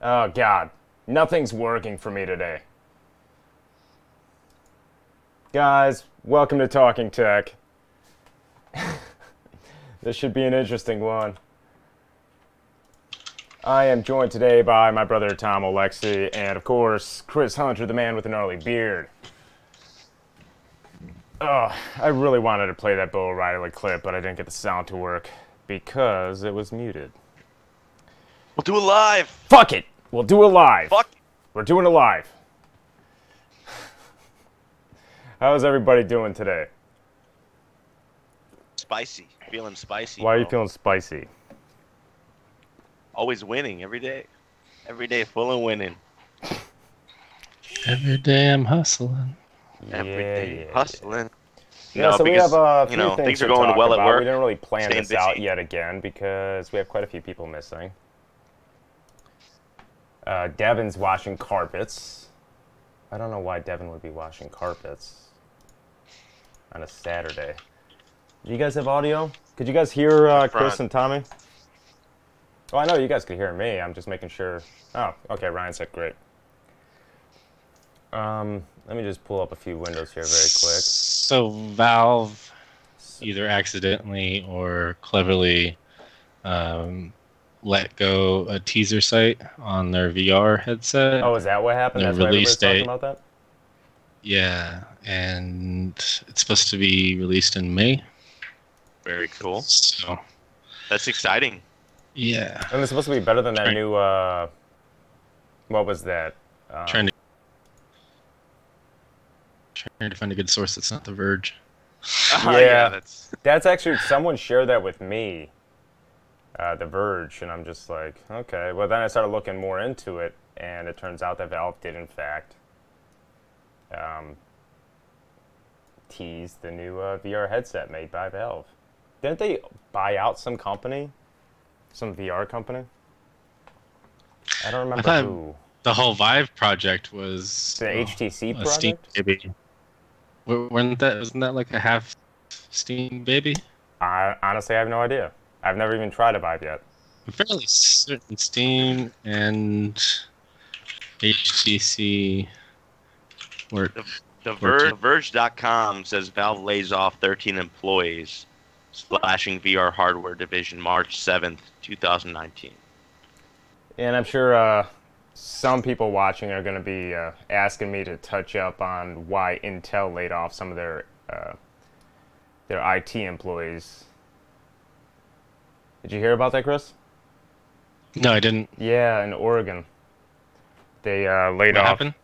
Oh, God. Nothing's working for me today. Guys, welcome to Talking Tech. This should be an interesting one. I am joined today by my brother Tom Alexi, and of course, Chris Hunter, the man with the gnarly beard. Oh, I really wanted to play that Bo O'Reilly clip, but I didn't get the sound to work because it was muted. We'll do it live. Fuck it! We'll do it live. Fuck. We're doing it live. How's everybody doing today? Spicy. Feeling spicy. Why are you bro. feeling spicy? Always winning every day. Every day full of winning. Every day I'm hustling. Every day yeah. hustling. Yeah, so we because, have a few you know, things things to are going talk well about. at work. We didn't really plan Staying this out busy. yet again because we have quite a few people missing. Devin's washing carpets. I don't know why Devin would be washing carpets on a Saturday. Do you guys have audio? Could you guys hear Chris and Tommy? Oh, I know you guys could hear me. I'm just making sure. Oh, okay. Ryan said great. Let me just pull up a few windows here very quick. So Valve either accidentally or cleverly let go a teaser site on their VR headset. Oh, is that what happened? Their That's why everybody's release talking date. about that? Yeah, and it's supposed to be released in May. Very cool. So That's exciting. yeah, And it's supposed to be better than that new, what was that? trying to find a good source that's not The Verge. Yeah. That's actually, someone shared that with me, The Verge, and I'm just like, okay. Well, then I started looking more into it, and it turns out that Valve did, in fact, tease the new VR headset made by Valve. Didn't they buy out some company? Some VR company? I don't remember thought who. The whole Vive project was The HTC a Steam project? baby. Wasn't that like a half Steam baby? Honestly, I have no idea. I've never even tried a Vive yet. I'm fairly certain Steam and HTC were. Verge.com says Valve lays off 13 employees, slashing VR hardware division March 7th, 2019. And I'm sure some people watching are going to be asking me to touch up on why Intel laid off some of their IT employees. Did you hear about that, Chris? No, I didn't. Yeah, in Oregon. They laid What off. happened?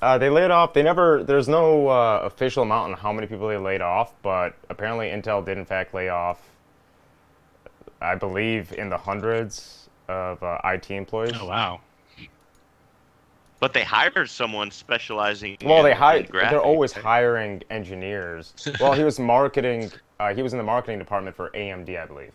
They laid off. They never. There's no official amount on how many people they laid off, but apparently Intel did in fact lay off. I believe in the hundreds of IT employees. Oh wow. But they hired someone specializing Well, in they hire. graphics. They're always hiring engineers. Well, he was marketing. He was in the marketing department for AMD, I believe.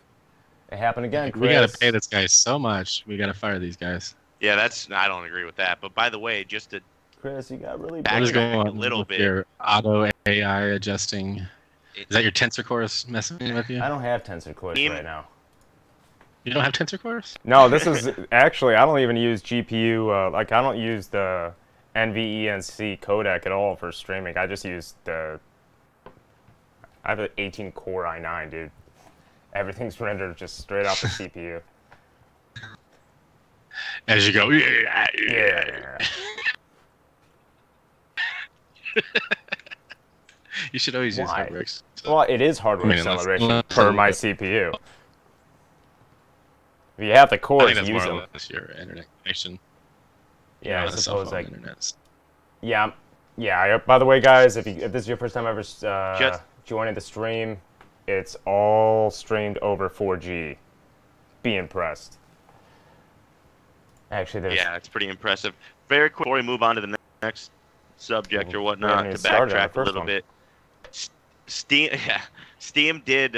It happened again, Chris. We gotta pay this guy so much. We gotta fire these guys. Yeah, I don't agree with that. But by the way, just to Chris, you got really Back What is big. going back on a little with bit. your auto AI adjusting? Is that your tensor cores messing with you? I don't have tensor cores Team- right now. You don't have tensor cores? No, this is actually. I don't even use GPU. Like I don't use the NVENC codec at all for streaming. I just use the. I have an 18 core i9, dude. Everything's rendered just straight off the CPU. As you go, Yeah. You should always use Why? hardware. Well, it is hardware I mean, unless- acceleration unless- per my CPU. If you have the I cores, think that's use more or them. less your internet connection. Yeah, I the cell suppose phone like. internet. Yeah, yeah. By the way, guys, if this is your first time ever Just- joining the stream, it's all streamed over 4G. Be impressed. Actually, there's. yeah, it's pretty impressive. Very quick before we move on to the next subject or We whatnot, haven't to even started on the backtrack a first little one. bit. Steam did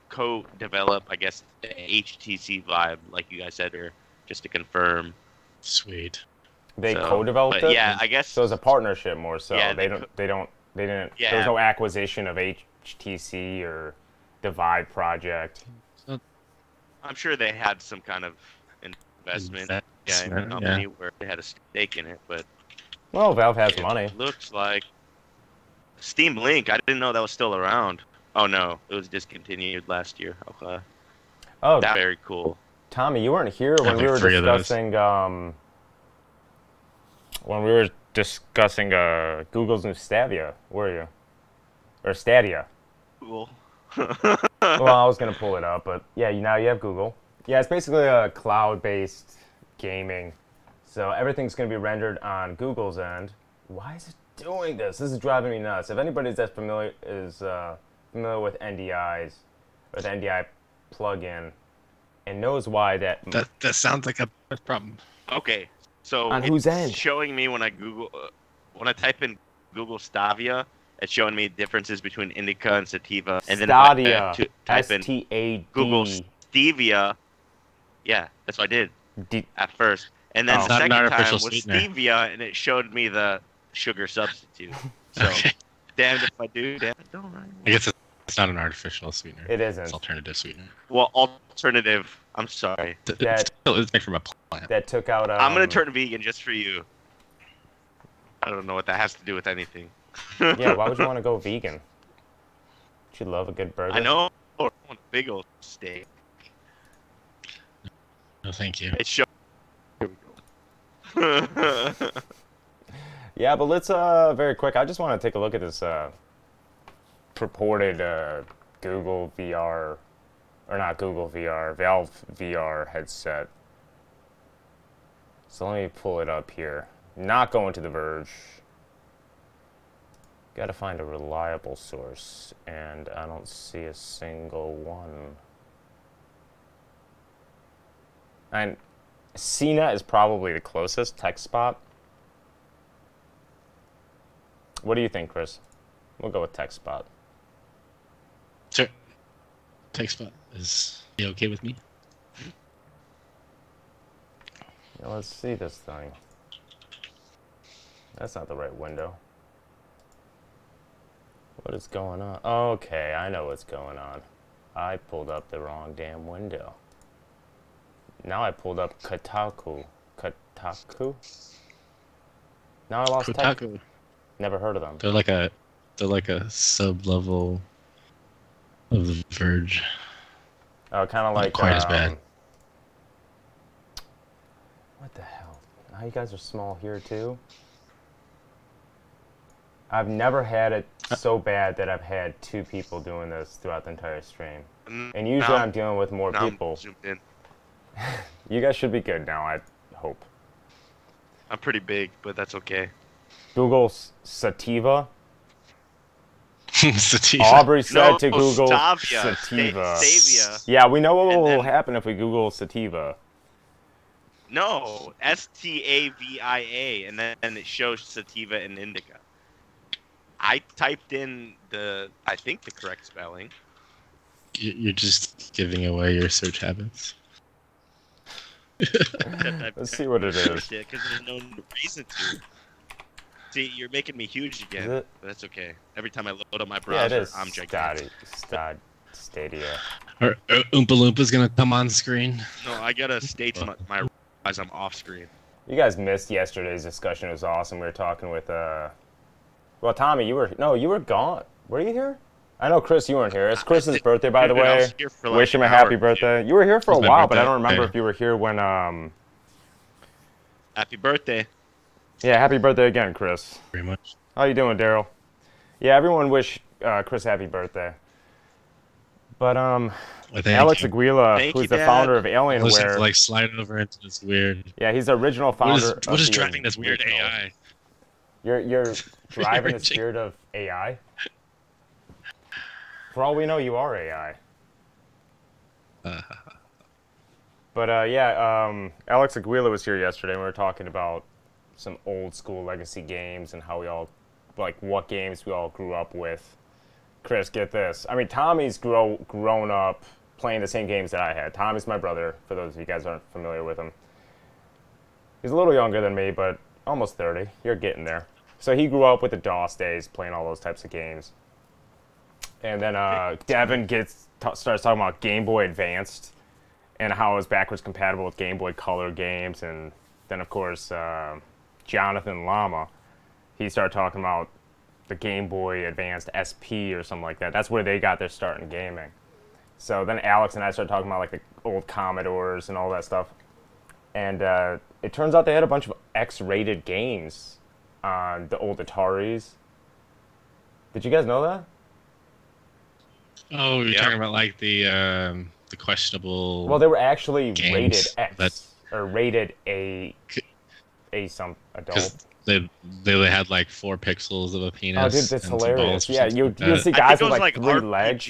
co-develop, I guess, the HTC Vive, like you guys said, or just to confirm. Sweet. They So, co-developed but it. yeah, I guess. So it's a partnership more so. Yeah, they didn't. Yeah. There was no acquisition of HTC or the Vive project. I'm sure they had some kind of investment. yeah, in a company where they had a stake in it, but Well, Valve has it money. looks like Steam Link. I didn't know that was still around. Oh no, it was discontinued last year. Okay, Oh, that's very cool. Tommy, you weren't here when we were discussing Google's new Stadia, were you? Or Stadia? Cool. Well, I was gonna pull it up, but yeah, now you have Google. Yeah, it's basically a cloud-based gaming. So everything's gonna be rendered on Google's end. Why is it doing this? This is driving me nuts. If anybody's that familiar with NDIs or the NDI plugin and knows why that sounds like a problem. Okay, so on whose end? Showing me when I type in Google Stavia, it's showing me differences between indica and sativa, and then Stadia, if I type in S-T-A-D. Google Stevia, yeah, that's what I did at first, and then the second time was stevia, and it showed me the sugar substitute. So, damned if I do, damned if I don't. Right? I guess it's not an artificial sweetener. It isn't. It's alternative sweetener. Well, alternative. I'm sorry. It's made from a plant. That took out. I'm gonna turn vegan just for you. I don't know what that has to do with anything. Yeah, why would you want to go vegan? Don't you love a good burger? I know. I want a big old steak. No, thank you. It's show. Here we go. Yeah, but let's very quick. I just want to take a look at this purported Google VR, or not Google VR, Valve VR headset. So let me pull it up here. Not going to The Verge. Got to find a reliable source, and I don't see a single one. And CNET is probably the closest tech spot. What do you think, Chris? We'll go with TechSpot. Sure. TechSpot is okay with me. Yeah, let's see this thing. That's not the right window. What is going on? Okay, I know what's going on. I pulled up the wrong damn window. Now I pulled up Kotaku. Kotaku? Now I lost Kotaku. Never heard of them. They're like a sub-level of The Verge. Oh, kind of like not quite as bad. What the hell? Now you guys are small here too. I've never had it so bad that I've had two people doing this throughout the entire stream. And usually I'm dealing with more people. You guys should be good now, I hope. I'm pretty big, but that's okay. Google Sativa. Sativa. Aubrey said to Google Stavia. Sativa. Stavia. Yeah, we know what will happen if we Google Sativa. No, Stavia, and then it shows sativa and indica. I typed in I think the correct spelling. You're just giving away your search habits. Let's see what it is. Because there's no reason to. See, you're making me huge again. But that's okay. Every time I load up my browser, I'm gigantic. Stadia. Or Oompa Loompa's gonna come on screen. No, I gotta state my as I'm off screen. You guys missed yesterday's discussion. It was awesome. We were talking with well, Tommy, you were gone. Were you here? I know, Chris, you weren't here. It's Chris's birthday, by the way. Like wish him a happy birthday. You were here for a while, but I don't remember if you were here when Happy birthday. Yeah, happy birthday again, Chris. Very much. How you doing, Daryl? Yeah, everyone wish Chris happy birthday. But Alex Aguila, who's the founder of Alienware, listen to, like, slide over into this weird. Yeah, he's the original founder. What is driving this weird AI? You're driving the spirit of AI. For all we know, you are AI. But Alex Aguila was here yesterday, and we were talking about some old school legacy games and how we all, like, what games we all grew up with. Chris, get this. I mean, Tommy's grown up playing the same games that I had. Tommy's my brother, for those of you guys who aren't familiar with him. He's a little younger than me, but almost 30. You're getting there. So he grew up with the DOS days, playing all those types of games. And then Devin starts talking about Game Boy Advanced. and how it was backwards compatible with Game Boy Color games. And then, of course, Jonathan Lama, he started talking about the Game Boy Advanced SP or something like that. That's where they got their start in gaming. So then Alex and I started talking about like the old Commodores and all that stuff. And it turns out they had a bunch of X-rated games on the old Ataris. Did you guys know that? Oh, you're talking about like the questionable. Well, they were actually games rated X or rated A some adult. They had like 4 pixels of a penis. Oh, dude, that's hilarious. Yeah, you see guys with like 3 legs.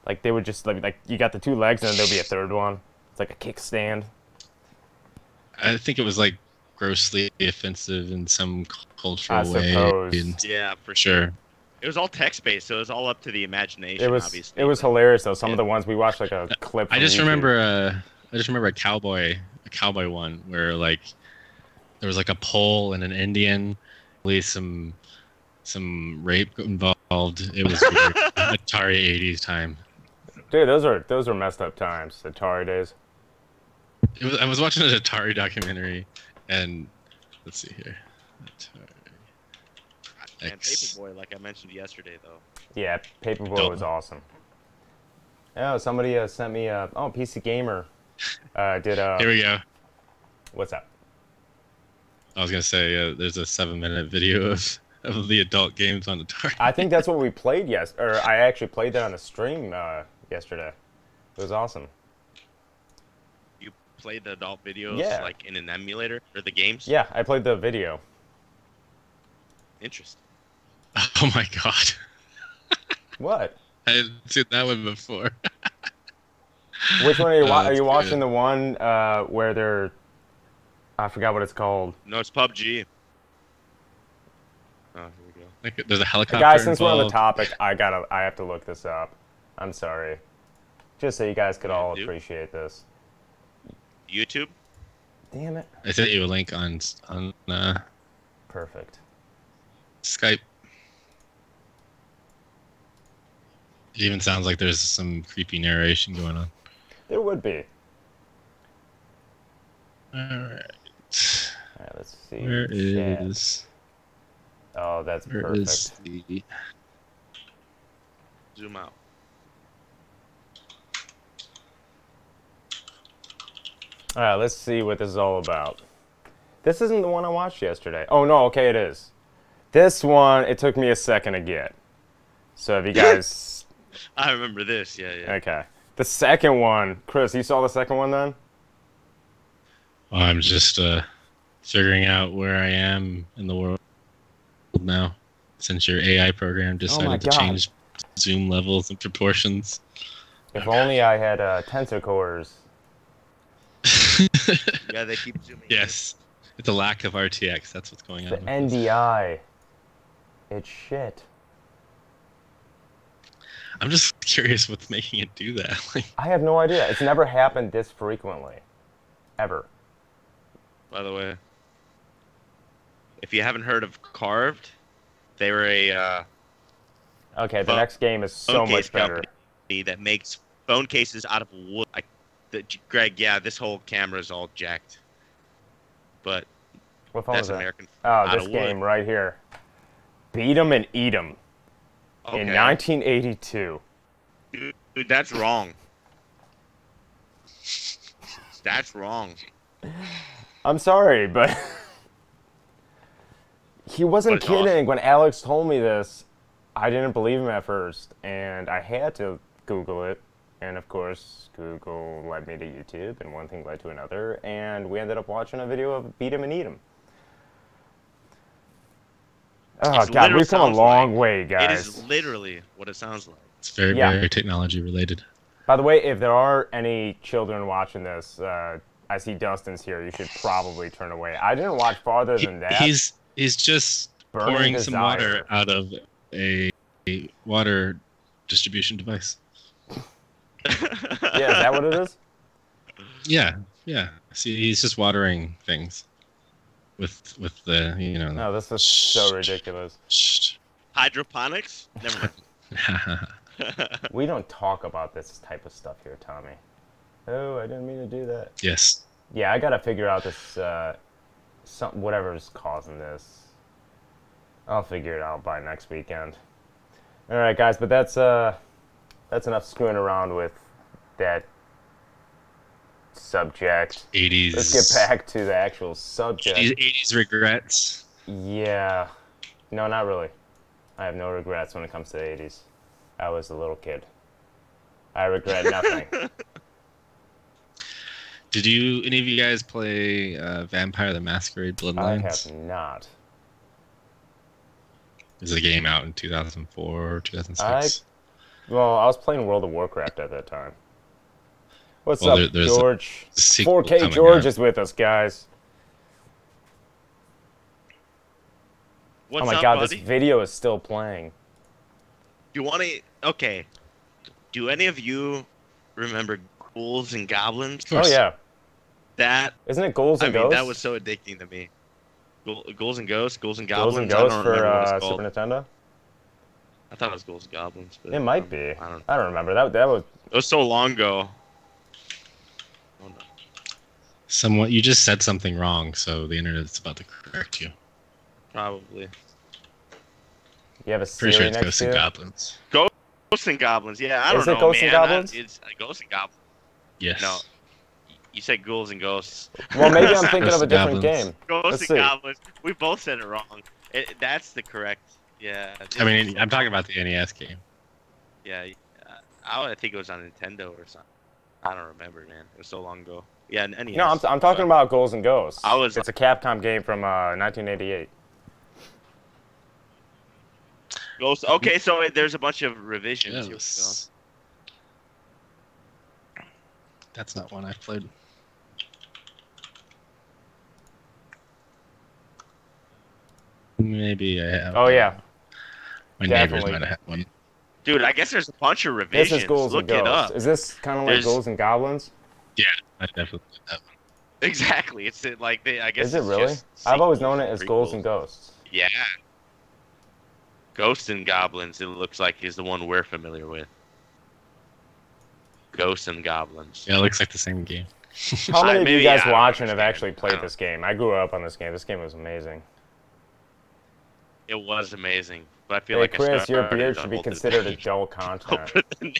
Like they would just like you got the 2 legs and then there'll be a third one. It's like a kickstand. I think it was like grossly offensive in some cultural way. Yeah, for sure. It was all text-based, so it was all up to the imagination. Obviously, it was hilarious though. Some of the ones we watched, like a clip. I just remember a cowboy one where like there was like a pole and an Indian, some rape involved. It was weird. Atari 80s time. Dude, those are messed up times. Atari days. I was watching an Atari documentary, and let's see here. And Paperboy, like I mentioned yesterday, though. Yeah, Paperboy was awesome. Oh, somebody sent me PC Gamer did Here we go. What's up? I was gonna say there's a 7-minute video of the adult games on Atari. I think that's what we played I actually played that on the stream yesterday. It was awesome. You played the adult videos like in an emulator or the games? Yeah, I played the video. Interesting. Oh my god. What? I hadn't seen that one before. Which one are you watching? Are you watching the one where they're... I forgot what it's called. No, it's PUBG. Oh, here we go. Like, there's a helicopter Guys, since involved. we're on the topic, I have to look this up. I'm sorry. Just so you guys could all appreciate this. YouTube? Damn it. I sent you a link on Perfect. Skype. It even sounds like there's some creepy narration going on. There would be. Alright. Alright, let's see. Where is... Oh, that's Where perfect. is the... Zoom out. Alright, let's see what this is all about. This isn't the one I watched yesterday. Oh, no, okay, it is. This one, it took me a second to get. So if you guys... I remember this, yeah. Okay. The second one, Chris, you saw the second one then? Well, I'm just figuring out where I am in the world now, since your AI program decided to change zoom levels and proportions. If only I had tensor cores. Yeah, they keep zooming. Yes. It's a lack of RTX. That's what's going on. The NDI. It's shit. I'm just curious what's making it do that. I have no idea. It's never happened this frequently. Ever. By the way, if you haven't heard of Carved, they were a... okay, the next game is so much better. That makes phone cases out of wood. Greg, yeah, this whole camera is all jacked. But what phone that's is that? American. Oh, this game right here. Beat 'em and Eat 'em. Okay. In 1982. Dude, that's wrong. That's wrong. I'm sorry, but he wasn't kidding. Awesome. When Alex told me this, I didn't believe him at first, and I had to Google it. And of course, Google led me to YouTube, and one thing led to another, and we ended up watching a video of Beat 'em and Eat 'em. Oh god, we've come a long way, guys. It is literally what it sounds like. It's very, very technology related. By the way, if there are any children watching this, I see Dustin's here. You should probably turn away. I didn't watch farther than that. He's just pouring some water out of a water distribution device. Yeah, is that what it is? Yeah. See, he's just watering things with the No, this is so ridiculous. Hydroponics? Never mind. We don't talk about this type of stuff here, Tommy. Oh, I didn't mean to do that. Yes. Yeah, I gotta figure out this, whatever's causing this. I'll figure it out by next weekend. Alright, guys, but that's enough screwing around with that subject. 80s. Let's get back to the actual subject. 80s regrets. Yeah. No, not really. I have no regrets when it comes to the 80s. I was a little kid. I regret nothing. Did any of you guys play Vampire the Masquerade Bloodlines? I have not. Is the game out in 2004 or 2006? Well, I was playing World of Warcraft at that time. What's up, George? 4K George is with us, guys. What's oh my up, god, buddy? This video is still playing. You want to... Okay. Do any of you remember Ghouls and Goblins? Oh, yeah. That... Isn't it Ghouls and Ghosts? I mean, that was so addicting to me. Ghouls and Ghosts? Ghouls and Goblins? Ghouls and Ghosts for Super Nintendo? I thought it was Ghouls and Goblins. But it might be. I don't remember. That was... It was so long ago. Oh, no. Somewhat. You just said something wrong, so the internet's about to correct you. Probably. You have a Siri Pretty sure it's next Ghosts to and you? Goblins. Ghosts and Goblins, yeah, I don't Is know, it Ghosts man. and Goblins? It's Ghosts and Goblins. Yes. No. You said Ghouls and Ghosts. Well, maybe I'm thinking Ghosts of a and different Goblins. game. Ghosts Let's and see. Goblins. We both said it wrong. That's the correct... Yeah. I mean, I'm talking about the NES game. Yeah, I think it was on Nintendo or something. I don't remember, man. It was so long ago. Yeah, NES. No, I'm talking about Ghouls and Ghosts. It's a Capcom game from 1988. Ghosts. Okay, so there's a bunch of revisions. Yes. That's not one I've played. Maybe I have. Oh, yeah. My Definitely. neighbors might have had one. Dude, I guess there's a bunch of revisions. This is Ghouls Look and it up. Ghosts. Is this kind of like Ghouls and Goblins? Yeah, I definitely played that one. Exactly. It's like I guess. Is it it's really? just I've always sequels known it and as Ghouls prequels. and Ghosts. Yeah. Ghosts and Goblins. It looks like is the one we're familiar with. Ghosts and Goblins. Yeah, it looks like the same game. How many of you guys I don't watching have understand. actually played this game? I grew up on this game. This game was amazing. It was amazing, but I feel Hey, like Chris, your started beard on should be over the considered name. adult content. Over the name.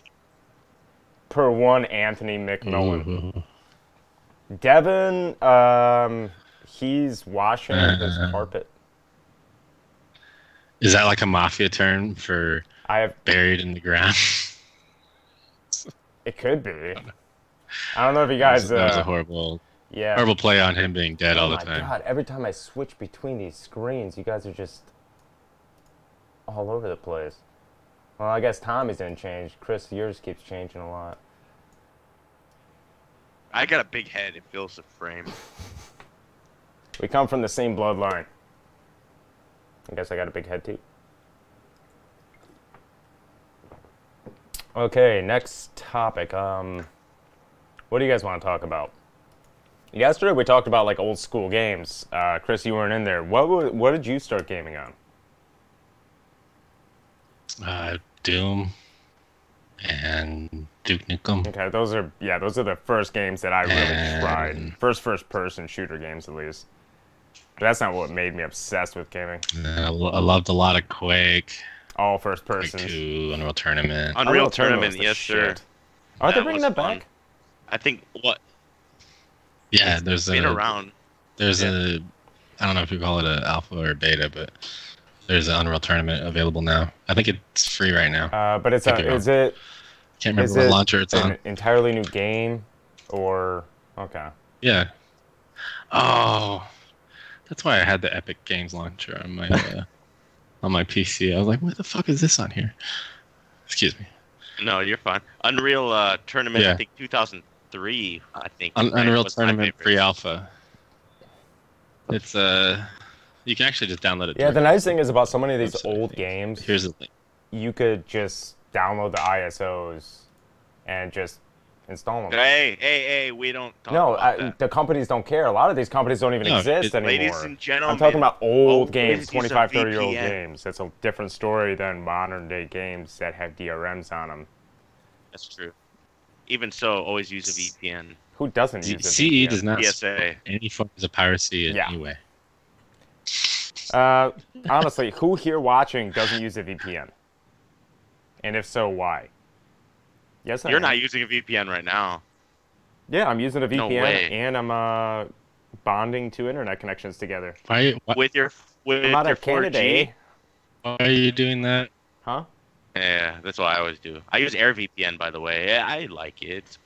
Per one Anthony McMillan. Ooh. Devin, he's washing his carpet. Is that like a mafia term for buried in the ground? It could be. I don't know if you guys... that was a horrible play on him being dead all the time. Oh my god, every time I switch between these screens, you guys are just all over the place. Well, I guess Tommy's didn't change. Chris, yours keeps changing a lot. I got a big head. It fills the frame. We come from the same bloodline. I guess I got a big head too. Okay, next topic. What do you guys want to talk about? Yesterday we talked about like old school games. Chris, you weren't in there. What did you start gaming on? Doom and Duke Nukem. Okay, those are the first games that I really tried. First person shooter games at least. But that's not what made me obsessed with gaming. I loved a lot of Quake. All first person. Quake 2, Unreal Tournament. Unreal Tournament, yes sir. Aren't they bringing that back? I think what? Yeah, It's been around. There's a, I don't know if you call it an alpha or a beta, but there's an Unreal Tournament available now. I think it's free right now. But is it? Can't remember what launcher it's on. An entirely new game, or okay? Yeah. Oh, that's why I had the Epic Games launcher on my PC. I was like, what the fuck is this on here? Excuse me. No, you're fine. Unreal Tournament, Yeah. I think 2003, I think. Unreal was my Tournament favorite. pre-alpha. It's you can actually just download it. Yeah, the nice thing is about so many of these Website, old games, Here's the link. you could just download the ISOs and just install them. Hey, we don't talk No, about that. the companies don't care. A lot of these companies don't even exist anymore. Ladies and gentlemen, I'm talking about old oh, games, use a 25, 30-year-old VPN. games. That's a different story than modern-day games that have DRMs on them. That's true. even so, always use a VPN. Who doesn't use a CE VPN? does not PSA. any forms of piracy in any way. Honestly, who here watching doesn't use a VPN? And if so, why? Yes, You're not using a VPN right now. Yeah, I'm using a VPN, No way. and I'm bonding two internet connections together. With your I'm out of 4G? Canada, eh? Why are you doing that? Huh? Yeah, that's what I always do. I use AirVPN, by the way. I like it.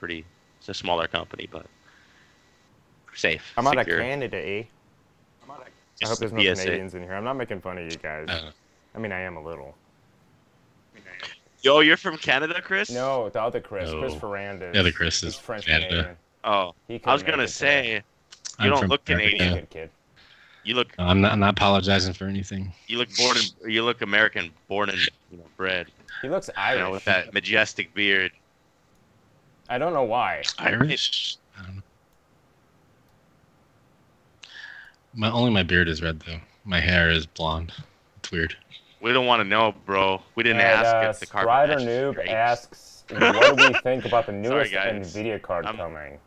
It's a smaller company, but safe. I'm out of secure. Canada, eh? I hope there's no Canadians in here. I'm not making fun of you guys. I mean, I am a little. Yo, you're from Canada, Chris? No, the other Chris. Chris Ferrandis. The other Chris is French Canada. Canadian. Oh, I was gonna say, you don't look Canadian. Good kid. You look. I'm not apologizing for anything. You look American, born and bred. He looks Irish. With that majestic beard. I don't know why. Irish? I don't know. Only my beard is red though. My hair is blonde. It's weird. We don't want to know, bro. We didn't ask if the carpet Strider Noob asks, what do we think about the newest NVIDIA card coming?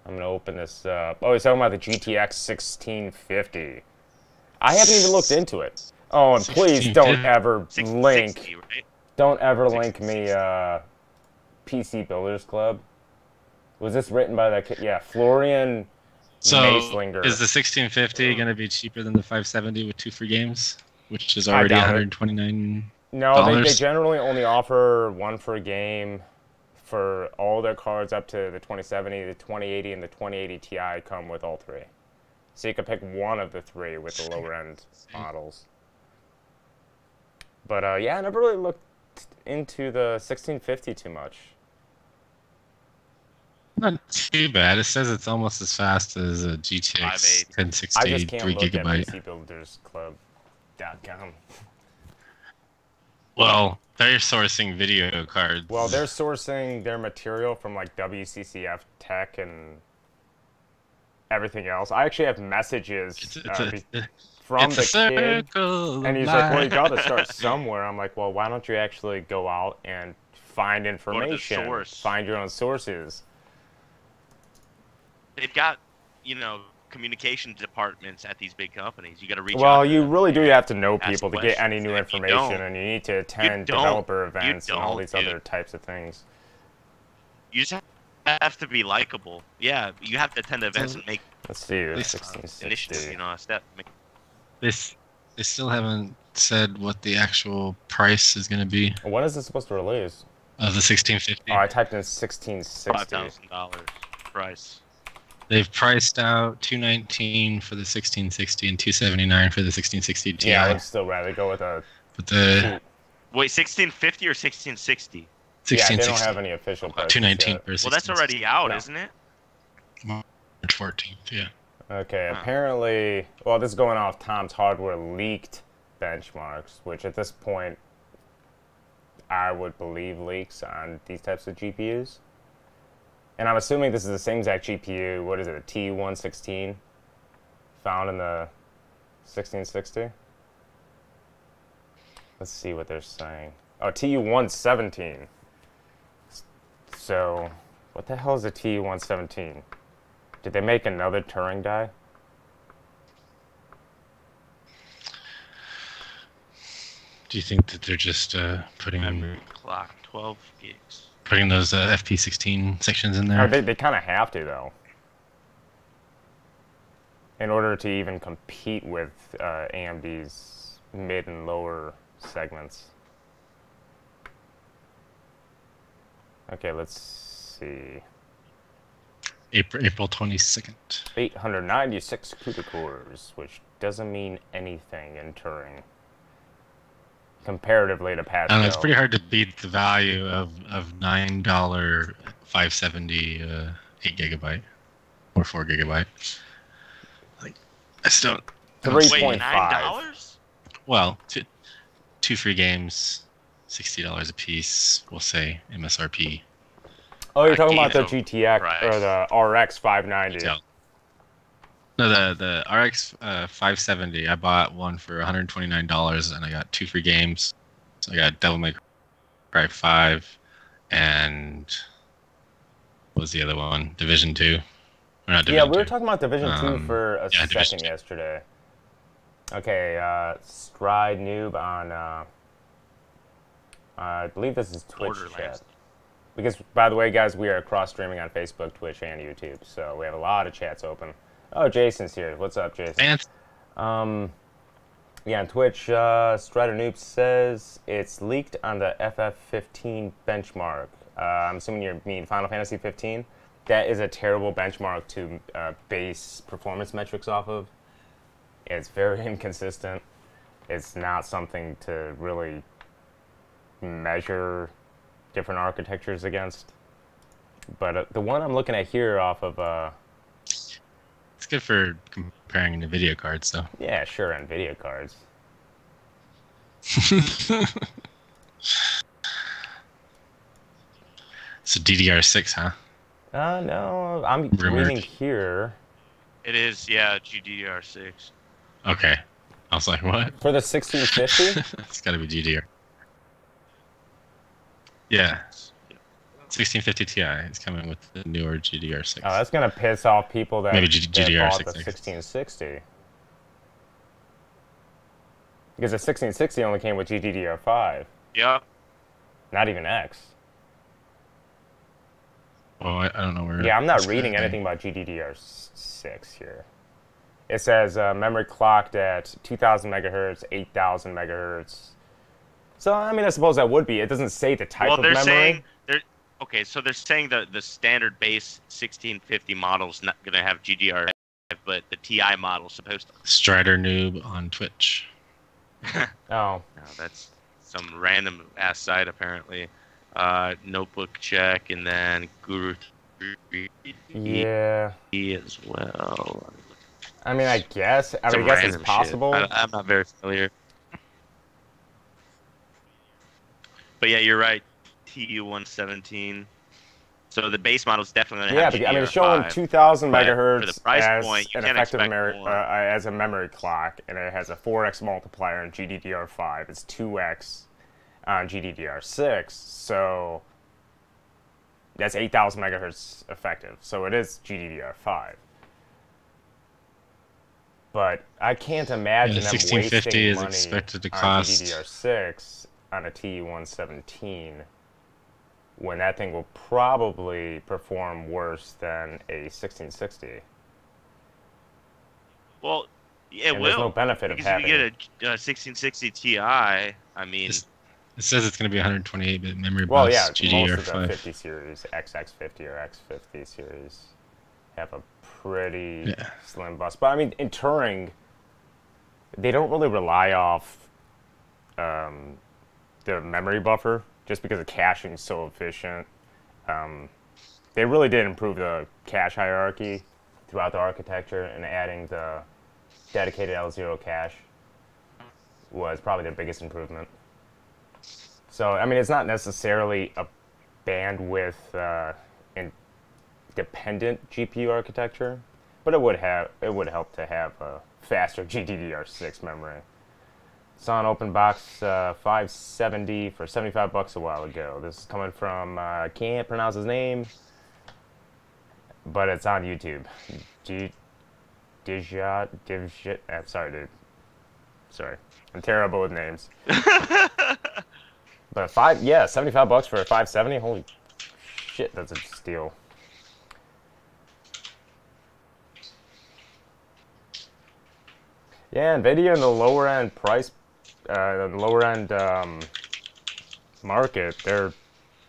I'm going to open this up. Oh, he's talking about the GTX 1650. I haven't even looked into it. Oh, and please don't ever link. Right? Don't ever link me PC Builders Club. Was this written by that kid? Yeah, Florian Maeslinger. Is the 1650 going to be cheaper than the 570 with 2 free games? Which is already $129. No, they generally only offer 1 for a game for all their cards up to the 2070, the 2080, and the 2080 Ti come with all 3. So you can pick one of the 3 with the lower end models. But yeah, I never really looked into the 1650 too much. Not too bad. It says it's almost as fast as a GTX 1060 I just can't 3 look gigabyte. at PCBuildersClub.com. Well, they're sourcing video cards. Well, they're sourcing their material from like WCCF Tech and everything else. I actually have messages from the kid, and he's like, "Well, you got to start somewhere." I'm like, "Well, why don't you actually go out and find information, find your own sources?" They've got, communication departments at these big companies. You got to reach out. Well, you really do have to know people to get any new information, and you need to attend developer events and all these other types of things. You just have to be likable. Yeah, you have to attend events and make. Let's see, 1660. Initiative, a step. They still haven't said what the actual price is going to be. When is this supposed to release? Of the 1650. Oh, I typed in 1660. $5,000 price. They've priced out $219 for the 1660 and $279 for the 1660 Ti. Yeah, I would still rather go with a. But the wait, 1650 or 1660? 1660. Yeah, they don't have any official prices. $219 for 1660. Well, that's already out, isn't it? March 14th, yeah. Okay, apparently, well, this is going off Tom's Hardware leaked benchmarks, which at this point, I would believe leaks on these types of GPUs. And I'm assuming this is the same exact GPU, what is it, a T116, found in the 1660? Let's see what they're saying. Oh, TU117. So, what the hell is a TU117? Did they make another Turing die? Do you think that they're just putting memory clock 12 gigs? Putting those FP16 sections in there? They kind of have to, though. In order to even compete with AMD's mid and lower segments. Okay, let's see. April 22nd. 896 CUDA cores, which doesn't mean anything in Turing. Comparatively to Pascal. I don't know, it's pretty hard to beat the value of $9 570 8 gigabyte or 4 gigabyte. Like, I still 3.5. $9? Well, two free games, $60 a piece. We'll say MSRP. Oh, you're talking about the GTX or the RX 590. No, the RX 570. I bought one for $129, and I got 2 free games. So I got Devil May Cry 5 and was the other one? Division 2? Or not Division 2? we were talking about Division 2 for a second yesterday. Okay, Stride Noob on, I believe this is Twitch chat. Because, by the way, guys, we are cross-streaming on Facebook, Twitch, and YouTube, so we have a lot of chats open. Oh, Jason's here. What's up, Jason? Yeah, on Twitch, Strider Noob says it's leaked on the FF15 benchmark. I'm assuming you mean Final Fantasy 15. That is a terrible benchmark to base performance metrics off of. It's very inconsistent. It's not something to really measure different architectures against. But the one I'm looking at here off of... It's good for comparing to video cards, though. Yeah, sure, on video cards. So DDR6, huh? No, I'm reading here. It is, yeah, GDDR6. Okay. I was like, what? For the 1650? It's gotta be GDR. Yeah. 1650 Ti is coming with the newer GDR6. Oh, that's gonna piss off people that, maybe that bought the 1660. Because the 1660 only came with GDDR5. Yeah. Not even X. Well, I don't know where... Yeah, I'm not reading anything about GDDR6 here. It says memory clocked at 2,000 megahertz, 8,000 megahertz. So, I mean, I suppose that would be. It doesn't say the type of memory. Well, they're saying... Okay, so they're saying the standard base 1650 model's not going to have GDR5, but the TI model's supposed to. Strider Noob on Twitch. Oh. No, that's some random ass site, apparently. Notebook check, and then Guru 3 yeah. as well. I mean, I guess it's possible. I'm not very familiar. But yeah, you're right. TU117. So the base model is definitely going to have GDR5. I mean, it's showing 2,000 megahertz for the price as point, you an can't effective expect as a memory clock, and it has a 4x multiplier in GDDR5. It's 2x on GDDR6, so that's 8,000 megahertz effective. So it is GDDR5. But I can't imagine them wasting money expected to on cost GDDR6 on a TU117 when that thing will probably perform worse than a 1660. Well, it will. There's no benefit of having. If you get a 1660 Ti, I mean. It says it's going to be 128-bit memory bus. Well, yeah, GDDR5. most of the 50 series, XX50 or X50 series, have a pretty slim bus. But I mean, in Turing, they don't really rely off the memory buffer just because the caching is so efficient. They really did improve the cache hierarchy throughout the architecture, and adding the dedicated L0 cache was probably their biggest improvement. So, I mean, it's not necessarily a bandwidth dependent GPU architecture, but it would help to have a faster GDDR6 memory. Saw an open box 570 for 75 bucks a while ago. This is coming from I can't pronounce his name, but it's on YouTube. Divjit. Sorry, dude. Sorry, I'm terrible with names. But 75 bucks for a 570. Holy shit, that's a steal. Yeah, NVIDIA in the lower end price, the lower end market, they're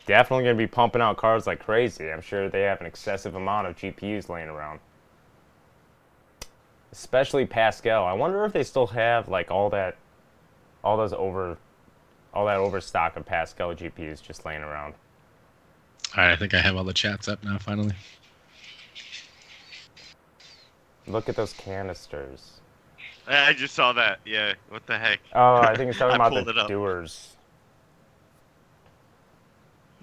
definitely going to be pumping out cards like crazy. I'm sure they have an excessive amount of GPUs laying around. Especially Pascal. I wonder if they still have like all that overstock of Pascal GPUs just laying around. All right, I think I have all the chats up now, finally. Look at those canisters. I just saw that. Yeah, what the heck? Oh, I think he's talking about the doers.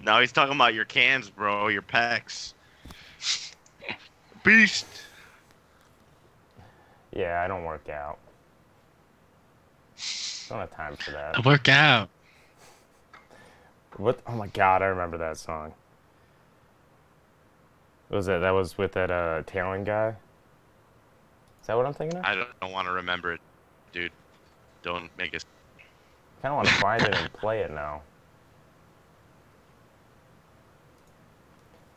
No, he's talking about your cans, bro. Your packs. Beast. Yeah, I don't work out. Don't have time for that. I work out. What? Oh my god, I remember that song. What was that? That was with that Talon guy? Is that what I'm thinking of? I don't want to remember it, dude. Don't make us. I kind of want to find it and play it now.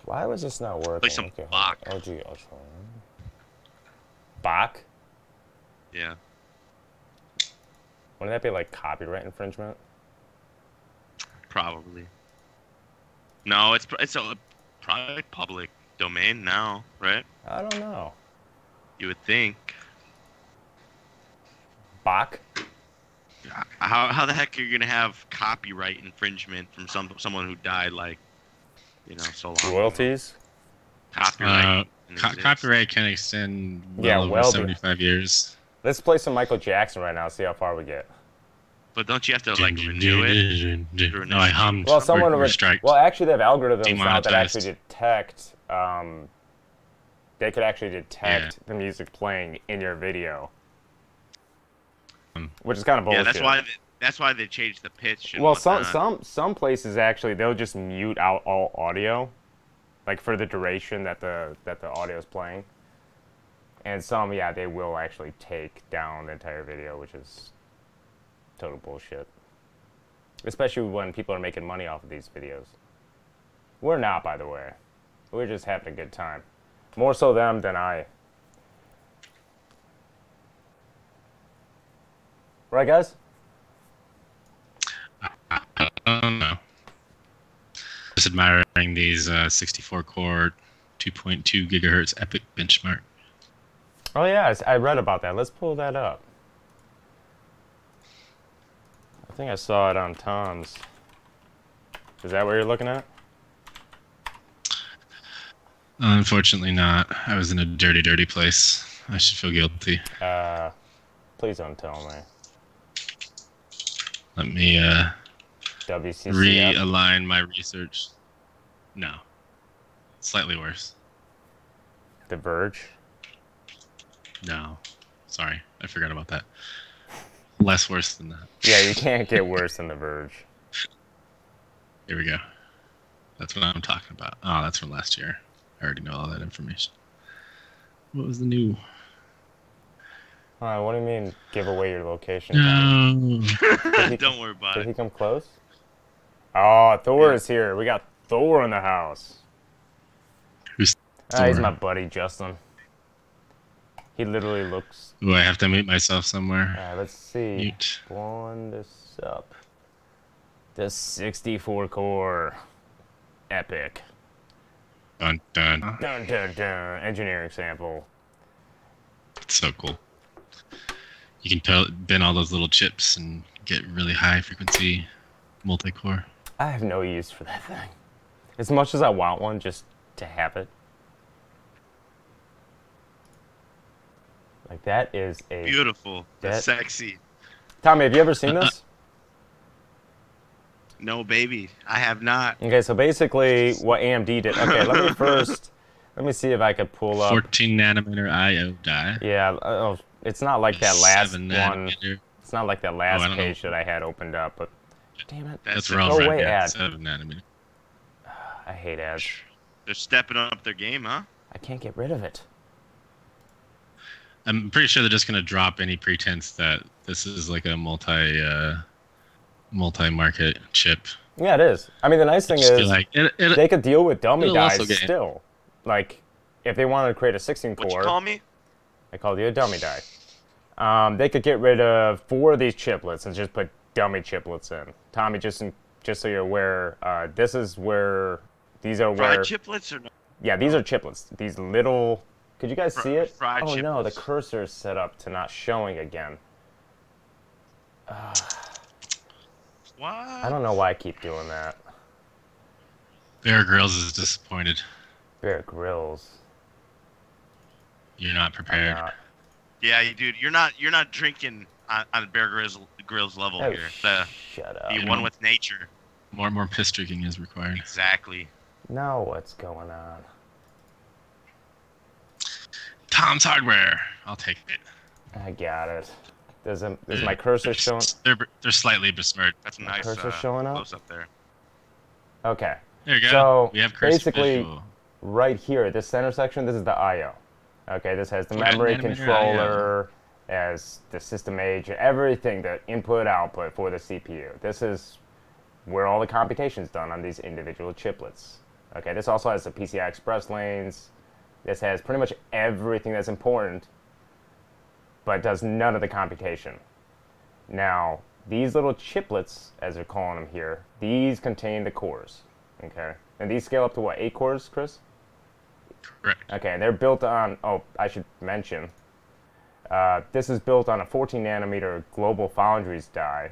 Why was this not working? Play some Bach. OG Ultra. Bach? Yeah. Wouldn't that be like copyright infringement? Probably. No, it's probably public domain now, right? I don't know. You would think. Bach? How the heck are you gonna have copyright infringement from someone who died like, so long? Royalties? Copyright. Copyright can extend over 75 years. Let's play some Michael Jackson right now. See how far we get. But don't you have to like renew it? No, I hummed. Well, someone would. Well, actually, they have algorithms now that actually detect. They could actually detect the music playing in your video, which is kind of bullshit. Yeah, that's why they changed the pitch. Well, some places actually they'll just mute out all audio, like for the duration that the audio is playing. And some, they will actually take down the entire video, which is total bullshit. Especially when people are making money off of these videos. We're not, by the way. We're just having a good time. More so them than I. Right, guys? I don't know. Just admiring these 64-core, 2.2 gigahertz epic benchmark. Oh yeah, I read about that. Let's pull that up. I think I saw it on Tom's. Is that what you're looking at? Unfortunately not. I was in a dirty, dirty place. I should feel guilty. Please don't tell me. Let me WCCF? realign my research. No. Slightly worse. The Verge? No. Sorry. I forgot about that. Less worse than that. Yeah, you can't get worse than The Verge. Here we go. That's what I'm talking about. Oh, that's from last year. I already know all that information. What was the new? What do you mean, give away your location? No. Don't worry about it. Did he come close? Oh, Thor is here. We got Thor in the house. Who's Thor? He's my buddy, Justin. He literally looks... Do I have to mute myself somewhere? Let's see. Mute. One this up. The 64-core epic. Dun, dun. Dun, dun, dun. Engineering sample. It's so cool. You can bin all those little chips and get really high frequency multi-core. I have no use for that thing. As much as I want one, just to have it. Like, that is a... Beautiful. That's sexy. Tommy, have you ever seen this? No, baby. I have not. Okay, so basically what AMD did... Okay, let me see if I could pull up... 14 nanometer I/O die. Yeah, it's not like that last one. Nanometer. It's not like that last page that I had opened up, but... Damn it. That's wrong, right? Away, ad. 7 nanometer. I hate ads. They're stepping up their game, huh? I can't get rid of it. I'm pretty sure they're just going to drop any pretense that this is like a multi-market chip. Yeah, it is. I mean, the nice thing is they could deal with dummy dies still. Like, if they wanted to create a 16-core... What'd you call me? I called you a dummy die. They could get rid of 4 of these chiplets and just put dummy chiplets in. Tommy, just so you're aware, this is where... These are where... Fried chiplets or no? Yeah, these are chiplets. These little... Could you guys see it? Fried chiplets. No, the cursor is set up to not showing again. What? I don't know why I keep doing that. Bear Grylls is disappointed. Bear Grylls. You're not prepared. Yeah, dude, you're not drinking on Bear Grylls level here. Shut up. Be one with nature. More piss drinking is required. Exactly. Now what's going on? Tom's Hardware. I'll take it. I got it. Is my cursor showing? They're slightly besmirched. That's a nice cursor showing up? close up there. Okay. There you go. So we have cursor basically, visual. right here, this center section, this is the I/O. Okay, this has the memory controller, as the system age, everything, the input output for the CPU. This is where all the computation is done on these individual chiplets. Okay, this also has the PCI Express lanes. This has pretty much everything that's important, but does none of the computation. Now, these little chiplets, as they're calling them here, these contain the cores. Okay, and these scale up to what, 8 cores, Chris? Correct. Okay, and they're built on, oh, I should mention, this is built on a 14 nanometer Global Foundries die,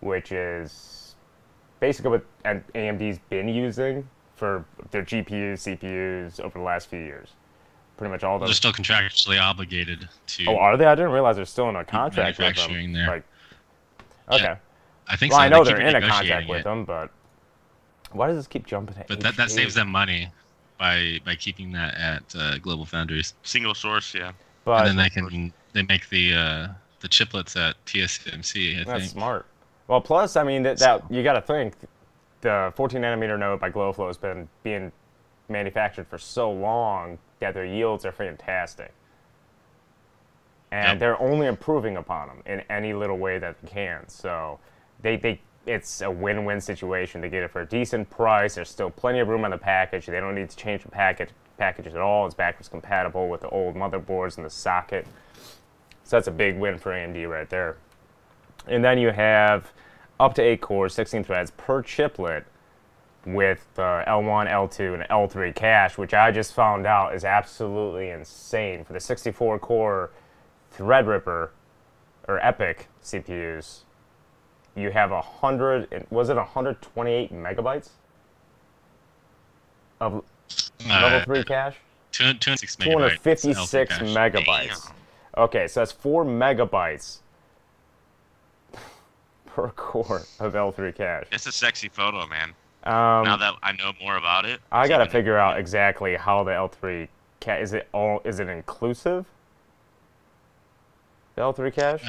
which is basically what AMD's been using for their GPUs, CPUs over the last few years. Pretty much all of them. They're still contractually obligated to. Oh, are they? I didn't realize they're still in a contract with them. Manufacturing there. Like, okay. Yeah, I think well, so. I know They they're keep in a contract with it. them, but why does this keep jumping to But that saves them money by keeping that at Global Foundries. Single source, yeah. But and then they make the chiplets at TSMC. I think that's smart. Well, plus, I mean, that you got to think, the 14 nanometer node by GlowFlow has been being manufactured for so long that their yields are fantastic, and they're only improving upon them in any little way that they can. So it's a win-win situation. They get it for a decent price. There's still plenty of room on the package. They don't need to change the packages at all. It's backwards compatible with the old motherboards and the socket. So that's a big win for AMD right there. And then you have up to 8 cores, 16 threads per chiplet with L1, L2, and L3 cache, which I just found out is absolutely insane. For the 64-core Threadripper or EPYC CPUs, you have 128 megabytes of level 3 cache? 256 megabytes. Okay, so that's 4 megabytes per core of L3 cache. It's a sexy photo, man. Now that I know more about it, I gotta figure out exactly how the L3 cache is it inclusive? The L3 cache?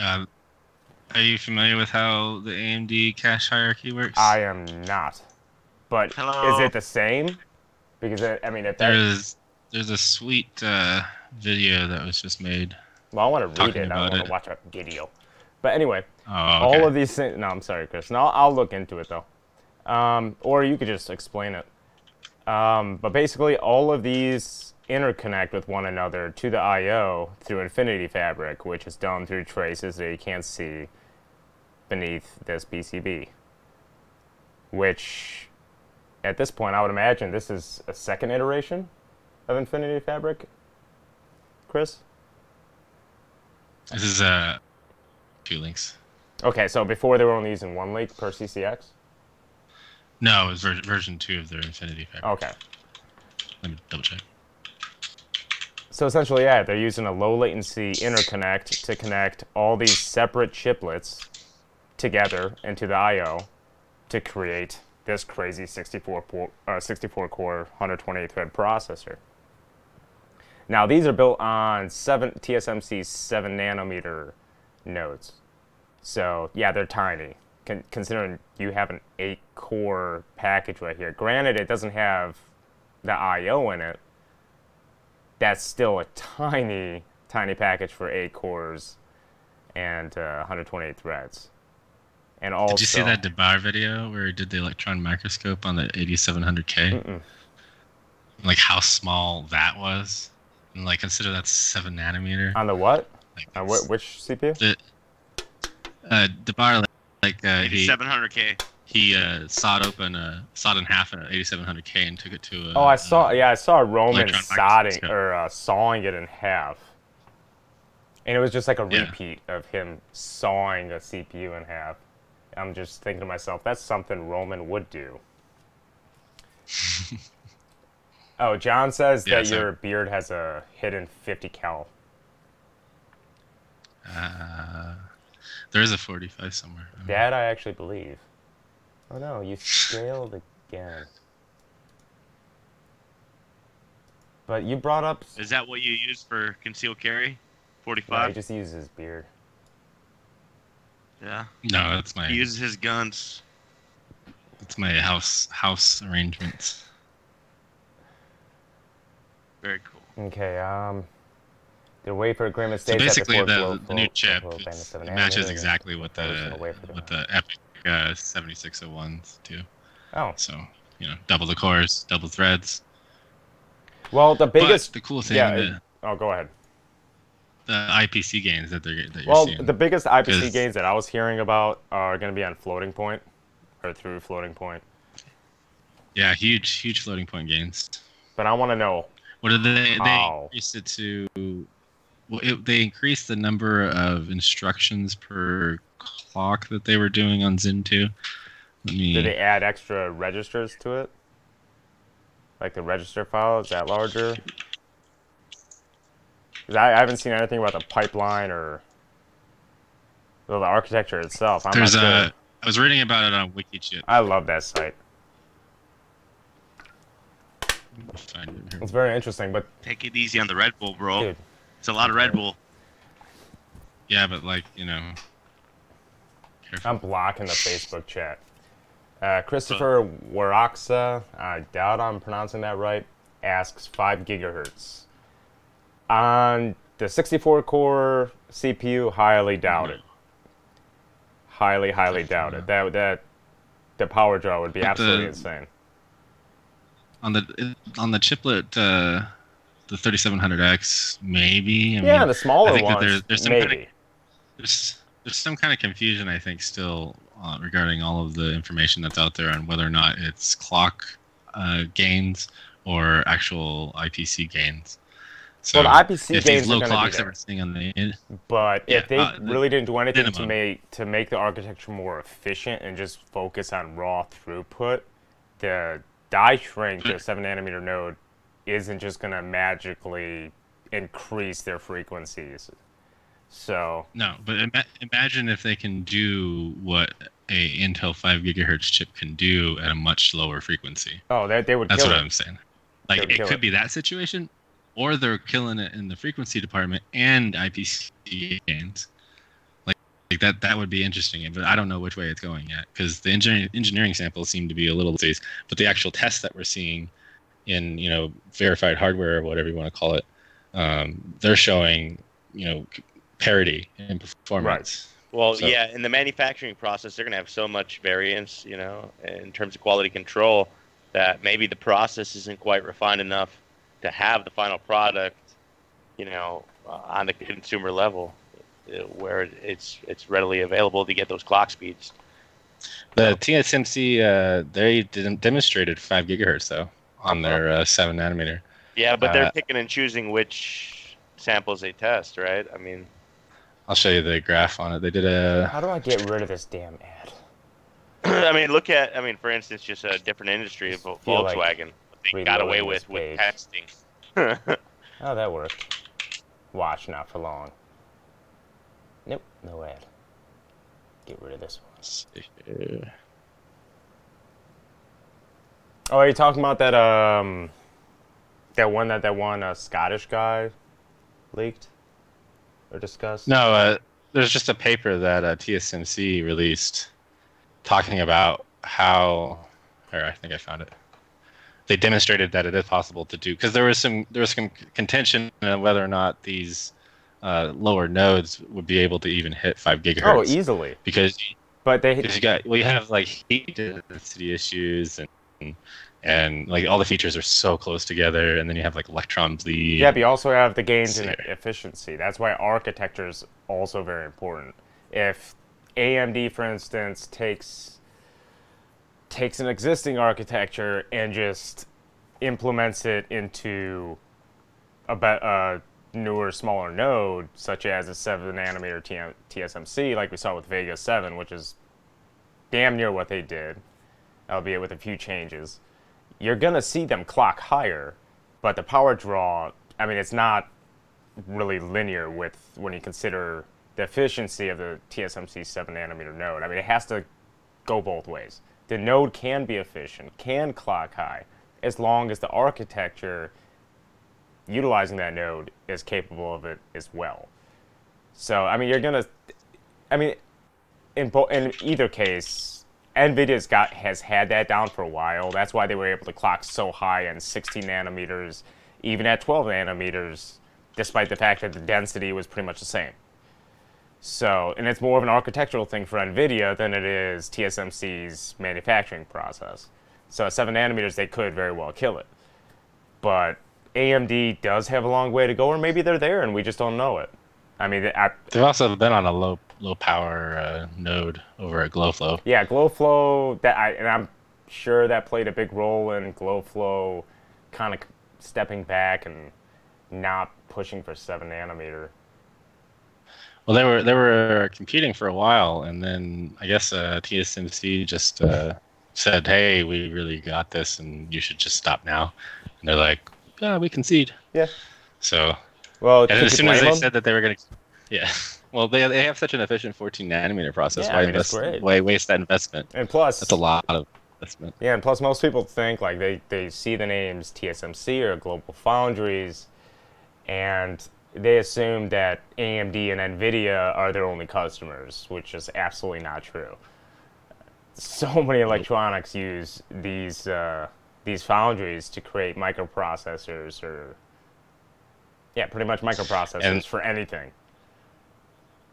Are you familiar with how the AMD cache hierarchy works? I am not. But is it the same? Because I mean, there's a sweet video that was just made. Well, I want to read it. I don't want to watch a video. But anyway, okay. All of these things. No, I'm sorry, Chris. No, I'll look into it though. Or you could just explain it. But basically, all of these interconnect with one another to the I/O through Infinity Fabric, which is done through traces that you can't see beneath this PCB. Which, at this point, I would imagine this is a second iteration of Infinity Fabric. Chris? This is 2 links. Okay, so before they were only using 1 link per CCX? No, it was version 2 of their Infinity Fabric. Okay. Let me double check. So essentially, yeah, they're using a low latency interconnect to connect all these separate chiplets together into the I/O to create this crazy 64-core, 128 thread processor. Now, these are built on TSMC's 7 nanometer nodes. So, yeah, they're tiny, considering you have an 8-core package right here. Granted, it doesn't have the I/O in it. That's still a tiny, tiny package for 8 cores and 128 threads. And also, did you see that DeBar video where he did the electron microscope on the 8700K? Like how small that was? And like consider that's 7 nanometer. On the what? Which CPU? DeBar, like 8700K. He sawed in half an 8700K and took it to. I saw Roman sawing it in half, and it was just like a repeat of him sawing a CPU in half. I'm just thinking to myself, that's something Roman would do. Oh, John says that your beard has a hidden 50 cal. There is a 45 somewhere. That I actually believe. Oh no, you scaled again. But you brought up... Is that what you use for concealed carry? 45? No, he just uses his beard. Yeah. No, that's my... He uses his guns. That's my house arrangements. Very cool. Okay. The wafer agreement states so basically, that the new chip matches exactly what the Epic 7601s do. Oh. So double the cores, double threads. Well, the biggest. But the cool thing. Oh, go ahead. The IPC gains that you're seeing. The biggest IPC gains that I was hearing about are going to be on floating point, or through floating point. Yeah, huge floating point gains. But I want to know. What did they increased it to? Well, they increased the number of instructions per clock that they were doing on Zen 2. Did they add extra registers to it? Like the register file, is that larger? Because I haven't seen anything about the pipeline or the architecture itself. I was reading about it on WikiChip. I love that site. It's very interesting, but take it easy on the Red Bull, bro. Dude. It's a lot of Red Bull. Yeah, but careful. I'm blocking the Facebook chat. Christopher Waraxa, I doubt I'm pronouncing that right, asks 5 gigahertz. On the 64-core CPU, highly doubt it. Highly doubt it. That the power draw would be absolutely insane. On the chiplet, the 3700X, maybe. The smaller ones, maybe. There's some kind of confusion, I think, still regarding all of the information that's out there on whether or not it's clock gains or actual IPC gains. So well, the IPC if gains these low are clocks be that we're seeing on the but if they really didn't do anything to make the architecture more efficient and just focus on raw throughput, the die shrink to a 7-nanometer node isn't just going to magically increase their frequencies. So no, but imagine if they can do what a Intel 5 gigahertz chip can do at a much lower frequency. Oh, they would. That's kill what it. I'm saying. Like it could be that situation, or they're killing it in the frequency department and IPC gains. Like that would be interesting, but I don't know which way it's going yet because the engineering samples seem to be a little safe, but the actual tests that we're seeing in verified hardware or whatever you want to call it, they're showing parity in performance. Right. Well, yeah, in the manufacturing process, they're going to have so much variance, in terms of quality control, that maybe the process isn't quite refined enough to have the final product, on the consumer level, where it's readily available to get those clock speeds. The TSMC, they demonstrated 5 gigahertz though on their 7-nanometer. Yeah, but they're picking and choosing which samples they test, right? I mean, I'll show you the graph on it. They did a. How do I get rid of this damn ad? for instance, just a different industry of Volkswagen. They got away with testing. Oh, that worked. Watch, not for long. Nope, no ad. Get rid of this one. Oh, are you talking about that that one Scottish guy leaked or discussed? No, there's just a paper that TSMC released talking about how, or I think I found it. They demonstrated that it is possible to do, because there was some contention on whether or not these lower nodes would be able to even hit 5 gigahertz. Oh, easily. Because you have like heat density issues and like all the features are so close together, and then you have like electron bleed. Yeah, but you also have the gains in efficiency. That's why architecture is also very important. If AMD, for instance, takes an existing architecture and just implements it into a newer, smaller node, such as a 7-nanometer TSMC, like we saw with Vega 7, which is damn near what they did, albeit with a few changes, you're going to see them clock higher, but the power draw, it's not really linear with when you consider the efficiency of the TSMC 7-nanometer node. It has to go both ways. The node can be efficient, can clock high, as long as the architecture utilizing that node is capable of it as well. So, you're going to, in either case, NVIDIA has had that down for a while. That's why they were able to clock so high on 16 nanometers even at 12 nanometers, despite the fact that the density was pretty much the same. So, and it's more of an architectural thing for NVIDIA than it is TSMC's manufacturing process. So at 7 nanometers, they could very well kill it. But AMD does have a long way to go, or maybe they're there and we just don't know it. I mean, they've also been on a low power node over at GlowFlow. Yeah, GlowFlow, and I'm sure that played a big role in GlowFlow kind of stepping back and not pushing for 7 nanometer. Well, they were competing for a while, and then I guess TSMC just said, "Hey, we really got this, and you should just stop now." And they're like, "Yeah, we concede." Yeah. So, well, and as soon as they said that they were going to, yeah. Well, they have such an efficient 14 nanometer process. Yeah, why waste that investment? And plus, that's a lot of investment. Yeah, and plus most people think like they see the names TSMC or Global Foundries, and they assume that AMD and NVIDIA are their only customers, which is absolutely not true. So many electronics use these foundries to create microprocessors, or pretty much microprocessors for anything.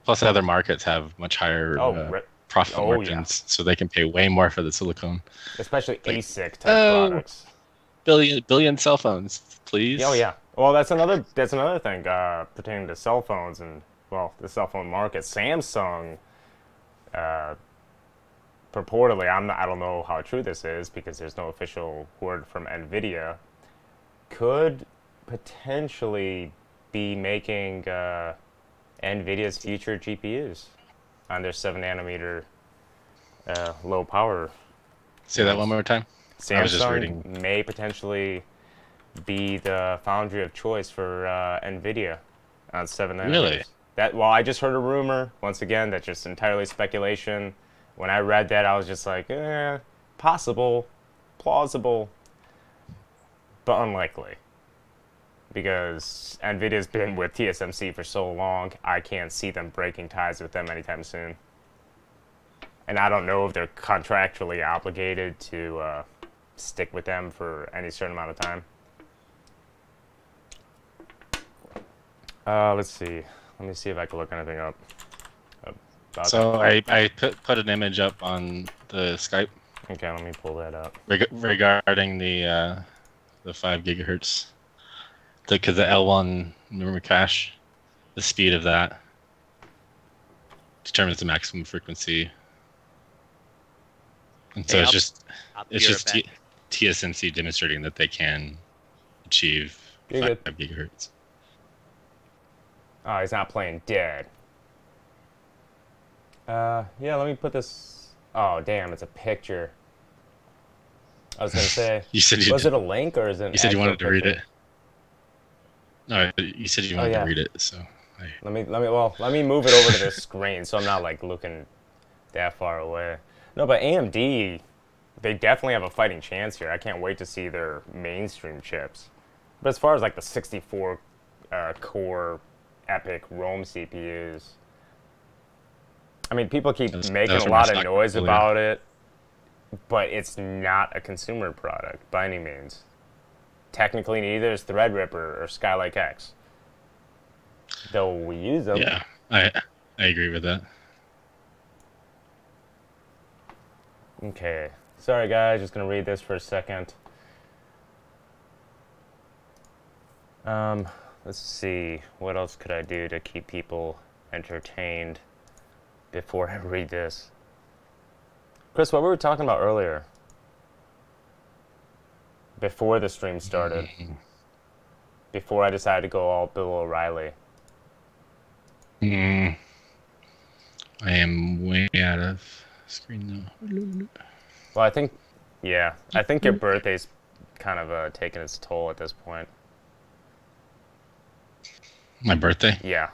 Plus, other markets have much higher profit margins, so they can pay way more for the silicone. Especially ASIC type products. Billion cell phones, please. Oh yeah. Well, that's another thing pertaining to cell phones and the cell phone market. Samsung, purportedly, I don't know how true this is because there's no official word from NVIDIA, could potentially be making NVIDIA's future GPUs on their 7 nanometer low power. Say that one more time. Samsung may potentially be the foundry of choice for NVIDIA on 7 nanometers. Really? I just heard a rumor. Once again, that's just entirely speculation. When I read that, I was just like, possible, plausible, but unlikely. Because NVIDIA's been with TSMC for so long, I can't see them breaking ties with them anytime soon. And I don't know if they're contractually obligated to stick with them for any certain amount of time. Let's see. Let me see if I can look anything up. So I put an image up on the Skype. Okay, let me pull that up. Regarding the 5 gigahertz. Because the L1 memory cache, the speed of that determines the maximum frequency. And so it's just TSMC demonstrating that they can achieve 5 gigahertz. Oh, he's not playing dead. Yeah, let me put this. Oh, damn, it's a picture. I was gonna say. Was it a link or is it? You said you wanted to read it. No, you said you wanted to read it, so. Let me move it over to the screen so I'm not like looking that far away. No, but AMD, they definitely have a fighting chance here. I can't wait to see their mainstream chips. But as far as like the 64 core EPYC Rome CPUs, I mean, people keep making a lot of noise about it, but it's not a consumer product by any means. Technically, neither is Threadripper or Skylake X. Though we use them. Yeah, I agree with that. Okay. Sorry, guys. Just going to read this for a second. Let's see. What else could I do to keep people entertained before I read this? Chris, what were we talking about earlier? Before the stream started. Before I decided to go all Bill O'Reilly. I am way out of screen now. Well, I think your birthday's kind of taking its toll at this point. My birthday? Yeah.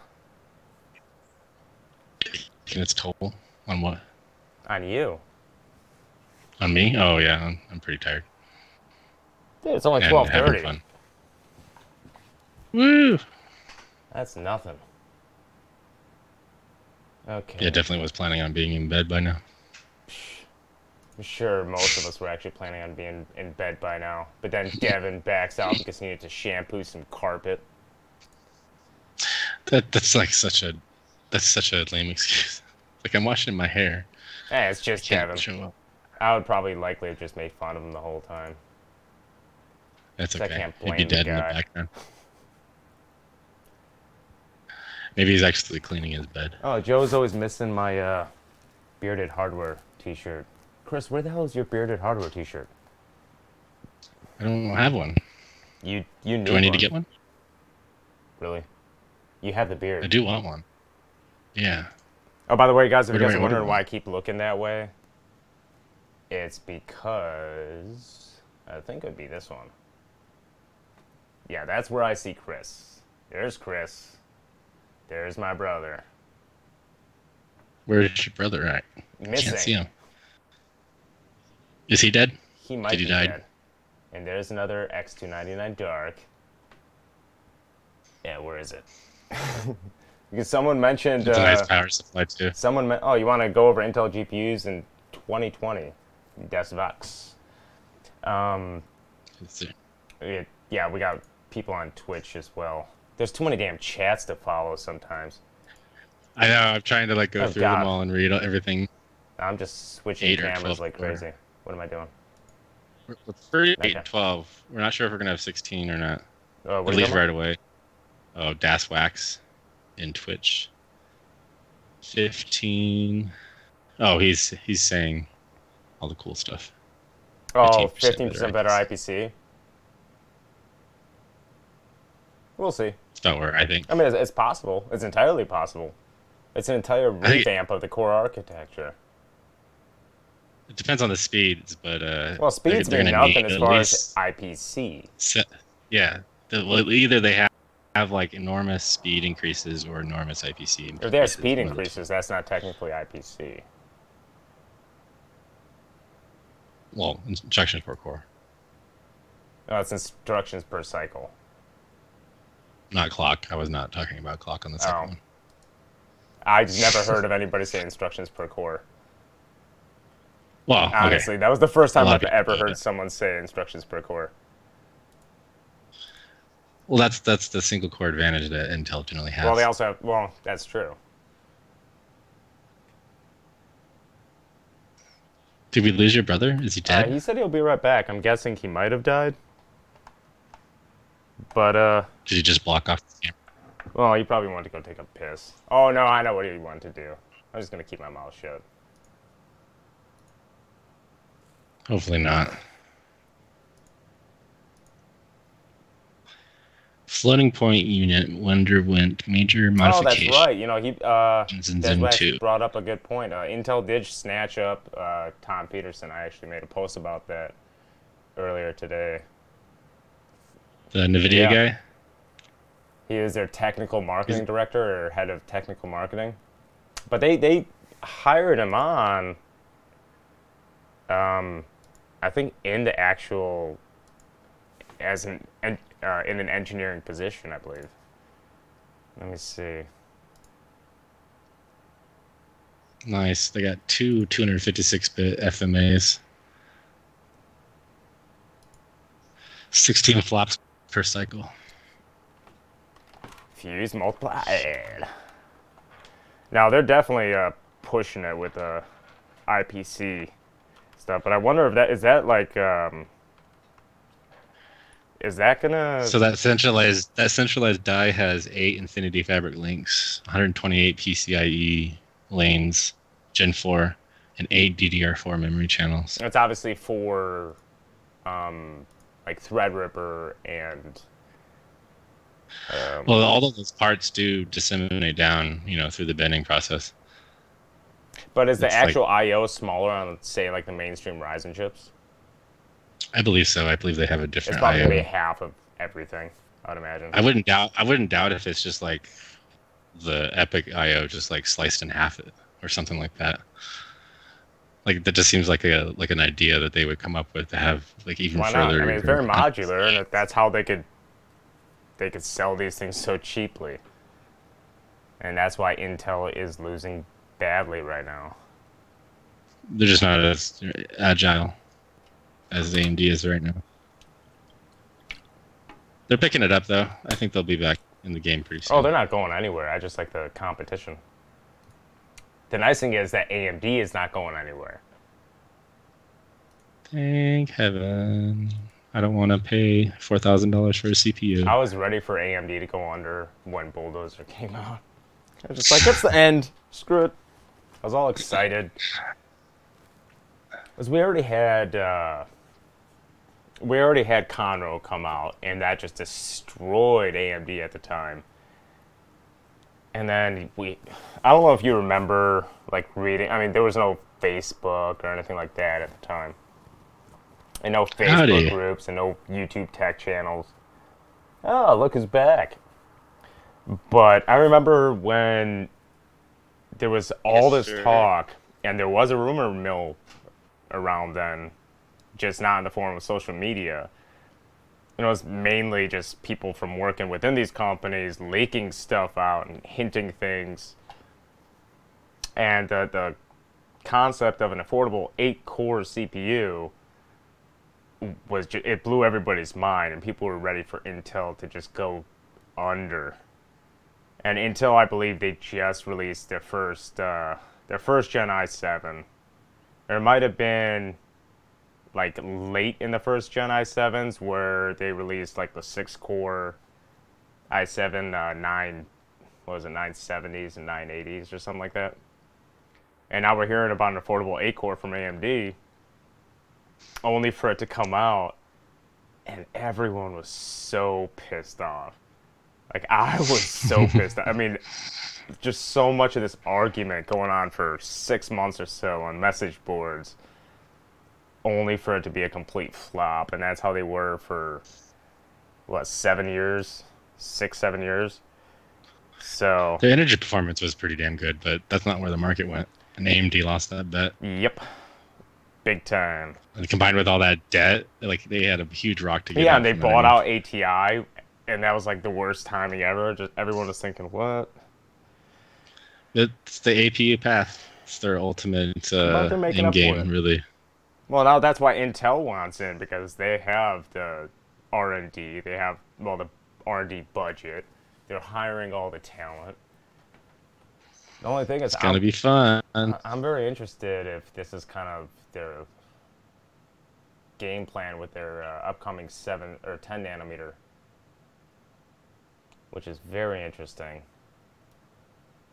Taking its toll? On what? On you. On me? Oh, yeah, I'm pretty tired. Dude, it's only 12:30. Woo! That's nothing. Okay. Yeah, definitely was planning on being in bed by now. I'm sure most of us were actually planning on being in bed by now. But then Devin backs out because he needed to shampoo some carpet. That's like such a lame excuse. Like, I'm washing my hair. Hey, it's just Devin. I would probably likely have just made fun of him the whole time. That's okay. I can't blame He'd be dead the guy. in the background. Maybe he's actually cleaning his bed. Oh, Joe's always missing my Bearded Hardware t-shirt. Chris, where the hell is your Bearded Hardware t-shirt? I don't have one. You need Do I need to get one? Really? You have the beard. I do want one. Yeah. Oh, by the way, guys, if you guys are wondering why I keep looking that way, it's because I think it would be this one. Yeah, that's where I see Chris. There's Chris. There's my brother. Where's your brother at? Missing. Can't see him. Is he dead? He might be dead. And there's another X299 Dark. Yeah, where is it? Because someone mentioned... It's a nice power supply, too. Oh, you want to go over Intel GPUs in 2020? Das Vax. Yeah, we got people on Twitch as well. There's too many damn chats to follow sometimes. I know, I'm trying to like go through them all and read everything. I'm just switching cameras like crazy. What am I doing? We're 38, 12. We're not sure if we're going to have 16 or not. At least right away. Oh, Das Wax in Twitch. 15. Oh, he's saying all the cool stuff. Oh, 15% better IPC. We'll see. It's about where I think. I mean, it's possible. It's entirely possible. It's an entire revamp of the core architecture. It depends on the speeds, but well, speeds mean nothing as far as IPC. Yeah, either they have like enormous speed increases or enormous IPC increases. If they have speed increases, that's not technically IPC. Well, instructions per core. No, it's instructions per cycle. Not clock. I was not talking about clock on the second one. I just never heard of anybody say instructions per core. Well, honestly, that was the first time I've ever heard someone say instructions per core. Well, that's the single core advantage that Intel generally has. Well, they also have. Well, that's true. Did we lose your brother? Is he dead? He said he'll be right back. I'm guessing he might have died. But did he just block off the camera? Well, he probably wanted to go take a piss. Oh no, I know what he wanted to do. I'm just gonna keep my mouth shut. Hopefully not. Floating point unit underwent major modification. Oh, that's right. You know, he brought up a good point. Intel did snatch up Tom Peterson. I actually made a post about that earlier today. The NVIDIA guy? He is their technical marketing director or head of technical marketing. But they hired him on, I think, in the actual, in an engineering position, I believe. Let me see. Nice. They got two 256-bit FMAs. 16 flops per cycle. Fuse multiplied. Now they're definitely pushing it with IPC stuff, but I wonder if is that like is that gonna? So that centralized die has 8 Infinity Fabric links, 128 PCIe lanes, Gen 4, and 8 DDR4 memory channels. It's obviously for like Threadripper and. Well, all of those parts do disseminate down, through the bending process. But is the actual I/O smaller on, say, like the mainstream Ryzen chips? I believe so. I believe they have a different. It's probably going to be half of everything, I'd imagine. I wouldn't doubt if it's just like the Epic I/O just like sliced in half it or something like that. Like that just seems like an idea that they would come up with to have like even further. Why not? I mean, it's very modular, and that's how they could sell these things so cheaply. And that's why Intel is losing badly right now. They're just not as agile as AMD is right now. They're picking it up, though. I think they'll be back in the game pretty soon. Oh, they're not going anywhere. I just like the competition. The nice thing is that AMD is not going anywhere. Thank heaven. I don't want to pay $4,000 for a CPU. I was ready for AMD to go under when Bulldozer came out. I was just like, it's the end. Screw it. I was all excited. Because we already had Conroe come out, and that just destroyed AMD at the time. And then I don't know if you remember, like, reading. I mean, there was no Facebook or anything like that at the time. And no Facebook groups and no YouTube tech channels. Oh, look who's back. But I remember when there was all this talk, and there was a rumor mill around then, just not in the form of social media. And it was mainly just people from working within these companies leaking stuff out and hinting things. And the concept of an affordable 8-core CPU it blew everybody's mind, and people were ready for Intel to just go under. And Intel, I believe, they just released their first gen i7. There might have been like late in the first gen i7s where they released like the 6-core i7 970s and 980s or something like that. And now we're hearing about an affordable 8-core from AMD, only for it to come out, and everyone was so pissed off. Like, I was so pissed off. I mean, just so much of this argument going on for 6 months or so on message boards, only for it to be a complete flop. And that's how they were for, what, 7 years? 6, 7 years? So the energy performance was pretty damn good, but that's not where the market went. And AMD lost that bet. Yep. Big time. And combined with all that debt, like, they had a huge rock to get. Yeah, and they bought out ATI, and that was like the worst timing ever. Just everyone was thinking, what? It's the APU path. It's their ultimate end game, really. Well, now that's why Intel wants in, because they have the R&D. They have, well, the R&D budget. They're hiring all the talent. The only thing is, it's gonna be fun. I'm very interested if this is kind of their game plan with their upcoming 7 or 10 nanometer, which is very interesting.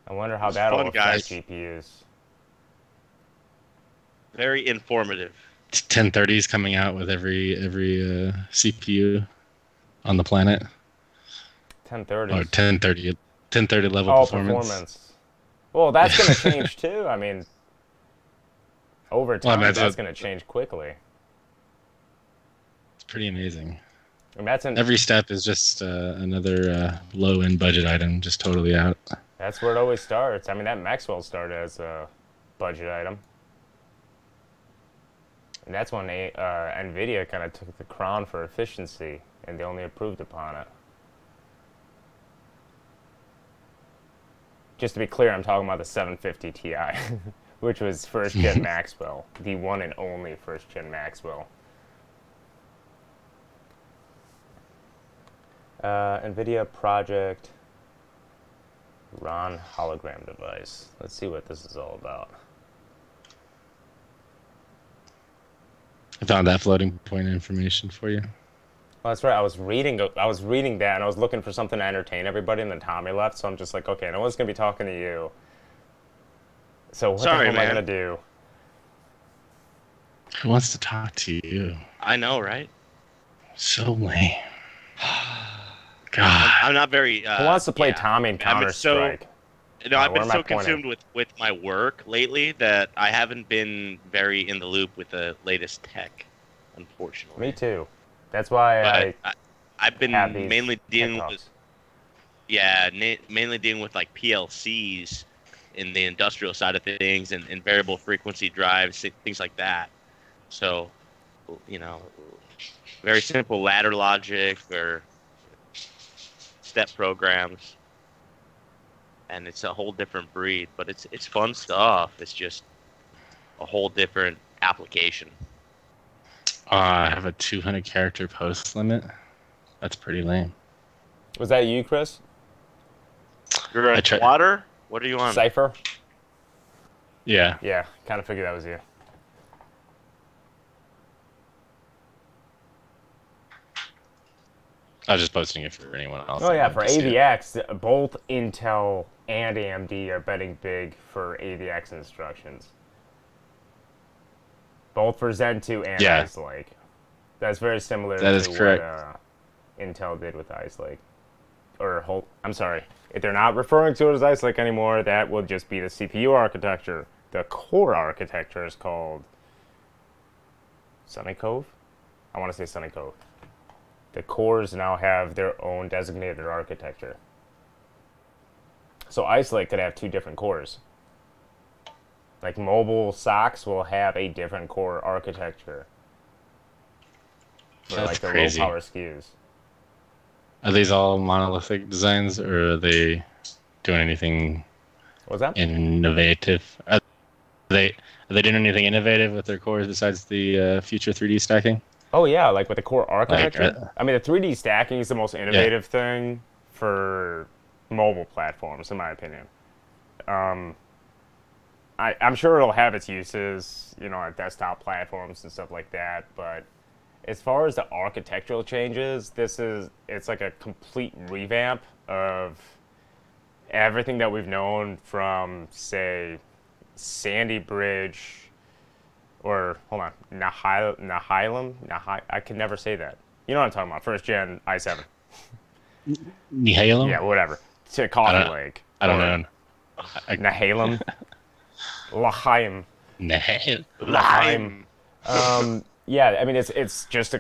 I wonder how that'll affect GPUs. Very informative. 1030 is coming out with every CPU on the planet. 1030. Or 1030 level performance. Well, that's going to change too. I mean, over time, that's going to change quickly. It's pretty amazing. And that's every step is just another low-end budget item, just totally out. That's where it always starts. I mean, that Maxwell started as a budget item. And that's when NVIDIA kind of took the crown for efficiency, and they only improved upon it. Just to be clear, I'm talking about the 750 Ti, which was first-gen Maxwell, the one and only first-gen Maxwell. NVIDIA Project RON hologram device. Let's see what this is all about. I found that floating point information for you. Oh, that's right. I was reading that, and I was looking for something to entertain everybody, and then Tommy left, so I'm just like, okay, no one's going to be talking to you. So what the hell am I going to do? Who wants to talk to you? I know, right? So lame. God. I'm not very... Who wants to play Tommy in Counter-Strike? I've been so consumed with my work lately that I haven't been very in the loop with the latest tech, unfortunately. Me too. That's why I've been mainly dealing with, mainly dealing with like PLCs in the industrial side of things and variable frequency drives, things like that. So, you know, very simple ladder logic or step programs, and it's a whole different breed. But it's fun stuff. It's just a whole different application. I have a 200 character post limit. That's pretty lame. Was that you, Chris? You're on Water? What are you on? Cypher? Yeah. Yeah, kind of figured that was you. I was just posting it for anyone else. Oh yeah, for AVX, both Intel and AMD are betting big for AVX instructions. Both for Zen 2 and Ice Lake. That's very similar to what Intel did with Ice Lake. I'm sorry. If they're not referring to it as Ice Lake anymore, that will just be the CPU architecture. The core architecture is called Sunny Cove? I want to say Sunny Cove. The cores now have their own designated architecture. So Ice Lake could have 2 different cores. Like mobile socks will have a different core architecture. For like the low power SKUs. Are these all monolithic designs, or are they doing anything innovative? Are they doing anything innovative with their cores besides the future 3D stacking? Oh yeah, like with the core architecture. I mean, the 3D stacking is the most innovative thing for mobile platforms, in my opinion. I'm sure it'll have its uses, you know, on desktop platforms and stuff like that. But as far as the architectural changes, it's like a complete revamp of everything that we've known from, say, Sandy Bridge. Or, hold on, Nihilum? I can never say that. You know what I'm talking about, first gen i7. Nihilum? Yeah, whatever. To Coffee Lake. I don't know. Nihilum? Lahaim. Lahaim. Yeah, I mean, it's just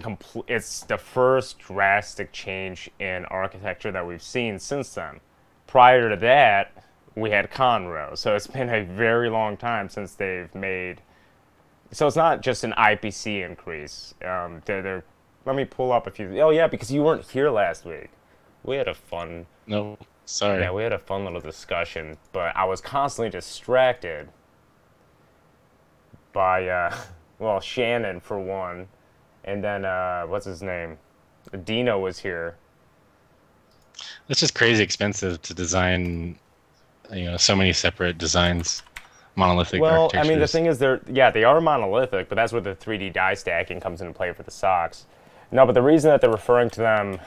it's the first drastic change in architecture that we've seen since then. Prior to that, we had Conroe. So it's been a very long time since they've made... So it's not just an IPC increase. Let me pull up a few. Oh yeah, because you weren't here last week. We had a fun. No, sorry. Yeah, we had a fun little discussion, but I was constantly distracted by, well, Shannon for one, and then what's his name? Dino was here. It's just crazy expensive to design, you know, so many separate designs. Monolithic architectures. I mean, the thing is, they are monolithic, but that's where the 3D die stacking comes into play for the socks. No, but the reason that they're referring to them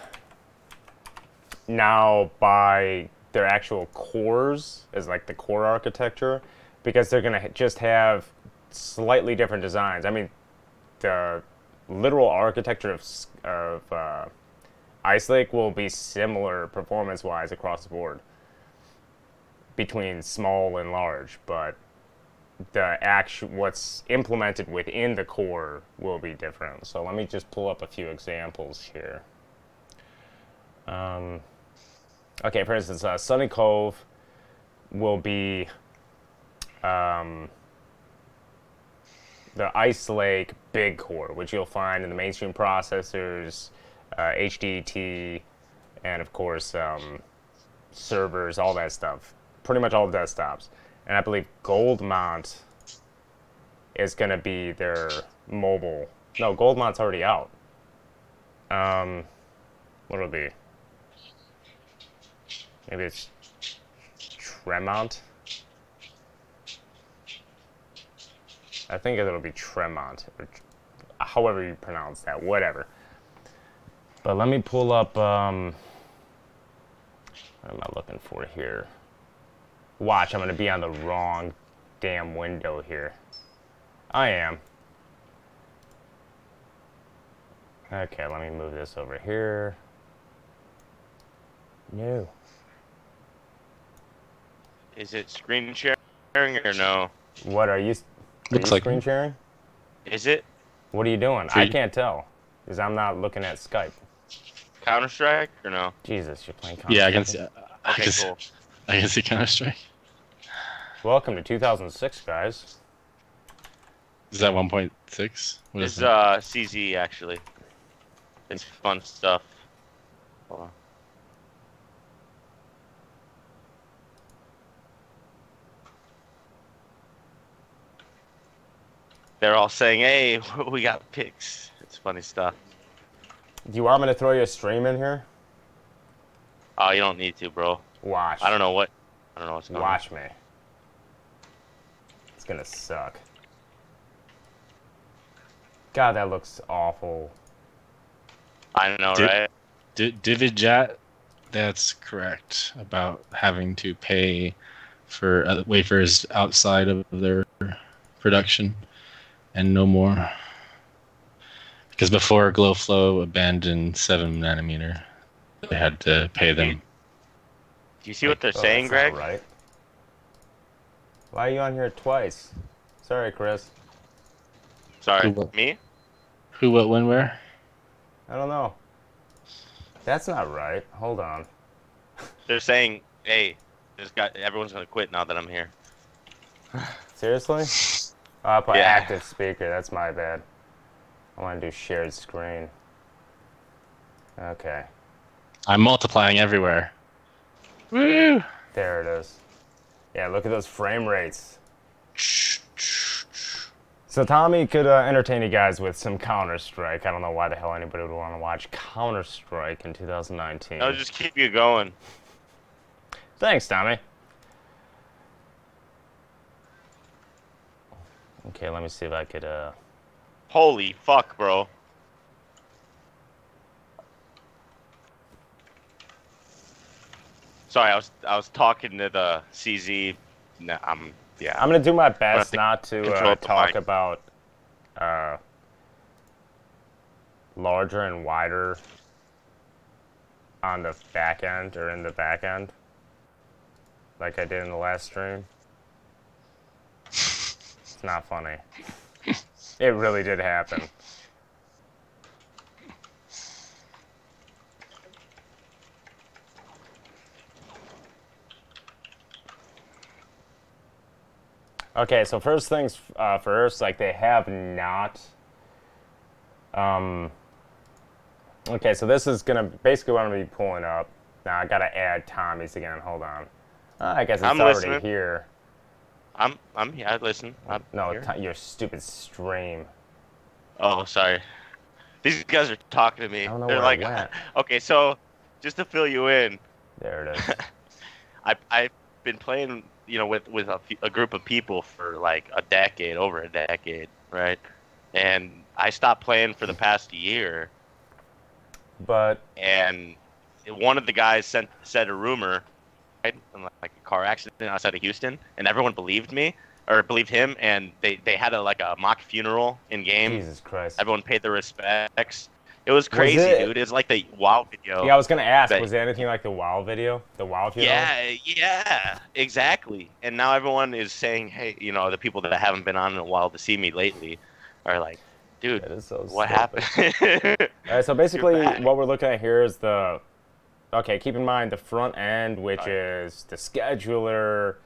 now by their actual cores is like the core architecture, because they're going to just have slightly different designs. I mean, the literal architecture of Ice Lake will be similar performance-wise across the board between small and large, but what's implemented within the core will be different. So let me just pull up a few examples here. Okay, for instance, Sunny Cove will be the Ice Lake big core, which you'll find in the mainstream processors, HDT, and of course servers, all that stuff. Pretty much all desktops. And I believe Goldmont is going to be their mobile. No, Goldmont's already out. What'll it be? Maybe it's Tremont? I think it'll be Tremont, or however you pronounce that, whatever. But let me pull up, what am I looking for here? Watch, I'm going to be on the wrong damn window here. I am. Okay, let me move this over here. No. Is it screen sharing or no? What are you screen sharing? Is it? What are you doing? I can't tell, because I'm not looking at Skype. Counter-Strike or no? Jesus, you're playing Counter-Strike. Yeah, I can see. Okay, cool. I can see Counter-Strike. Welcome to 2006, guys. Is that 1.6? It's CZ, actually. It's fun stuff. Hold on. they're all saying, "Hey, we got picks." It's funny stuff. Do you want me to throw you a stream in here? Oh, you don't need to, bro. Watch. I don't know what's going on. Watch me. It's gonna suck. God, that looks awful. I know, right? Dividjat, that's correct about having to pay for wafers outside of their production and no more. Because before GlowFlow abandoned 7 nanometer, they had to pay them. Do you see what they're saying, Greg? Right. Why are you on here twice? Sorry, Chris. Sorry, me? Who, what, when, where? I don't know. That's not right. Hold on. They're saying, "Hey, everyone's gonna quit now that I'm here." Seriously? Oh, I put active speaker. That's my bad. I want to do shared screen. Okay. I'm multiplying everywhere. Woo! There it is. Yeah, look at those frame rates. So Tommy could entertain you guys with some Counter-Strike. I don't know why the hell anybody would want to watch Counter-Strike in 2019. I'll just keep you going. Thanks, Tommy. Okay, let me see if I could, Holy fuck, bro. Sorry, I was talking to the CZ. No, I'm gonna do my best not to talk about larger and wider on the back end or in the back end, like I did in the last stream. It's not funny. It really did happen. Okay, so first things first, like they have not. Okay, so this is gonna basically what I'm gonna be pulling up. Now I gotta add Tommy's again. Hold on. I guess it's already here. I'm here. I listen. No, your stupid stream. Oh, sorry. These guys are talking to me. I don't know They're where like, it went. Okay, so just to fill you in. There it is. I've been playing, with a group of people for like over a decade, right? And I stopped playing for the past year. And one of the guys said a rumor, right? Like a car accident outside of Houston, and everyone believed me. Or believed him, and they had a mock funeral in game. Jesus Christ! Everyone paid their respects. It was crazy, dude. It's like the WoW video. Yeah, I was gonna ask. Was it anything like the WoW video? The WoW funeral? Yeah, exactly. And now everyone is saying, hey, the people that haven't been on in a while to see me lately are like, dude, what happened? All right, so basically, what we're looking at here is okay. Keep in mind the front end, which is the scheduler.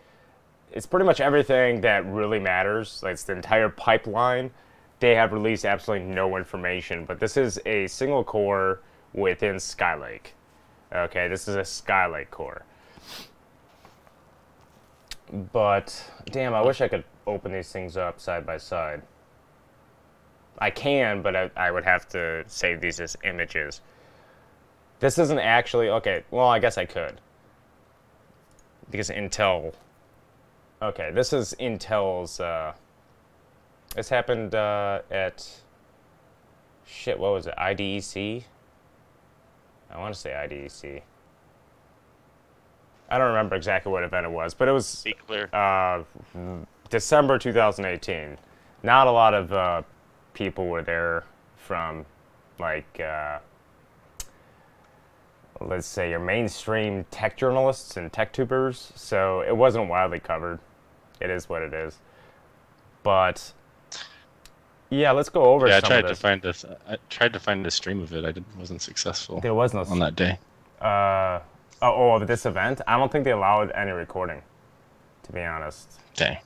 It's pretty much everything that really matters. Like, it's the entire pipeline. They have released absolutely no information, but this is a single core within Skylake. Okay, this is a Skylake core. But, damn, I wish I could open these things up side by side. I can, but I would have to save these as images. This isn't actually, okay, well, I guess I could. Because Intel... Okay, this is Intel's, this happened, at, shit, what was it, IDEC? I want to say IDEC. I don't remember exactly what event it was, but it was, Be clear. December 2018. Not a lot of, people were there from, like, let's say your mainstream tech journalists and tech tubers, so it wasn't widely covered. It is what it is. But yeah, let's go over some of this. I tried to find a stream of it. I wasn't successful. There was no on that day. This event? I don't think they allowed any recording, to be honest. Dang.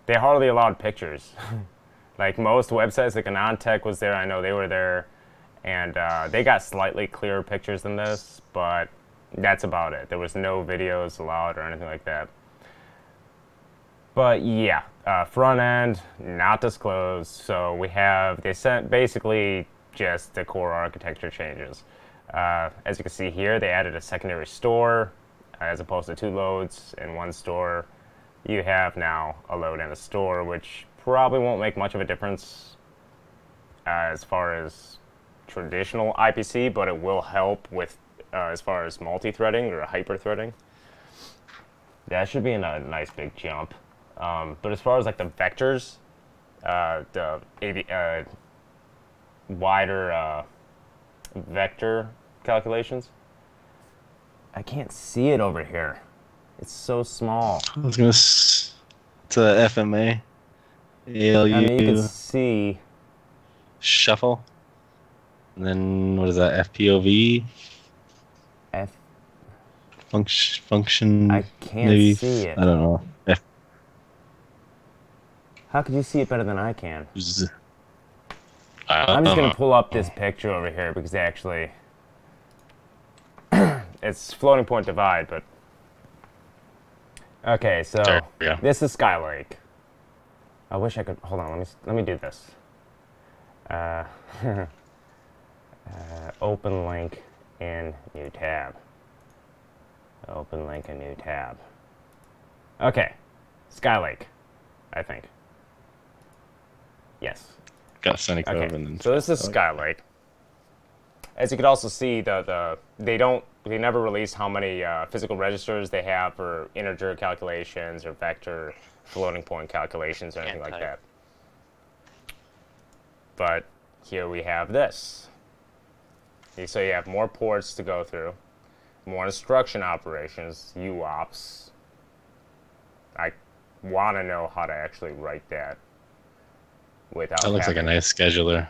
They hardly allowed pictures. Like most websites, like AnonTech was there. I know they were there. And they got slightly clearer pictures than this, but that's about it. There was no videos allowed or anything like that. But yeah, front end not disclosed. So they sent basically just the core architecture changes. As you can see here, they added a secondary store as opposed to 2 loads in one store. You have now a load and a store, which probably won't make much of a difference as far as traditional IPC, but it will help with as far as multi-threading or hyper-threading. That should be a nice big jump. But as far as like the vectors, the wider vector calculations, I can't see it over here. It's so small. I was gonna. It's a FMA. ALU. I mean, you can see shuffle. And then what is that? FPOV. Function. I can't maybe, see it. I don't know. How could you see it better than I can? I'm just gonna pull up this picture over here because actually, it's floating point divide, but. Okay, so this is Skylake. I wish I could. Hold on, let me do this. Open link in new tab. Open link in new tab. Okay, Skylake, I think. Yes. Got Sunny Cove okay. and then. So this is Skylake. As you can also see, they never release how many physical registers they have for integer calculations or vector floating point calculations or anything like that. But here we have this. So you have more ports to go through, more instruction operations, UOPs. I want to know how to actually write that without. That looks like a nice scheduler.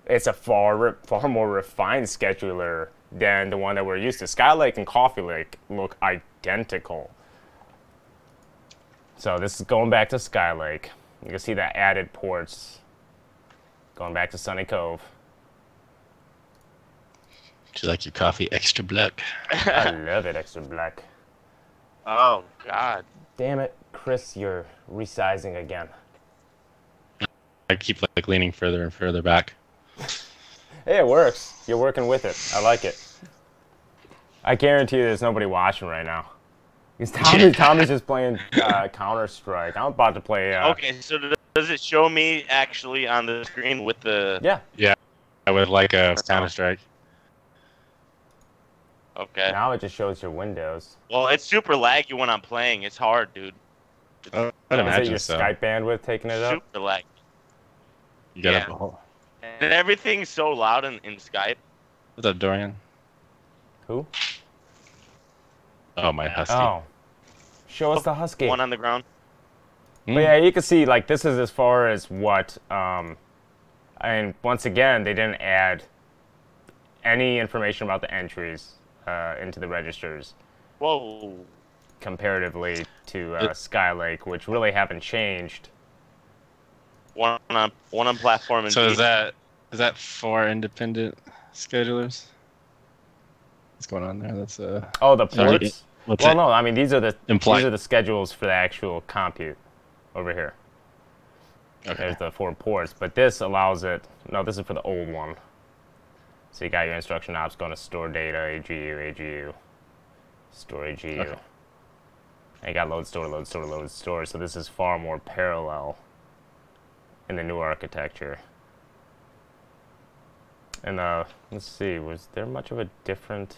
It's a far more refined scheduler than the one that we're used to. Skylake and Coffee Lake look identical. So this is going back to Skylake. You can see that added ports going back to Sunny Cove. Do you like your coffee extra black? I love it extra black. Oh, God. Damn it, Chris, you're resizing again. I keep like leaning further and further back. Hey, it works. You're working with it. I like it. I guarantee you there's nobody watching right now. Because Tommy's just playing Counter-Strike. I'm about to play... Okay, so does it show me actually on the screen with the... Yeah. Yeah, I would like a Counter-Strike. Okay. Now it just shows your windows. Well, it's super laggy when I'm playing. It's hard, dude. I'd imagine is it so. your Skype bandwidth taking it up? Super laggy. You got a whole... And everything's so loud in Skype. What's up, Dorian? Who? Oh, my husky. Oh. Show us the husky. One on the ground. But yeah, you can see, like, this is as far as what, and once again, they didn't add any information about the entries into the registers. Whoa. Comparatively to Skylake, which really haven't changed. One on platform and so is that 4 independent schedulers? What's going on there? That's oh, the ports. Well, no, I mean these are the schedules for the actual compute over here. Okay. There's the 4 ports, but this allows it. No, this is for the old one. So you got your instruction ops going to store data, AGU, store AGU. Okay. And you got load, store, load, store, load, store. So this is far more parallel in the new architecture. And let's see, was there much of a difference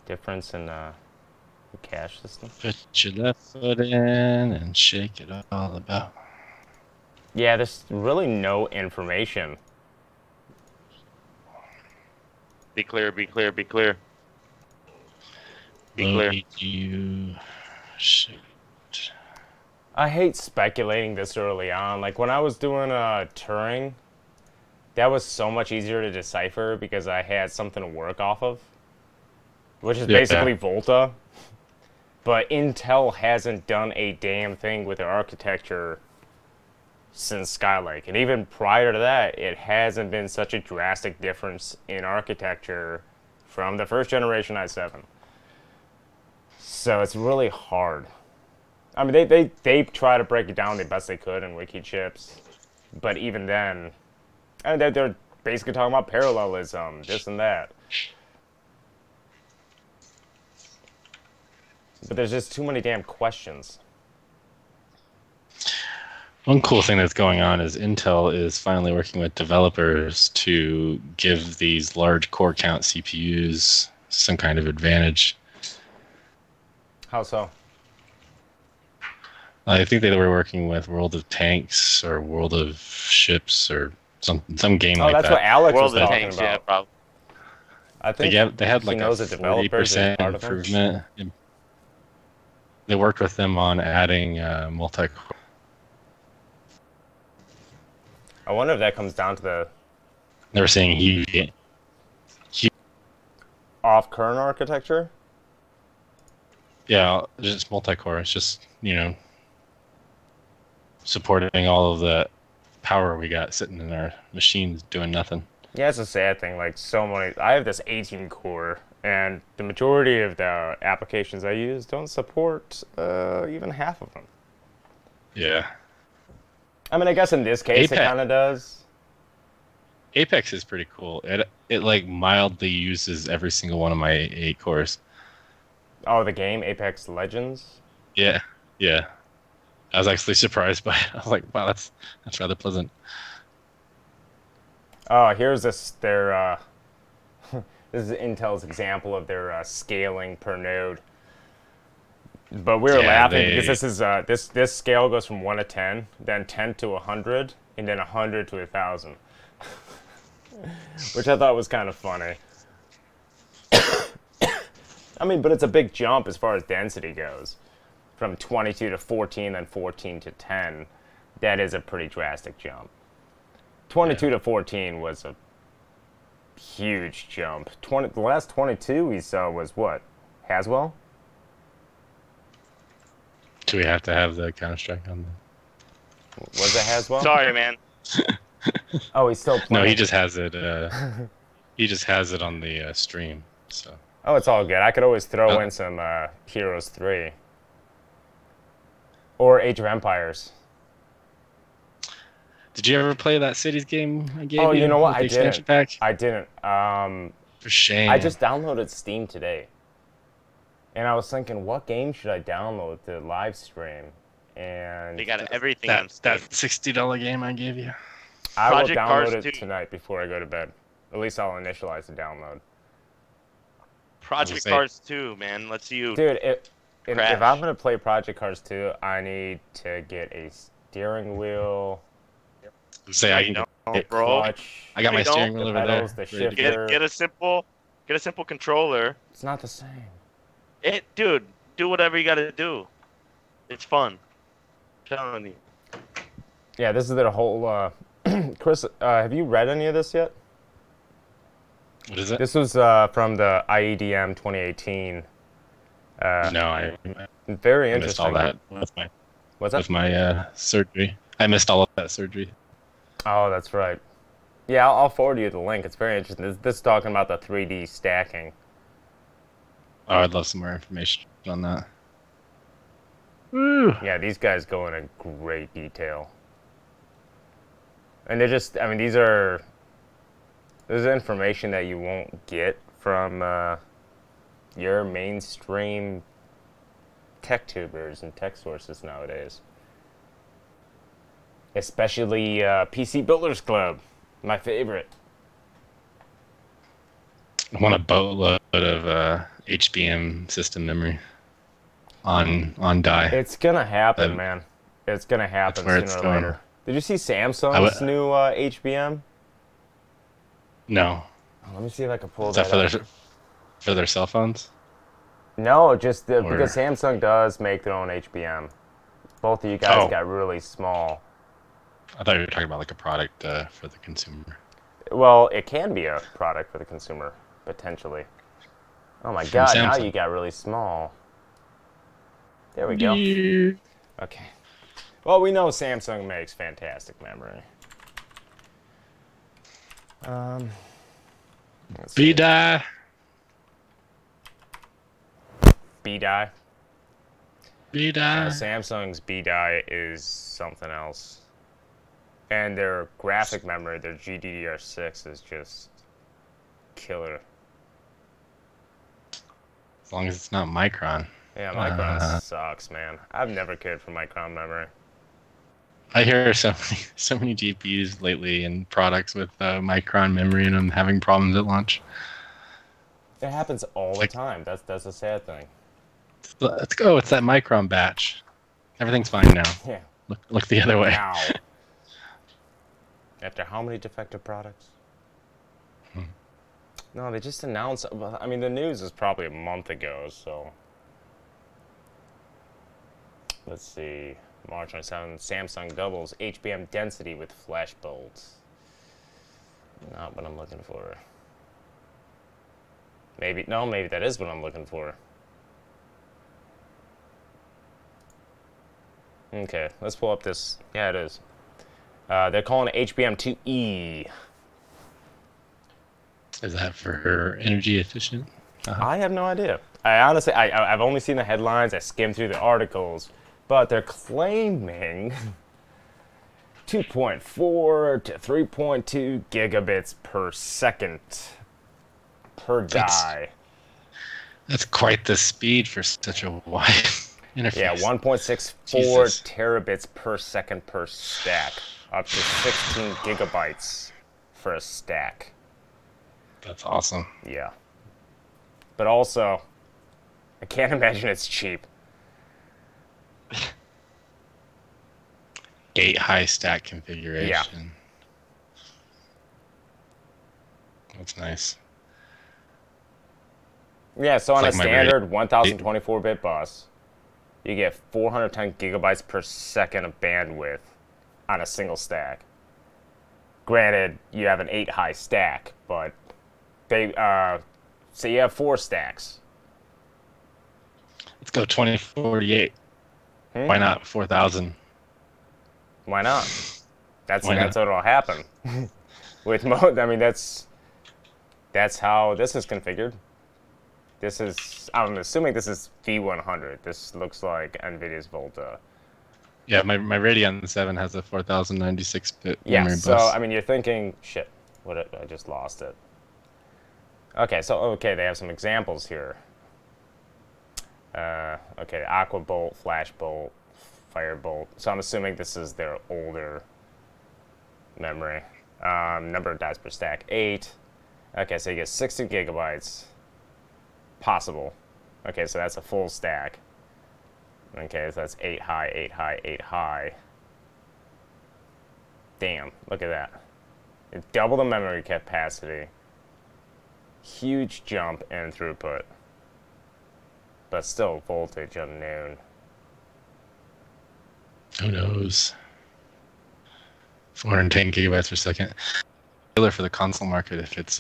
in the cache system? Put your left foot in and shake it all about. Yeah, there's really no information. Be clear, be clear, be clear. Be clear. You shoot. I hate speculating this early on. Like when I was doing Turing, that was so much easier to decipher because I had something to work off of, which is basically Volta. But Intel hasn't done a damn thing with their architecture since Skylake. And even prior to that, it hasn't been such a drastic difference in architecture from the first generation i7. So it's really hard. I mean, they try to break it down the best they could in wiki chips, but even then, and they're basically talking about parallelism, this and that. But there's just too many damn questions. One cool thing that's going on is Intel is finally working with developers to give these large core count CPUs some kind of advantage. How so? I think they were working with World of Tanks or World of Ships or some game like that. Oh, that's what Alex was World of talking Tanks, about. yeah, probably. I think they had like a 40% improvement. They worked with them on adding multi-core. I wonder if that comes down to the... They were saying huge off-kernel architecture? Yeah, just multi-core. It's just, supporting all of the power we got sitting in our machines doing nothing. Yeah, it's a sad thing. Like, so many... I have this 18-core, and the majority of the applications I use don't support even half of them. Yeah. I mean, I guess in this case it kind of does. Apex is pretty cool. It like mildly uses every single one of my 8 cores. Oh, the game Apex Legends? Yeah. I was actually surprised by it. I was like, wow, that's rather pleasant. Oh, here's their this is Intel's example of their scaling per node. But we were laughing because this is this scale goes from 1 to 10, then 10 to 100, and then 100 to 1,000, which I thought was kind of funny. I mean, but it's a big jump as far as density goes, from 22 to 14, then 14 to 10. That is a pretty drastic jump. 22 to 14 was a huge jump. The last 22 we saw was what? Haswell? Do we have to have the Counter-Strike on the... Was it Haswell? Sorry, man. Oh, he's still playing. No, he just has it. He just has it on the stream. So. Oh, it's all good. I could always throw in some Heroes 3 or Age of Empires. Did you ever play that Cities game I gave you? Oh, you know what? I didn't. Pack? I didn't. For shame. I just downloaded Steam today. And I was thinking, what game should I download to live stream? And they got everything on Steam. That $60 game I gave you. I will download it tonight before I go to bed. At least I'll initialize the download. Project Cars 2, man. Let's see you. Dude, if I'm going to play Project Cars 2, I need to get a steering wheel. I can get clutch. I got my steering wheel over there. The shifter. Get a simple controller. It's not the same. Dude, do whatever you gotta do. It's fun. I'm telling you. Yeah, this is their whole. Chris, have you read any of this yet? What is it? This was from the IEDM 2018. No, very interesting. I missed all that with my surgery. I missed all of that surgery. Oh, that's right. Yeah, I'll forward you the link. It's very interesting. This is talking about the 3D stacking. Oh, I'd love some more information on that. Yeah, these guys go into great detail. And they're just, I mean, this is information that you won't get from your mainstream tech tubers and tech sources nowadays. Especially PC Builders Club, my favorite. I want a boatload of HBM system memory on die. It's gonna happen, man. It's gonna happen sooner or later. Did you see Samsung's new HBM? No. Oh, let me see if I can pull that up. For their cell phones? No, just because Samsung does make their own HBM. Both of you guys got really small. I thought you were talking about like a product for the consumer. Well, it can be a product for the consumer, potentially. Oh my God, now you got really small. There we go. Okay. Well, we know Samsung makes fantastic memory. B-die. B-die. B-die. Samsung's B-die is something else. And their graphic memory, their GDDR6 is just killer. As long as it's not Micron. Yeah, Micron sucks, man. I've never cared for Micron memory. I hear so many GPUs lately in products with Micron memory and them having problems at launch. It happens all the time. That's a sad thing. Let's go. It's that Micron batch. Everything's fine now. Yeah. Look the other way. Now. After how many defective products? No, they just announced. I mean, the news is probably a month ago, so. Let's see. March 27th, Samsung doubles HBM density with flash bolts. Not what I'm looking for. Maybe that is what I'm looking for. Okay, let's pull up this. Yeah, it is. They're calling it HBM2E. Is that for energy efficient? I have no idea. I honestly, I've only seen the headlines. I skimmed through the articles, but they're claiming 2.4 to 3.2 gigabits per second per die. That's quite the speed for such a wide interface. Yeah, 1.64 terabits per second per stack, up to 16 gigabytes for a stack. That's awesome. Yeah. But also, I can't imagine it's cheap. 8 high stack configuration. Yeah. That's nice. Yeah, so on a standard 1024-bit bus, you get 410 gigabytes per second of bandwidth on a single stack. Granted, you have an 8 high stack, but they so you have 4 stacks. Let's go 2048. Why not 4000? Why not? That's what'll happen. With I mean, that's how this is configured. This is, I'm assuming this is V100. This looks like NVIDIA's Volta. Yeah, my Radeon 7 has a 4096-bit yeah, memory bus. So, I mean, you're thinking, shit, I just lost it. Okay, so, they have some examples here. Okay, Aqua Bolt, Flash Bolt, Firebolt. So I'm assuming this is their older memory. Number of dies per stack, 8. Okay, so you get 60 gigabytes. Possible. Okay, so that's a full stack. Okay, so that's 8 high, 8 high, 8 high. Damn, look at that. It double the memory capacity. Huge jump in throughput. But still voltage unknown. Who knows? 410 gigabytes per second. Killer for the console market if it's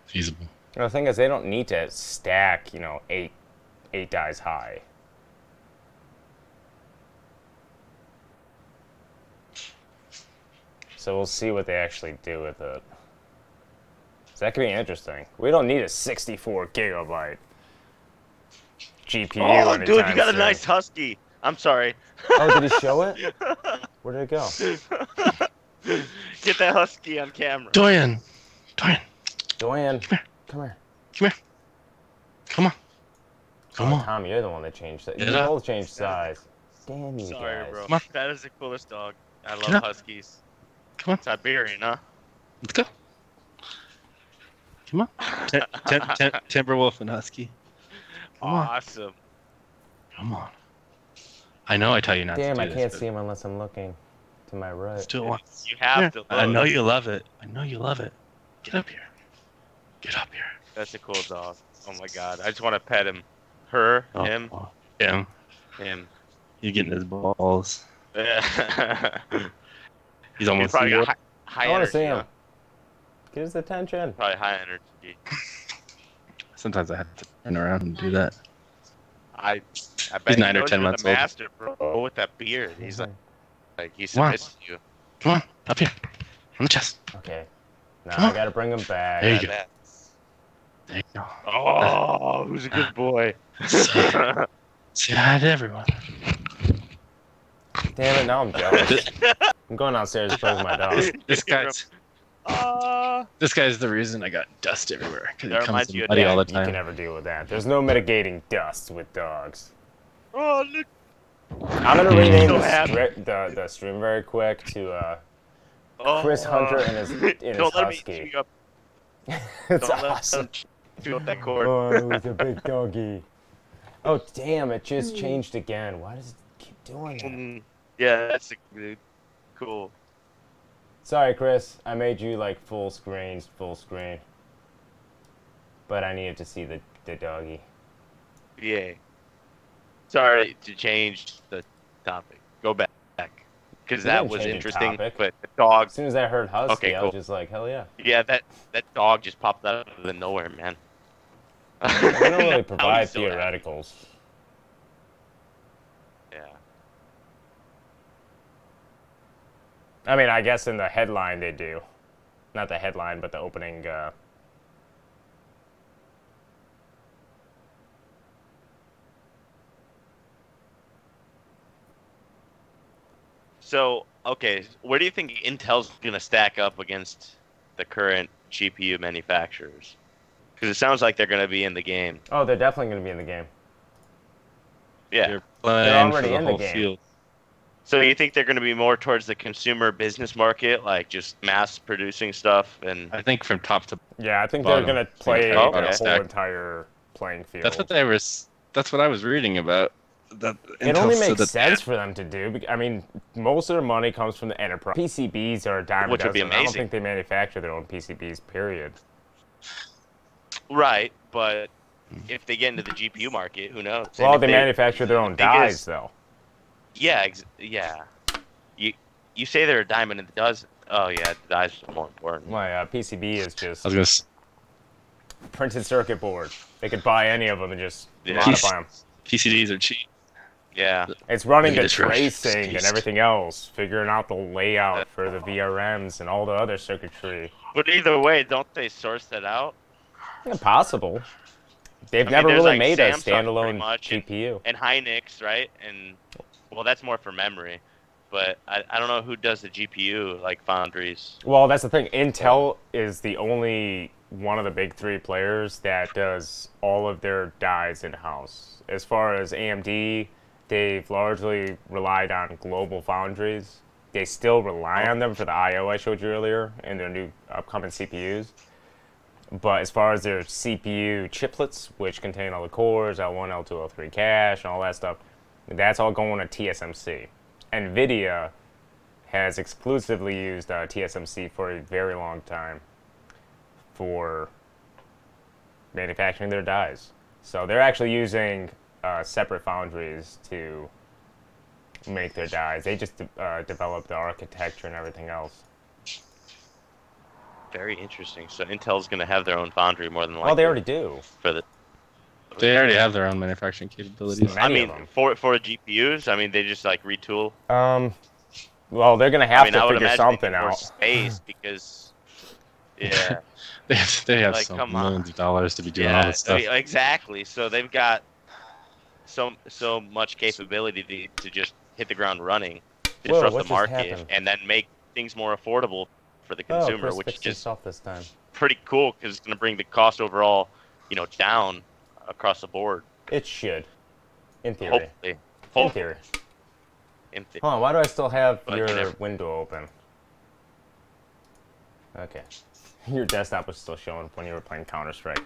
feasible. The thing is, they don't need to stack, 8 dies high. So we'll see what they actually do with it. So that could be interesting. We don't need a 64 gigabyte GPU. Oh, dude, you got a nice Husky. I'm sorry. Oh, did he show it? Where did it go? Get that Husky on camera. Doyen. Come here. Come on. Tom, you're the one that changed it. You both changed size. Damn you Sorry, guys. bro. Come on. That is the coolest dog. I love Huskies. Come on. Siberian, huh? Let's go. Come on. Timberwolf and Husky. Awesome. Come on. I know I tell you not to do this. Damn, I can't see him unless I'm looking to my right. Still want. You have to look. I know you love it. Get up here. That's a cool dog. Oh my god. I just want to pet him. Her, him. Him. He's getting his balls. He's almost probably got high I want to energy. see him. Get his attention. Probably high energy. Sometimes I have to turn around and do that. I bet He's 9 or 10 the months old. master, bro, with that beard. He's like he submits to you. Come on, up here. On the chest. Okay. Now I gotta bring him back. There you go. There you go. Oh, who's a good boy? Say hi to everyone. Damn it, now I'm jealous. I'm going downstairs to play with my dog. This guy's the reason I got dust everywhere. Because it comes you muddy all the time. You can never deal with that. There's no mitigating dust with dogs. Oh, look. I'm gonna rename the stream very quick to Chris Hunter and his husky. It's awesome. Let that cord. Oh, it was a big doggy. Oh damn! It just changed again. Why does it keep doing that? Yeah, that's cool. Sorry, Chris. I made you like full screen. But I needed to see the doggy. Yeah. Sorry to change the topic. Go back. Because that was interesting. But the dog. As soon as I heard husky, I was just like, hell yeah. Yeah, that dog just popped out of nowhere, man. They don't really provide theoreticals. Yeah. I mean, I guess in the headline they do. Not the headline, but the opening. So, okay, where do you think Intel's going to stack up against the current GPU manufacturers? Because it sounds like they're going to be in the game. Oh, they're definitely going to be in the game. Yeah. They're already in the game. Field. So you think they're going to be more towards the consumer business market, like just mass producing stuff? And I think from top to yeah, I think they're going to play the whole entire playing field. That's what I was reading about. It only makes sense for them to do. I mean, most of their money comes from the enterprise. PCBs are a dime a dozen. Which would be amazing. I don't think they manufacture their own PCBs, period. Right, but if they get into the GPU market, who knows? Well, they manufacture their own dies, though. Yeah, yeah. You say they're a diamond in the dozen. Oh, yeah, the dies are more important. My PCB is just I was printed circuit board. They could buy any of them and just modify them. PCBs are cheap. Yeah. It's running the tracing and everything else, figuring out the layout for the VRMs and all the other circuitry. But either way, don't they source that out? Impossible. They've never really made a standalone GPU. And Hynix, right? And well, that's more for memory. But I don't know who does the GPU, like foundries. Well, that's the thing. Intel is the only one of the big three players that does all of their dies in-house. As far as AMD, they've largely relied on global foundries. They still rely on them for the I/O I showed you earlier and their new upcoming CPUs. But as far as their CPU chiplets, which contain all the cores, L1, L2, L3 cache, and all that stuff, that's all going to TSMC. NVIDIA has exclusively used TSMC for a very long time for manufacturing their dies. So they're actually using separate foundries to make their dies. They just develop the architecture and everything else. Very interesting. So Intel's going to have their own foundry more than likely. Well, they already do. They already have their own manufacturing capabilities. I mean, for GPUs, I mean, they just like retool. Well, they're going to have to figure something out. Space because, yeah. they have like, millions of dollars to be doing all this stuff. Exactly. So they've got so much capability to just hit the ground running, disrupt the market, and then make things more affordable for the consumer, which is just this time. Pretty cool because it's going to bring the cost overall, down across the board. It should, in theory. Hopefully. In theory. Hold on, why do I still have your window open? Okay. Your desktop was still showing when you were playing Counter-Strike.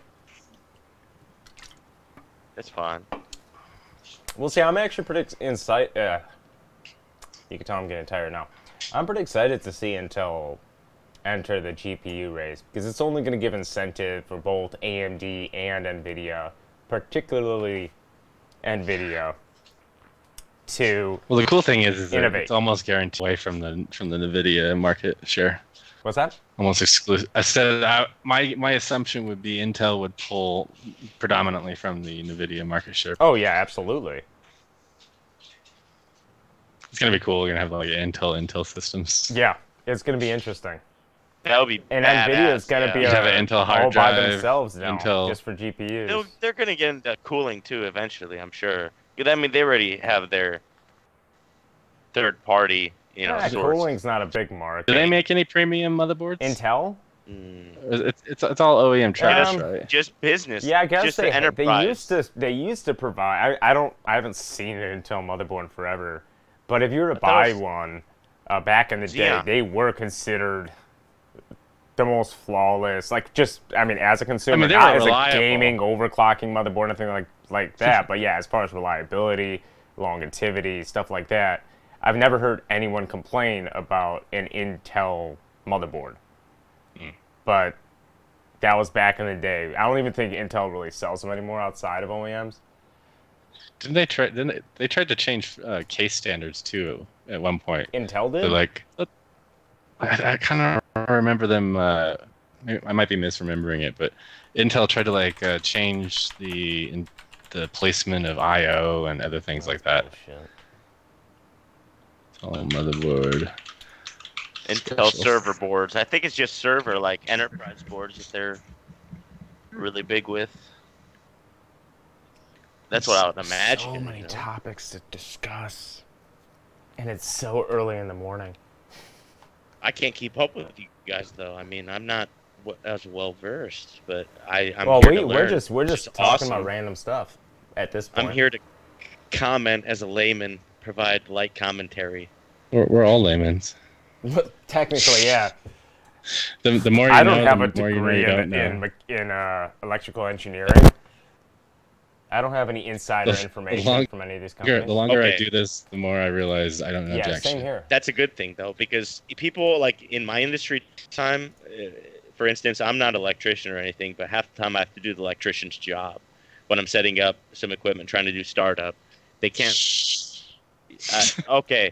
That's fine. We'll see. I'm actually pretty excited. You can tell I'm getting tired now. I'm pretty excited to see Intel enter the GPU race because it's only going to give incentive for both AMD and NVIDIA, particularly NVIDIA, to well, the cool thing is innovate. It's almost guaranteed away from the NVIDIA market share. What's that? Almost exclusive. I said my assumption would be Intel would pull predominantly from the NVIDIA market share. Oh yeah, absolutely. It's gonna be cool. We're gonna have like Intel systems. Yeah, it's gonna be interesting. That would be and NVIDIA is gonna be have an Intel hard all drive by themselves now, Intel. just for GPUs. They're gonna get into cooling too eventually, I'm sure. I mean, they already have their third party, cooling's not a big market. Do they make any premium motherboards? Intel? It's all OEM trash, right? Just business. Yeah, I guess just they used to provide. I haven't seen an Intel motherboard in forever, but if you were to buy one, back in the day, they were considered the most flawless. Like, as a consumer, not as a gaming overclocking motherboard, anything like that. But yeah, as far as reliability, longevity, stuff like that, I've never heard anyone complain about an Intel motherboard. But that was back in the day. I don't even think Intel really sells them anymore outside of OEMs. Didn't they try? They tried to change case standards too at one point? Intel did. They're like, I kind of remember them. I might be misremembering it, but Intel tried to change the placement of I/O and other things like that. Oh, motherboard. Intel server boards. I think it's just server, like enterprise boards, that they're really big with. That's what I would imagine. So many topics to discuss, and it's so early in the morning. I can't keep up with you guys, though. I mean, I'm not as well versed, but I'm well, here to learn. we're just talking about random stuff at this point. I'm here to comment as a layman, provide light commentary. We're all laymen's. Technically, yeah. The more you I know, don't have a the more degree you know in electrical engineering. I don't have any insider information from any of these companies. The longer I do this, the more I realize I don't know jack shit. Same here. That's a good thing, though, because people, like, in my industry time, for instance, I'm not an electrician or anything, but half the time I have to do the electrician's job. When I'm setting up some equipment, trying to do startup, they can't... okay.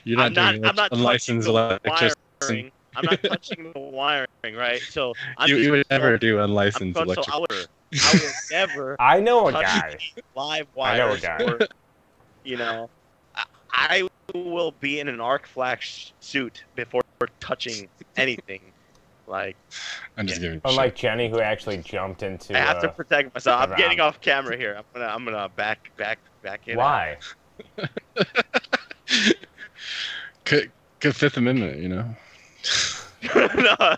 You're not doing unlicensed electrician. I'm not touching the wiring, right? So you would never do unlicensed electrician. I will never. I know a guy. Live wires. I know a guy. Or, I will be in an arc flash suit before touching anything. Like, I'm just giving. Unlike Jenny, who actually jumped into. I have to protect myself. I'm getting off camera here. I'm gonna back in. Why? Good Fifth Amendment, you know. No.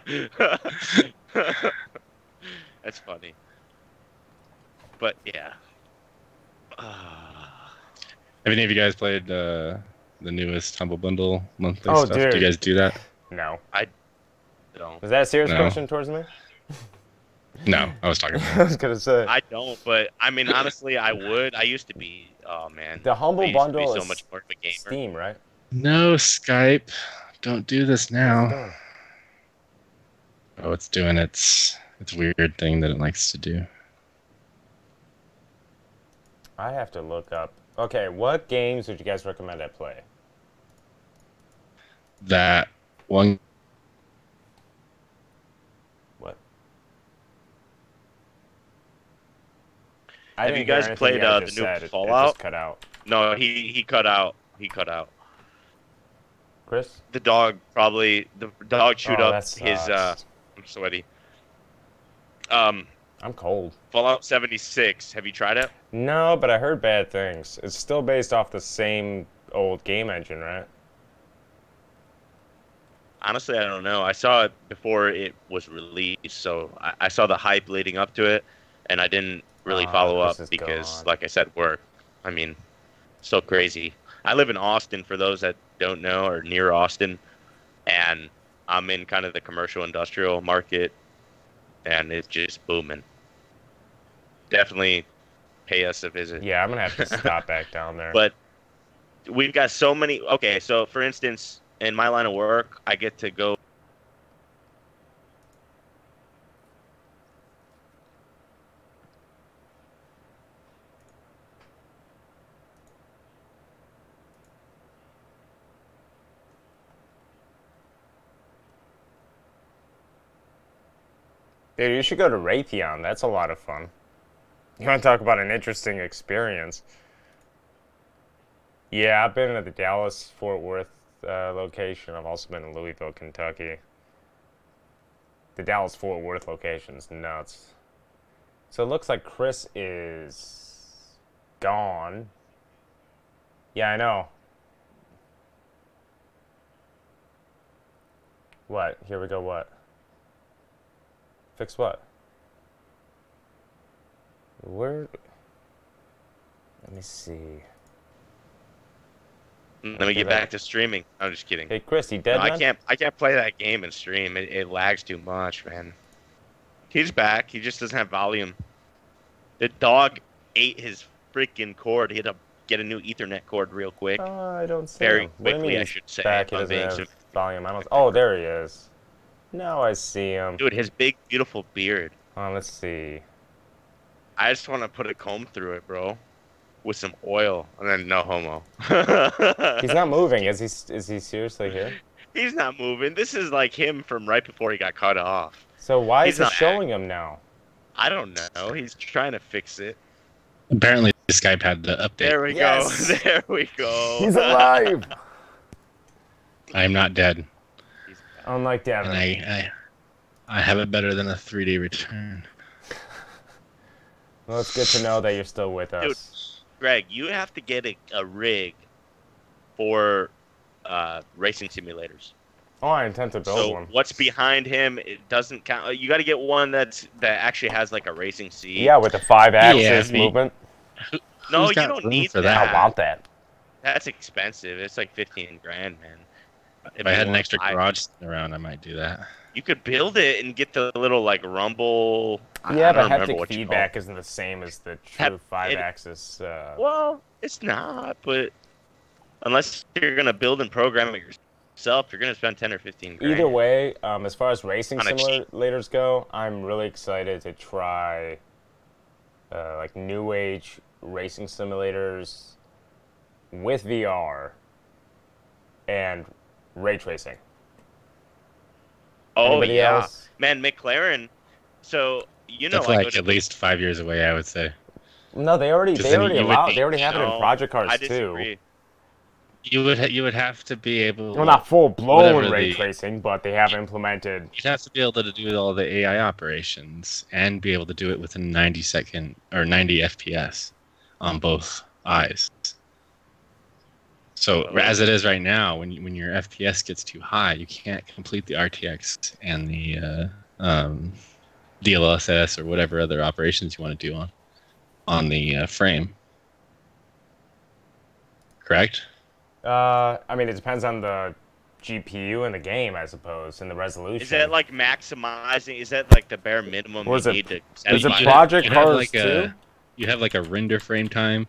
That's funny. But yeah. Have any of you guys played the newest Humble Bundle monthly stuff? Dude. Do you guys do that? No. I don't. Was that a serious question towards me? No, I was talking about I was gonna say. I don't, but I mean, honestly, I would. I used to be. Oh man. The Humble Bundle so is much more of a gamer. Steam, right? No, Skype. Don't do this now. Oh, it's doing its weird thing that it likes to do. I have to look up. Okay, what games would you guys recommend I play? That one. What? Have you guys played the new Fallout? It just cut out. No, he cut out. He cut out. Chris? The dog chewed up his. I'm sweaty. I'm cold. Fallout 76. Have you tried it? No, but I heard bad things. It's still based off the same old game engine, right? Honestly, I don't know. I saw it before it was released, so I saw the hype leading up to it, and I didn't really follow up because, like I said, work. I mean, so crazy. I live in Austin, for those that don't know, or near Austin, and I'm in kind of the commercial industrial market, and it's just booming. Definitely pay us a visit. Yeah, I'm going to have to stop back down there. But we've got so many... Okay, so for instance, in my line of work, I get to go... Dude, you should go to Raytheon. That's a lot of fun. You want to talk about an interesting experience? Yeah, I've been at the Dallas-Fort Worth location. I've also been in Louisville, Kentucky. The Dallas-Fort Worth location's nuts. So it looks like Chris is gone. Yeah, I know. What? Here we go, what? Fix what? Where? Let me see. Let me get back to streaming. I'm just kidding. Hey, Chris, you dead, no, man? I can't play that game and stream. It lags too much, man. He's back. He just doesn't have volume. The dog ate his freaking cord. He had to get a new Ethernet cord real quick. I don't see Very him. What do you quickly, mean I he's should say. back, he doesn't have volume. I don't. Oh, there he is. Now I see him. Dude, his big, beautiful beard. Let's see. I just want to put a comb through it, bro, with some oil, and then no homo. He's not moving. Is he seriously here? He's not moving. This is like him from right before he got cut off. So why is it showing him now? I don't know. He's trying to fix it. Apparently, Skype had the update. There we go. There we go. He's alive. I am not dead. Unlike Devin. And I have it better than a 3-day return. Well, it's good to know that you're still with us. Dude, Greg, you have to get a rig for racing simulators. Oh, I intend to build one. So what's behind him? It doesn't count. You got to get one that actually has like a racing seat. Yeah, with the 5-axis movement. No, you don't need that. I want that. That's expensive. It's like 15 grand, man. If I had an extra garage around, I might do that. You could build it and get the little like rumble. Yeah, but haptic feedback isn't the same as the true 5-axis. Well, it's not, but unless you're gonna build and program it yourself, you're gonna spend 10 or 15 grand. Either way, as far as racing simulators go, I'm really excited to try like new age racing simulators with VR and ray tracing. Oh, Anybody yeah. else? Man, McLaren. So, you know, that's like at least 5 years away, I would say. No, they already have it in project cars I disagree. too. You would have to be able. Well, not full blown ray tracing, but they have implemented. You'd have to be able to do all the AI operations and be able to do it within 90 second or 90 FPS on both eyes. So as it is right now, when your FPS gets too high, you can't complete the RTX and the DLSS or whatever other operations you want to do on the frame. Correct? I mean, it depends on the GPU in the game, I suppose, and the resolution. Is that like maximizing? Is that like the bare minimum you need to? Is it project cars too? You have like a render frame time,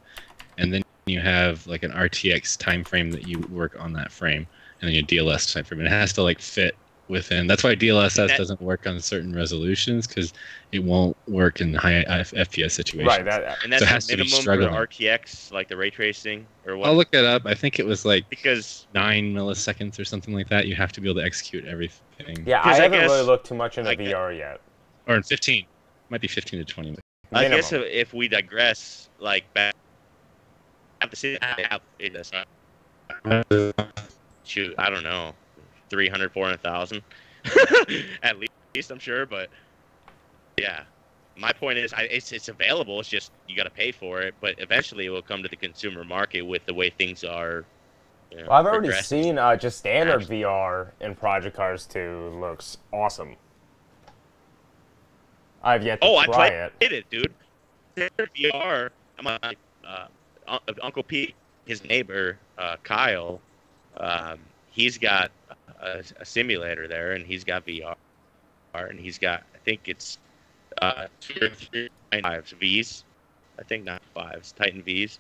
and then you have like an RTX time frame that you work on that frame, and then your DLSS time frame. And it has to like fit within. That's why DLSS doesn't work on certain resolutions, because it won't work in high FPS situations. Right. And that's so the minimum for RTX, like the ray tracing, or what? I'll look that up. I think it was like because 9 milliseconds or something like that. You have to be able to execute everything. Yeah, I haven't really looked too much into VR yet. Or in 15. Might be 15 to 20. I guess if we digress, like back. Shoot, I don't know, 300, 400,000 at least, I'm sure. But yeah, my point is, it's available. It's just you got to pay for it. But eventually, it will come to the consumer market with the way things are. You know, well, I've already seen just standard VR in Project Cars 2 looks awesome. I've yet to try it. I played it, dude. Standard VR. Uncle Pete, his neighbor, Kyle, he's got a simulator there, and he's got VR, and he's got, I think it's 2 or 3 5s, Vs, I think not 5s, Titan Vs,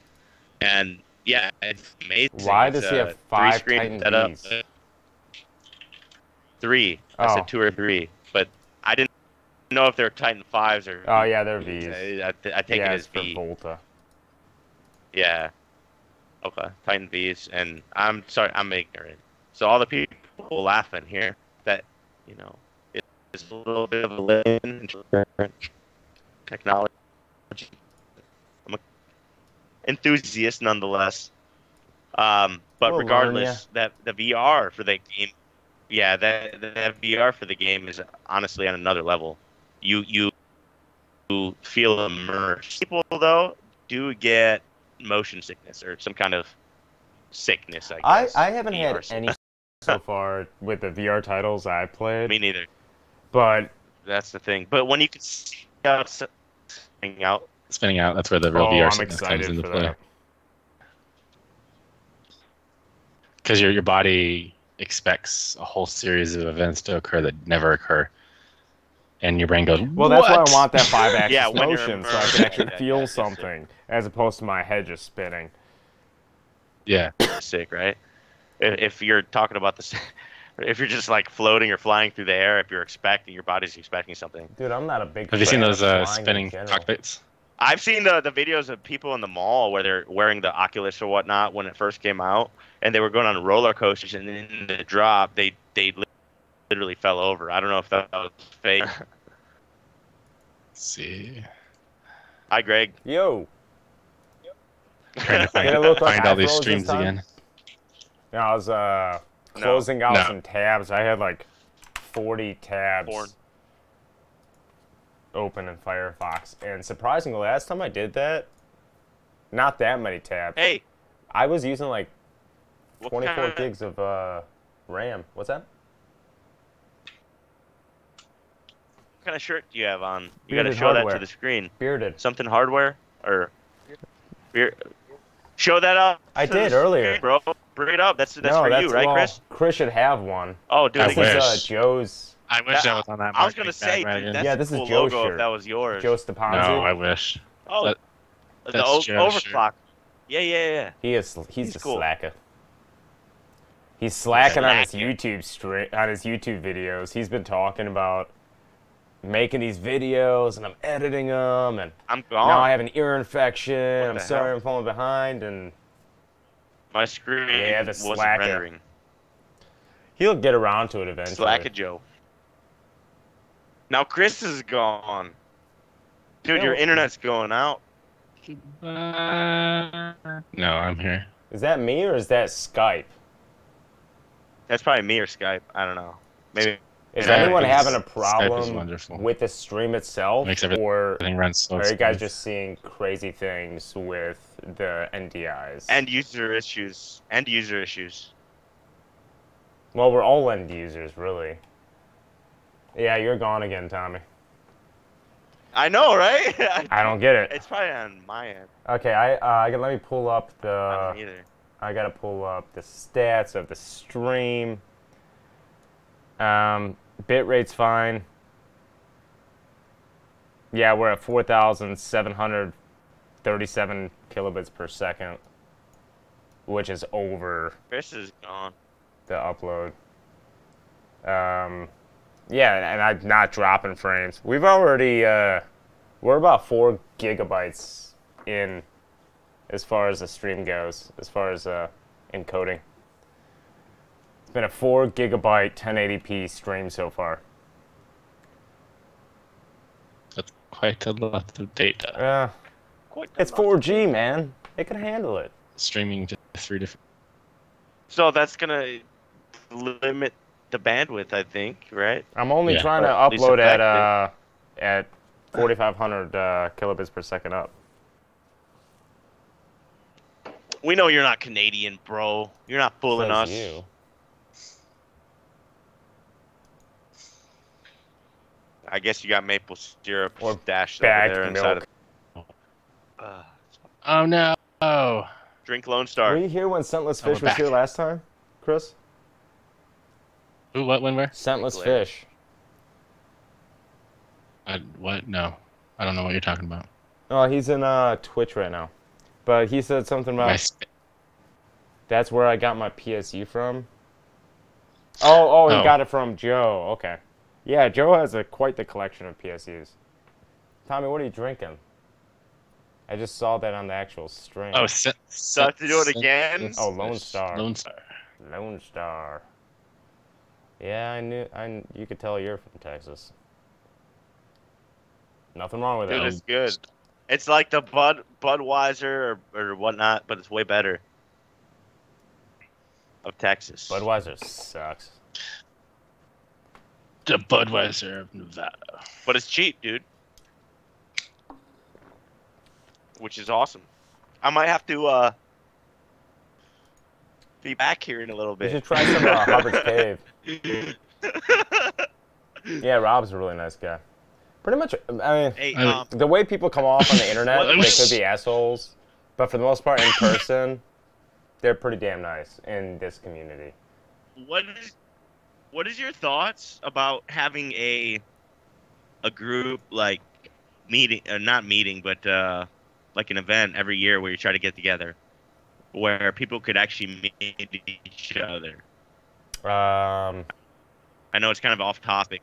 and yeah, it's amazing. Why does he have 5 Titan Vs? 3. I said 2 or 3, but I didn't know if they're Titan 5s or. Oh yeah, they're Vs. I take it as V. For Volta. Yeah. Okay. Titan Vs, and I'm sorry, I'm ignorant. So all the people laughing here that, you know, it's a little bit of a limit in technology. I'm an enthusiast nonetheless. But regardless, that the VR for the game, yeah, that VR for the game is honestly on another level. You feel immersed. People though do get motion sickness or some kind of sickness, I guess. I haven't had any so far with the VR titles I played. Me neither. But that's the thing. But when you can see out spinning out, that's where the real VR I'm sickness comes into play. that. Because your body expects a whole series of events to occur that never occur. And your brain goes, well, that's why I want that 5-axis yeah, motion, so I can actually feel something, as opposed to my head just spinning. Yeah. Sick, right? If you're talking about this, if you're just like floating or flying through the air, if you're expecting, your body's expecting something. Dude, I'm not a big Have you seen those spinning cockpits? I've seen the videos of people in the mall where they're wearing the Oculus or whatnot when it first came out, and they were going on roller coasters, and in the drop, they literally fell over. I don't know if that was fake. Let's see. Hi, Greg. Yo. Trying to find all these streams again. Yeah, I was closing out some tabs. I had like 40 tabs open in Firefox, and surprisingly, last time I did that, not that many tabs. Hey, I was using like 24 gigs of RAM. What's that? What kind of shirt do you have on? You got to show that to the screen. Bearded. Something hardware or show that up. I did earlier, bro. Bring it up. That's for you, right, Chris? Chris should have one. Oh, dude, this is Joe's. I wish that was on that. I was gonna say, dude, that's this a cool is Joe's logo shirt. if that was yours. Joe Stepanzi. No, I wish. Oh, the overclock. Yeah. He's a cool. slacker. He's slacking on his YouTube videos. He's been talking about making these videos, and I'm editing them, and I'm gone. Now I have an ear infection. I'm sorry, I'm falling behind, and my screen wasn't rendering. He'll get around to it eventually. Slacker Joe. Now Chris is gone. Dude, your internet's going out. No, I'm here. Is that me or is that Skype? That's probably me or Skype. I don't know. Maybe. Is anyone having a problem with the stream itself, or are you guys just seeing crazy things with the NDIs? End user issues. Well, we're all end users, really. Yeah, you're gone again, Tommy. I know, right? I don't get it. It's probably on my end. Okay, let me pull up the. I don't either. I gotta pull up the stats of the stream. Bitrate's fine. Yeah, we're at 4,737 kilobits per second, which is over. Chris is gone. The upload. Yeah, and I'm not dropping frames. We've already, we're about 4 gigabytes in as far as the stream goes, as far as encoding. It's been a 4 gigabyte 1080p stream so far. That's quite a lot of data. It's 4G, man. It can handle it. Streaming to 3 different. So that's gonna limit the bandwidth, I think, right? I'm only trying to upload at 4,500 kilobits per second up. We know you're not Canadian, bro. You're not fooling us. You. I guess you got maple syrup or dashed over there inside of. Oh no! Drink Lone Star. Were you here when Scentless Fish was here last time, Chris? Who? What? When? Where? Scentless Fish. What? No, I don't know what you're talking about. Oh, he's in Twitch right now, but he said something about. That's where I got my PSU from. Oh, he got it from Joe. Okay. Yeah, Joe has quite the collection of PSUs. Tommy, what are you drinking? I just saw that on the actual stream. Oh, so I have to do it again? Oh, Lone Star. Lone Star. Lone Star. Yeah, I knew. You could tell you're from Texas. Nothing wrong with that. Dude, it's good. It's like the Budweiser or whatnot, but it's way better. Of Texas. Budweiser sucks. The Budweiser of Nevada. But it's cheap, dude. Which is awesome. I might have to be back here in a little bit. You should try some Hubbard's Cave. Yeah, Rob's a really nice guy. Pretty much, I mean, hey, the way people come off on the internet, they could be assholes. But for the most part, in person, they're pretty damn nice in this community. What is your thoughts about having a group like meeting, not meeting, but like an event every year where you try to get together, where people could actually meet each other? I know it's kind of off topic.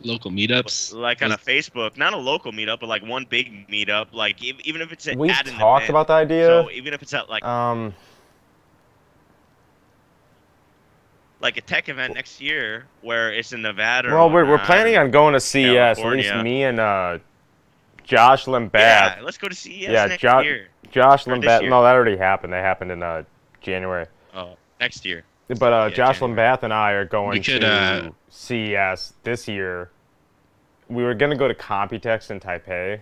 Local meetups, like on a Facebook, not a local meetup, but like one big meetup. Like even if it's we've at an talked event, about the idea. So even if it's at like a tech event next year where it's in Nevada. Well, we're planning on going to CES. At least me and Josh Limbath. Yeah, let's go to CES next year. Josh Limbath. No, that already happened. That happened in January. Oh, next year. But Josh Limbath and I are going to CES this year. We were going to go to Computex in Taipei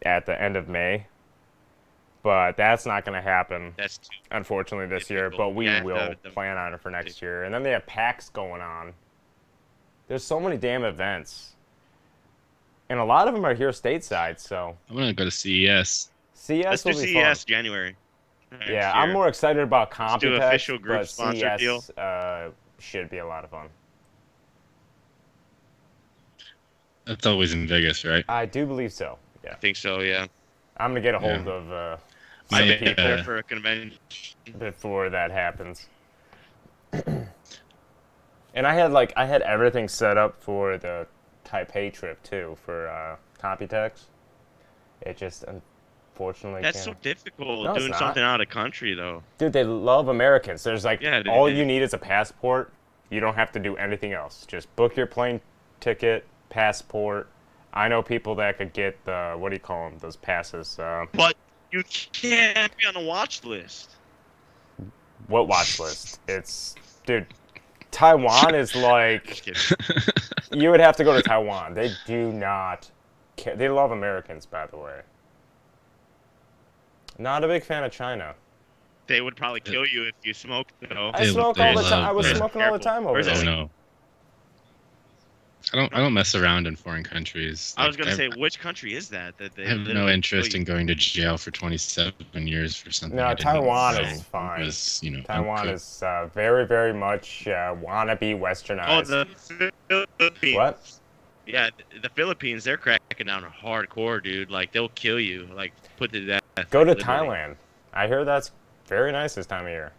at the end of May. But that's not going to happen, unfortunately, this year. But we will plan on it for next year. And then they have PAX going on. There's so many damn events. And a lot of them are here stateside, so... I'm going to go to CES. Let's do CES January. Yeah, I'm more excited about Computex, do official group but sponsor CES deal. Should be a lot of fun. That's always in Vegas, right? I do believe so, yeah. I think so, yeah. I'm going to get a hold of some people there for a convention before that happens. And I had everything set up for the Taipei trip, too, for Computex. It just... Unfortunately, that's so difficult doing something out of country, though. Dude, they love Americans. There's like all you need is a passport. You don't have to do anything else. Just book your plane ticket, passport. I know people that could get the what do you call them? Those passes. But you can't be on a watch list. What watch list? It's dude. Taiwan is like you would have to go to Taiwan. They do not care. They love Americans, by the way. Not a big fan of China. They would probably kill you if you smoked, though. I smoke all the time. I was smoking all the time over there. Oh, no. I don't mess around in foreign countries. I was gonna say, which country is that? I have no interest in going to jail for 27 years for something. No, Taiwan is fine. Because, you know, Taiwan is very, very much wannabe westernized. Oh, the Philippines. What? Yeah, the Philippines, they're cracking down hardcore, dude. Like, they'll kill you. Like, put to death. Go to Thailand. I hear that's very nice this time of year.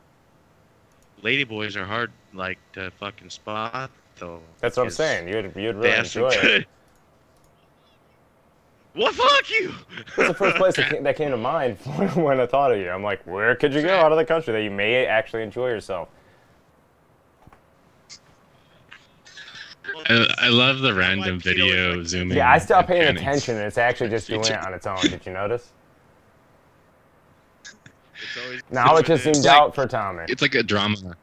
Ladyboys are hard, like, to fucking spot, though. That's what I'm saying. You'd really enjoy it. Well, fuck you! That's the first place that came to mind when I thought of you. I'm like, where could you go out of the country that you may actually enjoy yourself? I love the random video zooming. Yeah, I stopped paying attention, and it's actually just doing it on its own. Did you notice? Now it just zoomed out for Tommy. It's like a drama.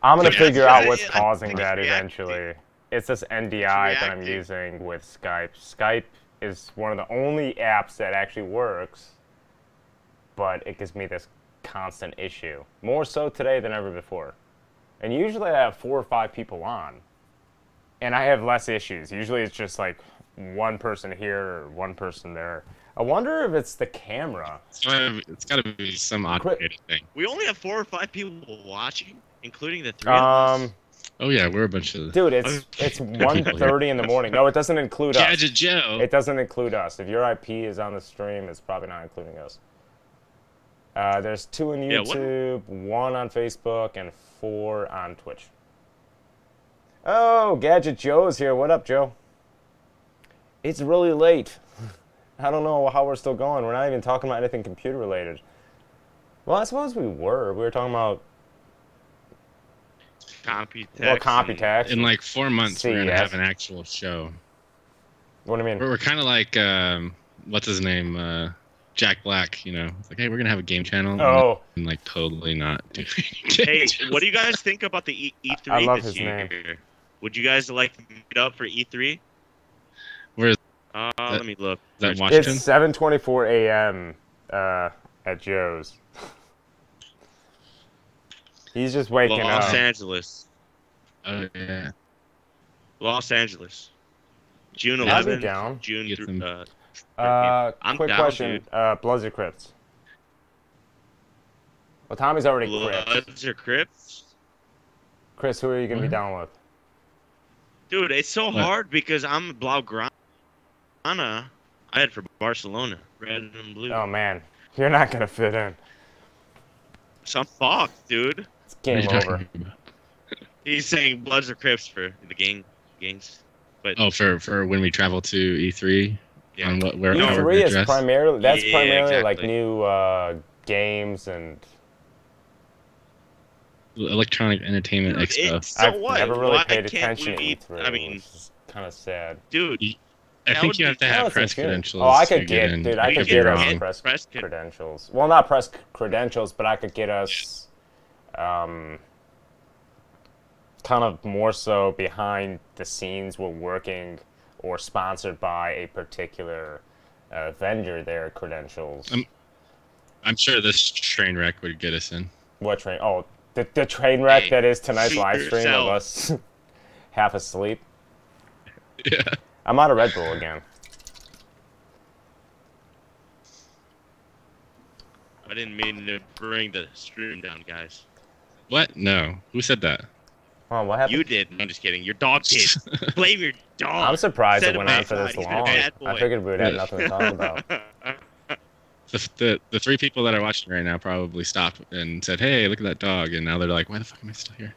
I'm going to figure out what's causing that eventually. It's this NDI that I'm using with Skype. Skype is one of the only apps that actually works, but it gives me this constant issue. More so today than ever before. And usually I have 4 or 5 people on, and I have less issues. Usually it's just like one person here or one person there. I wonder if it's the camera. It's got to be some automated thing. We only have 4 or 5 people watching, including the 3 of us. Oh yeah, we're a bunch of... Dude, it's 1:30 in the morning. No, it doesn't include us. Gadget Joe. It doesn't include us. If your IP is on the stream, it's probably not including us. There's 2 on YouTube, 1 on Facebook, and 4 on Twitch. Oh, Gadget Joe's here. What up, Joe? It's really late. I don't know how we're still going. We're not even talking about anything computer related. Well, I suppose we were. We were talking about Computex. Well, Computex. In like 4 months, we're going to have an actual show. What do you mean? We're kind of like, what's his name? Jack Black, you know. It's like, hey, we're going to have a game channel. Oh. And like totally not doing Hey, what do you guys think about the E3 I love this his year? name. Would you guys like to meet up for E3? Where's let me look. Is that Washington? It's 7:24 a.m. at Joe's. He's just waking up. Los Angeles. Oh yeah. Los Angeles. June I'll be 11th. down. June Get through. them. Quick down, question. Bloods or Crips? Well, Tommy's already Crips. Bloods or Crips? Chris, who are you gonna be down with? Dude, it's so hard because I'm Blaugrana. I had for Barcelona, red and blue. Oh man, you're not gonna fit in. So I'm fucked, dude. It's game over. He's saying Bloods or Crips for the gangs. But for when we travel to E3. Yeah. On E3 is primarily exactly. like new games and Electronic Entertainment Expo. I've never really paid attention to E3. I mean, which is kind of sad. Dude, I think you have to have press credentials. Oh, I could get us press credentials. Well, not press credentials, but I could get us kind of more so behind the scenes we're working or sponsored by a particular vendor their credentials. I'm sure this train wreck would get us in. What train? Oh, the train wreck that is tonight's live stream of us half asleep. Yeah. I'm out of Red Bull again. I didn't mean to bring the stream down, guys. What? No. Who said that? Oh, what happened? You did. I'm just kidding. Your dog did. Blame your dog. I'm surprised Set it went him on for this aside. He's long. been a bad boy. I figured we'd have nothing to talk about. The three people that are watching right now probably stopped and said, "Hey, look at that dog," and now they're like, "Why the fuck am I still here?"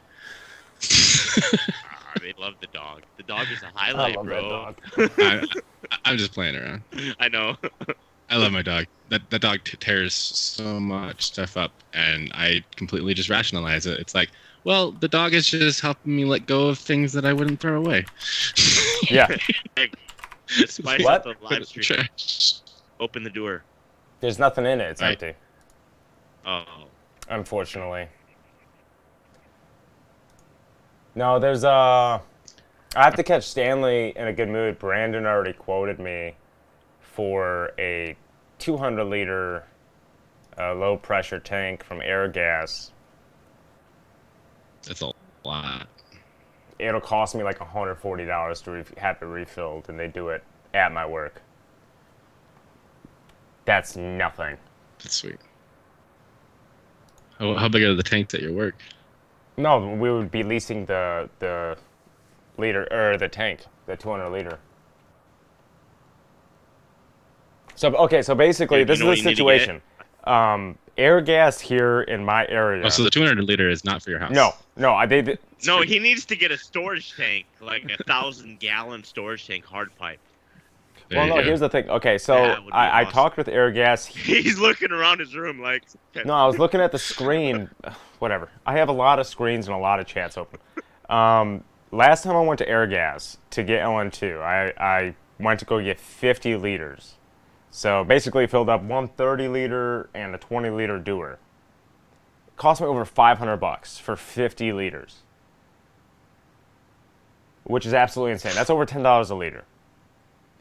They love the dog. The dog is a highlight, bro. I'm just playing around. I know. I love my dog. That dog tears so much stuff up, and I completely just rationalize it. It's like, well, the dog is just helping me let go of things that I wouldn't throw away. Yeah. Spice What? up the live stream. Open the door. There's nothing in it. It's empty. Oh. Unfortunately. No, there's I have to catch Stanley in a good mood. Brandon already quoted me for a 200-liter low-pressure tank from Airgas. That's a lot. It'll cost me like $140 to have it refilled, and they do it at my work. That's nothing. That's sweet. How big are the tanks at your work? No, we would be leasing the liter or the tank, the 200-liter. So okay, so basically this is the situation. Airgas here in my area. Oh, so the 200-liter is not for your house? No, No, he needs to get a storage tank, like a 1,000-gallon storage tank, hard pipe. Well, no, here's the thing. Okay, so I talked with Airgas. He's looking around his room like... No, I was looking at the screen. Whatever. I have a lot of screens and a lot of chats open. Last time I went to Airgas to get LN2, I went to go get 50 liters. So basically filled up one 30-liter and a 20-liter Dewar. It cost me over $500 for 50 liters. Which is absolutely insane. That's over $10 a liter.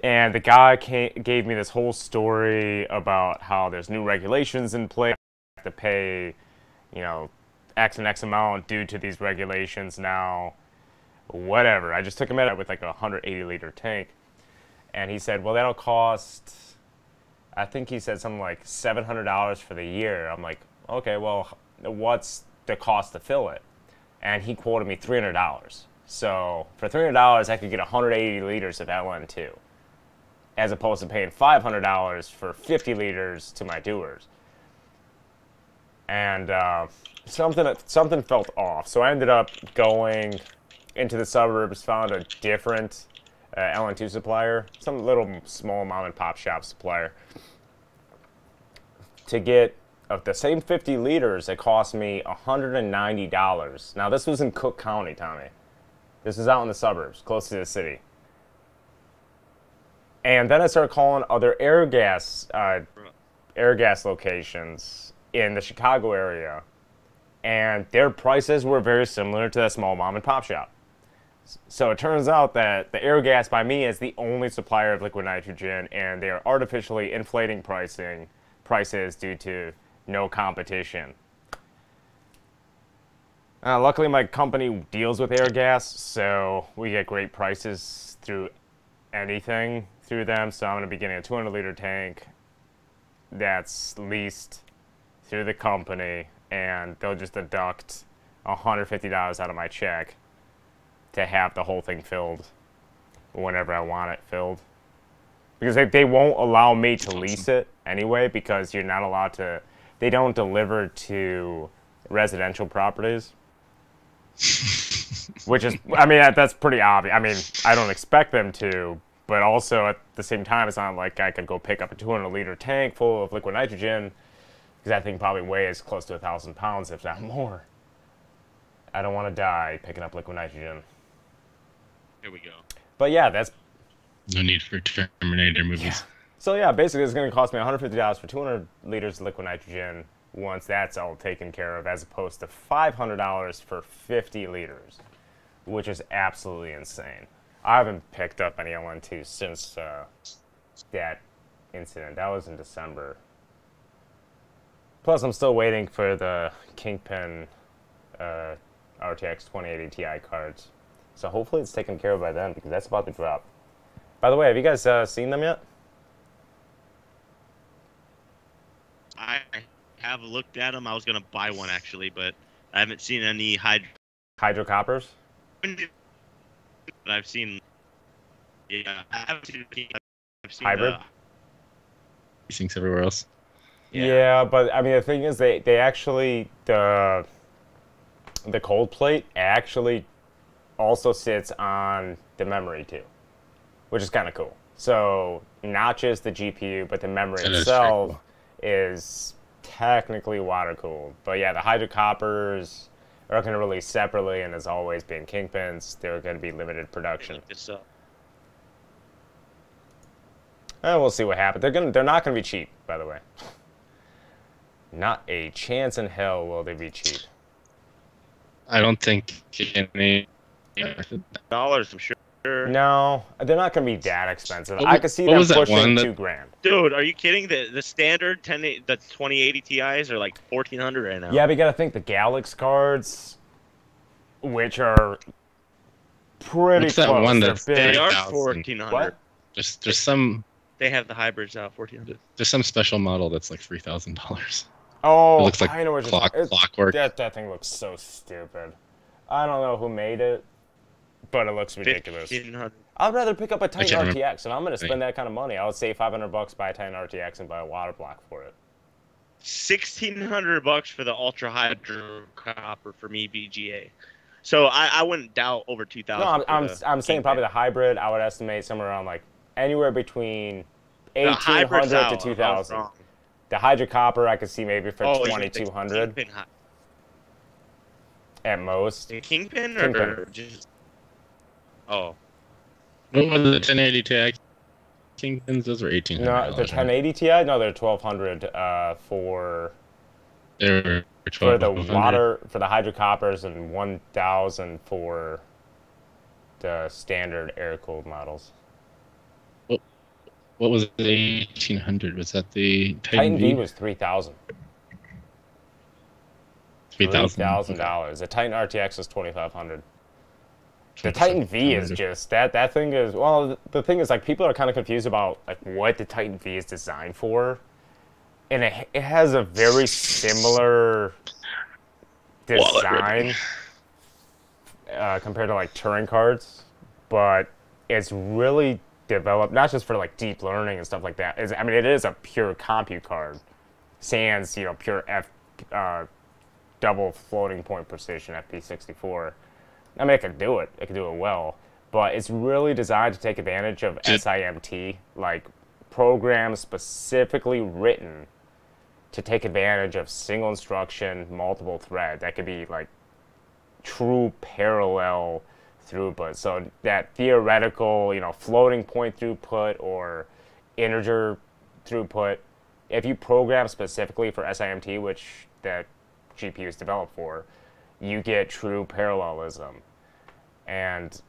And the guy gave me this whole story about how there's new regulations in place. You have to pay, X and X amount due to these regulations now. Whatever. I just took him at it with like a 180-liter tank. And he said, well, that'll cost, I think he said something like $700 for the year. I'm like, okay, well, what's the cost to fill it? And he quoted me $300. So for $300, I could get 180 liters of LN2. As opposed to paying $500 for 50 liters to my Dewars. And something felt off. So I ended up going into the suburbs, found a different LN2 supplier, some little small mom and pop shop supplier. To get the same 50 liters, it cost me $190. Now this was in Cook County, Tommy. This is out in the suburbs, close to the city. And then I started calling other Airgas locations in the Chicago area, and their prices were very similar to that small mom and pop shop. So it turns out that the Airgas by me is the only supplier of liquid nitrogen, and they are artificially inflating pricing prices due to no competition. Luckily, my company deals with Airgas, so we get great prices through anything through them. So I'm going to be getting a 200-liter tank that's leased through the company, and they'll just deduct $150 out of my check to have the whole thing filled whenever I want it filled. Because they won't allow me to lease it anyway, because you're not allowed to. They don't deliver to residential properties. Which is, I mean, that's pretty obvious. I mean, I don't expect them to, but also at the same time, it's not like I could go pick up a 200-liter tank full of liquid nitrogen, because that thing probably weighs close to 1,000 pounds, if not more. I don't want to die picking up liquid nitrogen. Here we go. But yeah, that's... No need for Terminator movies. Yeah. So yeah, basically it's going to cost me $150 for 200 liters of liquid nitrogen once that's all taken care of, as opposed to $500 for 50 liters, which is absolutely insane. I haven't picked up any LN2 since that incident. That was in December. Plus, I'm still waiting for the Kingpin RTX 2080 Ti cards. So hopefully it's taken care of by then, because that's about to drop. By the way, have you guys seen them yet? I have looked at them. I was going to buy one, actually, but I haven't seen any hydrocoppers? But I've seen... Yeah, I haven't seen... I've seen hybrid? These things everywhere else. Yeah, but I mean, the thing is, they actually... The cold plate actually also sits on the memory, too. Which is kind of cool. So, not just the GPU, but the memory itself is technically water-cooled. But yeah, the hydrocoppers are going to release separately, and as always, being Kingpins, they're going to be limited production. And we'll see what happens. They're not going to be cheap, by the way. Not a chance in hell will they be cheap. I don't think any dollars, I'm sure. No, they're not going to be that expensive. I could see them pushing $2,000. Dude, are you kidding? The standard the 2080 Ti's are like $1,400 right now. Yeah, but you got to think the Galax cards, which are pretty close. That one that's they are $1,400. What? There's some. They have the hybrids out $1,400. There's some special model that's like $3,000. Oh, it looks like I know what clockwork. That thing looks so stupid. I don't know who made it, but it looks ridiculous. I'd rather pick up a Titan RTX, and I'm going to spend that kind of money. I would save $500 buy a Titan RTX and buy a water block for it. $1,600 for the ultra hydro copper from EVGA. So I wouldn't doubt over $2,000. No, I'm saying probably the hybrid. I would estimate somewhere around like anywhere between $1,800 to $2,000. The hydro copper I could see maybe for $2,200 at most. The Kingpin or just? Oh. What was the 1080 Ti Kingpins? Those were $1,800. No, the 1080 Ti. No, they're $1,200 for the water for the hydrocoppers and $1,000 for the standard air-cooled models. What was the 1,800? Was that the Titan V? Was $3,000. $3,000. The Titan RTX is $2,500. The Titan V is just that thing is, well, the thing is, like, people are kind of confused about like what the Titan V is designed for, and it has a very similar design compared to like Turing cards, but it's really developed not just for like deep learning and stuff like that. I mean, it is a pure compute card, sans pure double floating point precision FP64. I mean, it can do it. It can do it well. But it's really designed to take advantage of SIMT, like programs specifically written to take advantage of single instruction, multiple thread. That could be like true parallel throughput. So that theoretical, floating point throughput or integer throughput, if you program specifically for SIMT, which that GPU is developed for, you get true parallelism. And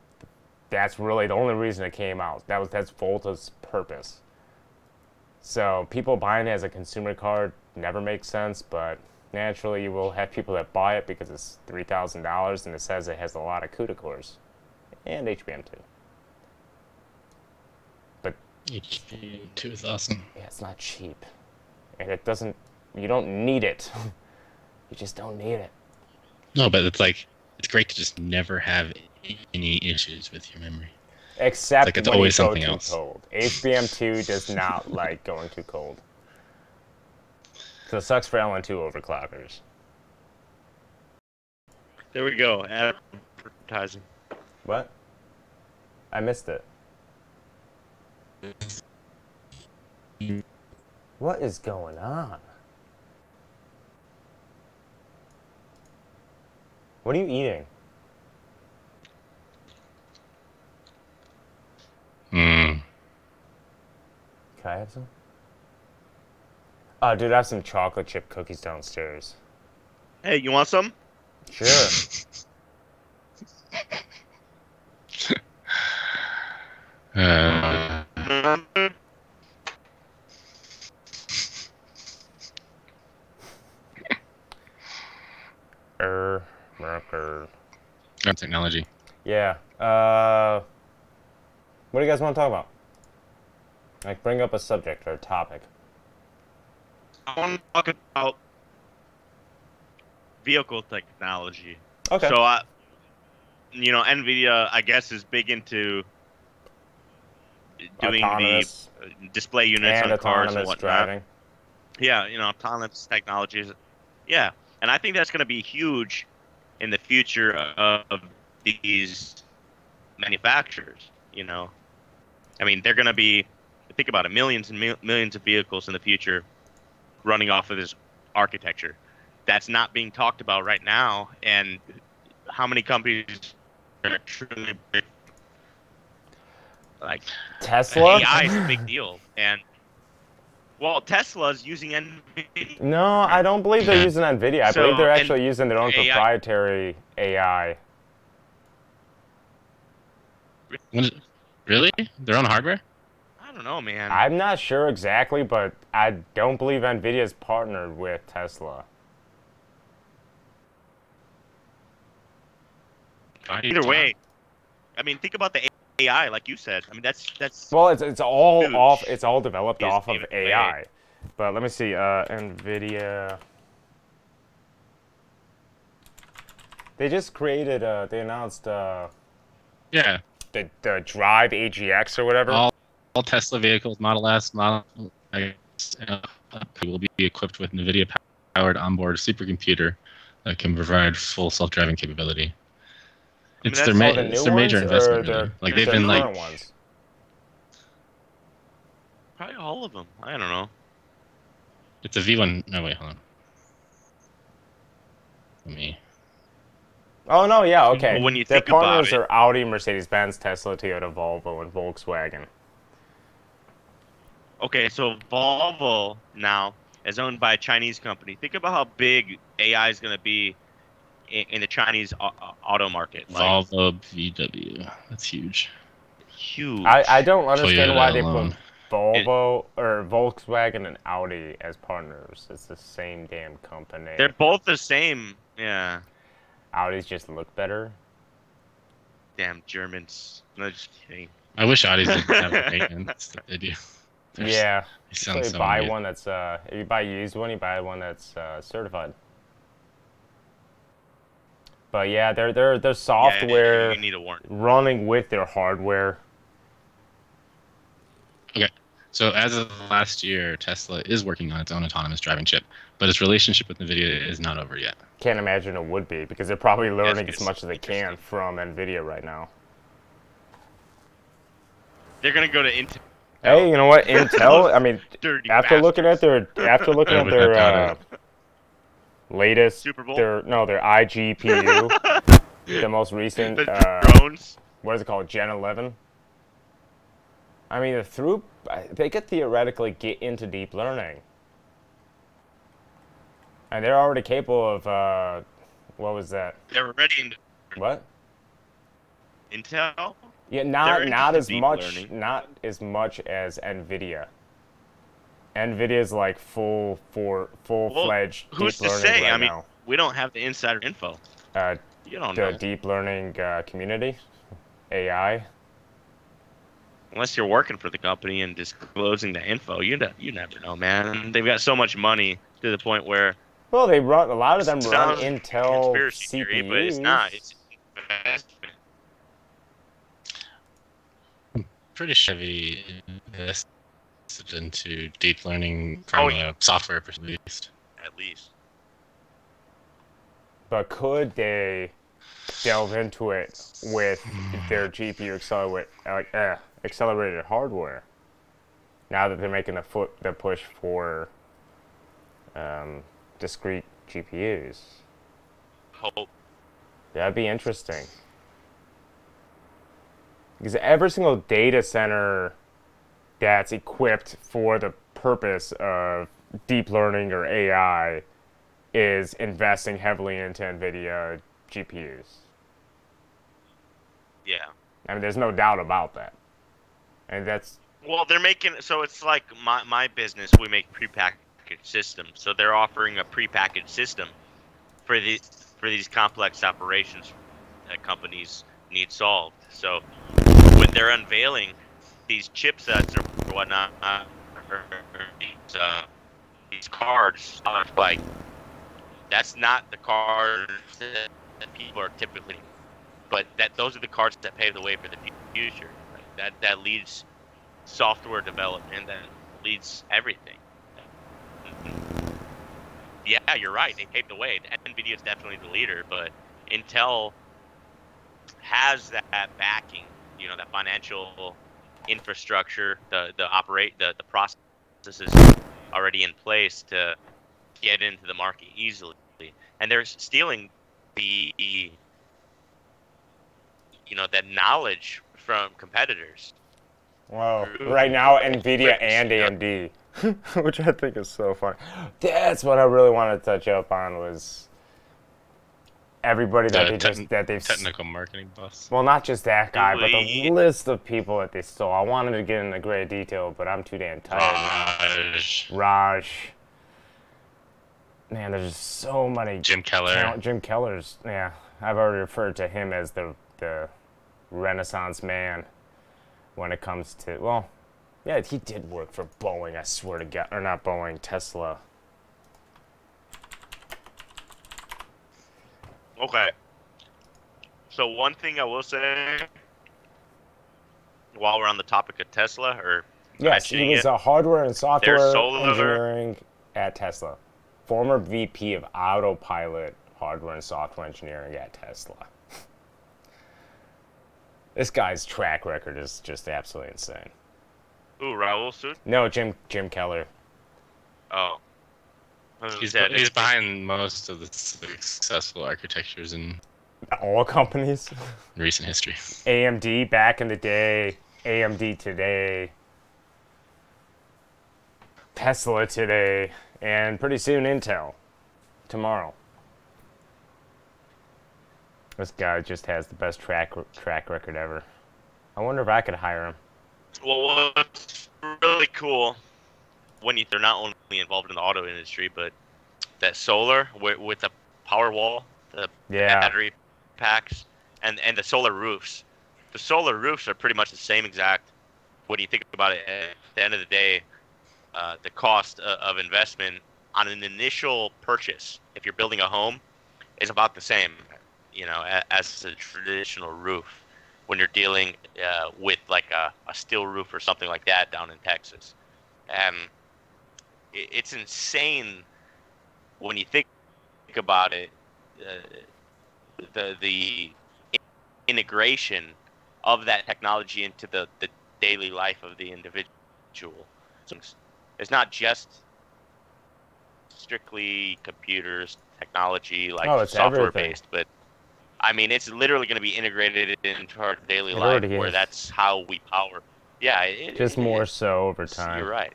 that's really the only reason it came out. That's Volta's purpose. So people buying it as a consumer card never makes sense, but naturally you will have people that buy it because it's $3,000 and it says it has a lot of CUDA cores and HBM2. But HBM2 is awesome. Yeah, it's not cheap. And it doesn't, you don't need it. You just don't need it. No, but it's like, it's great to just never have any issues with your memory. Except it's when always you go something too else. cold. HBM2 does not like going too cold. So it sucks for LN2 overclockers. There we go. Advertising. What? I missed it. What is going on? What are you eating? Hmm. Can I have some? Oh, dude, I have some chocolate chip cookies downstairs. Hey, you want some? Sure. Technology. Yeah. What do you guys want to talk about? Like, bring up a subject or a topic. I want to talk about vehicle technology. Okay. So, NVIDIA, I guess, is big into doing autonomous the display units on cars and whatnot. Driving. Yeah, autonomous technologies. Yeah, and I think that's going to be huge in the future of these manufacturers. I mean, they're going to be, think about it, millions and millions of vehicles in the future running off of this architecture. That's not being talked about right now, and how many companies are truly big? Like Tesla? AI is a big deal, and well, Tesla's using NVIDIA. No, I don't believe they're using NVIDIA. I believe they're actually using their own AI. proprietary AI. Really? Their own hardware? I don't know, man. I'm not sure exactly, but I don't believe NVIDIA's partnered with Tesla. Either way, I mean, think about the AI, like you said. I mean, that's. Well, it's all huge. off. It's all developed off of AI. But let me see. NVIDIA. They just created. They announced. Yeah. The Drive AGX or whatever. All Tesla vehicles, Model S, Model X, will be equipped with NVIDIA-powered onboard supercomputer that can provide full self-driving capability. It's their major investment, really. Like they've been like ones? Probably all of them. I don't know. It's a V1. No, wait, hold on. Let me. Oh no, yeah, okay. Well, when you their think about partners it, are Audi, Mercedes-Benz, Tesla, Toyota, Volvo, and Volkswagen. Okay, so Volvo now is owned by a Chinese company. Think about how big AI is going to be in the Chinese auto market. Volvo, VW. That's huge. Huge. I don't understand Toyota why they alone. put Volvo or Volkswagen and Audi as partners. It's the same damn company. They're both the same. Yeah. Audis just look better. Damn Germans. No, just kidding. I wish Audis didn't have the maintenance that they do. Yeah. So you buy one that's if you buy a used one, you buy one that's certified. But yeah, their software you need a warranty. running with their hardware. Okay, so as of last year, Tesla is working on its own autonomous driving chip, but its relationship with NVIDIA is not over yet. Can't imagine it would be, because they're probably learning as much as they can from NVIDIA right now. They're gonna go to Intel. Hey, you know what? Intel. I mean, Dirty after looking at their latest Super Bowl? their iGPU, the most recent drones. What is it called? Gen 11. I mean, they could theoretically get into deep learning, and they're already capable of what was that? They're already in. What? Intel. Yeah, not as much learning. not as much as NVIDIA. NVIDIA's like full-fledged who's deep to learning say? right I mean, now. we don't have the insider info. You don't know. The deep learning community, AI. Unless you're working for the company and disclosing the info, you never know, man. They've got so much money to the point where. Well, they run a lot of them run Intel conspiracy CPUs. Theory, but it's not. It's investment. Pretty heavy invested into deep learning from a software perspective. At least. But could they delve into it with their GPU accelerated hardware? Now that they're making the push for discrete GPUs. Hope. That'd be interesting. Because every single data center that's equipped for the purpose of deep learning or AI is investing heavily into NVIDIA GPUs. Yeah. I mean, there's no doubt about that. And that's... Well, they're making... So it's like my business, we make prepackaged systems. So they're offering a prepackaged system for these complex operations that companies need solved. So when they're unveiling these chipsets or whatnot, or these cards, like, that's not the cards that people are typically, but those are the cards that pave the way for the future. Like that leads software development, that leads everything. Yeah, you're right. They paved the way. NVIDIA is definitely the leader, but Intel has that backing. You know, that financial infrastructure, the processes already in place to get into the market easily, and they're stealing that knowledge from competitors. Well, right now NVIDIA and AMD, which I think is so funny. That's what I really wanted to touch up on was everybody that they've technical marketing boss. Well, not just that guy, but the list of people that they stole. I wanted to get into great detail, but I'm too damn tired now. Raj. Man, there's just so many. Jim Keller. Jim Keller's, yeah. I've already referred to him as the Renaissance man when it comes to, well, yeah, he did work for Boeing, I swear to God. Or not Boeing, Tesla. Okay. So one thing I will say, while we're on the topic of Tesla, or yes, he was a hardware and software engineering at Tesla. Former VP of Autopilot hardware and software engineering at Tesla. This guy's track record is just absolutely insane. Ooh, Raul Sood? No, Jim Keller. Oh. He's behind most of the successful architectures in all companies. Recent history. AMD back in the day, AMD today, Tesla today, and pretty soon Intel tomorrow. This guy just has the best track record ever. I wonder if I could hire him. Well, what's really cool when they're not only involved in the auto industry, but that solar with the power wall, the battery packs, and the solar roofs. The solar roofs are pretty much the same exact. When you think about it, at the end of the day, the cost of investment on an initial purchase, if you're building a home, is about the same, as a traditional roof. When you're dealing with like a steel roof or something like that down in Texas. It's insane when you think about it, the integration of that technology into the daily life of the individual. It's not just strictly computers, technology, like software based, but I mean, it's literally going to be integrated into our daily life, where that's how we power. Yeah, just more so over time. You're right.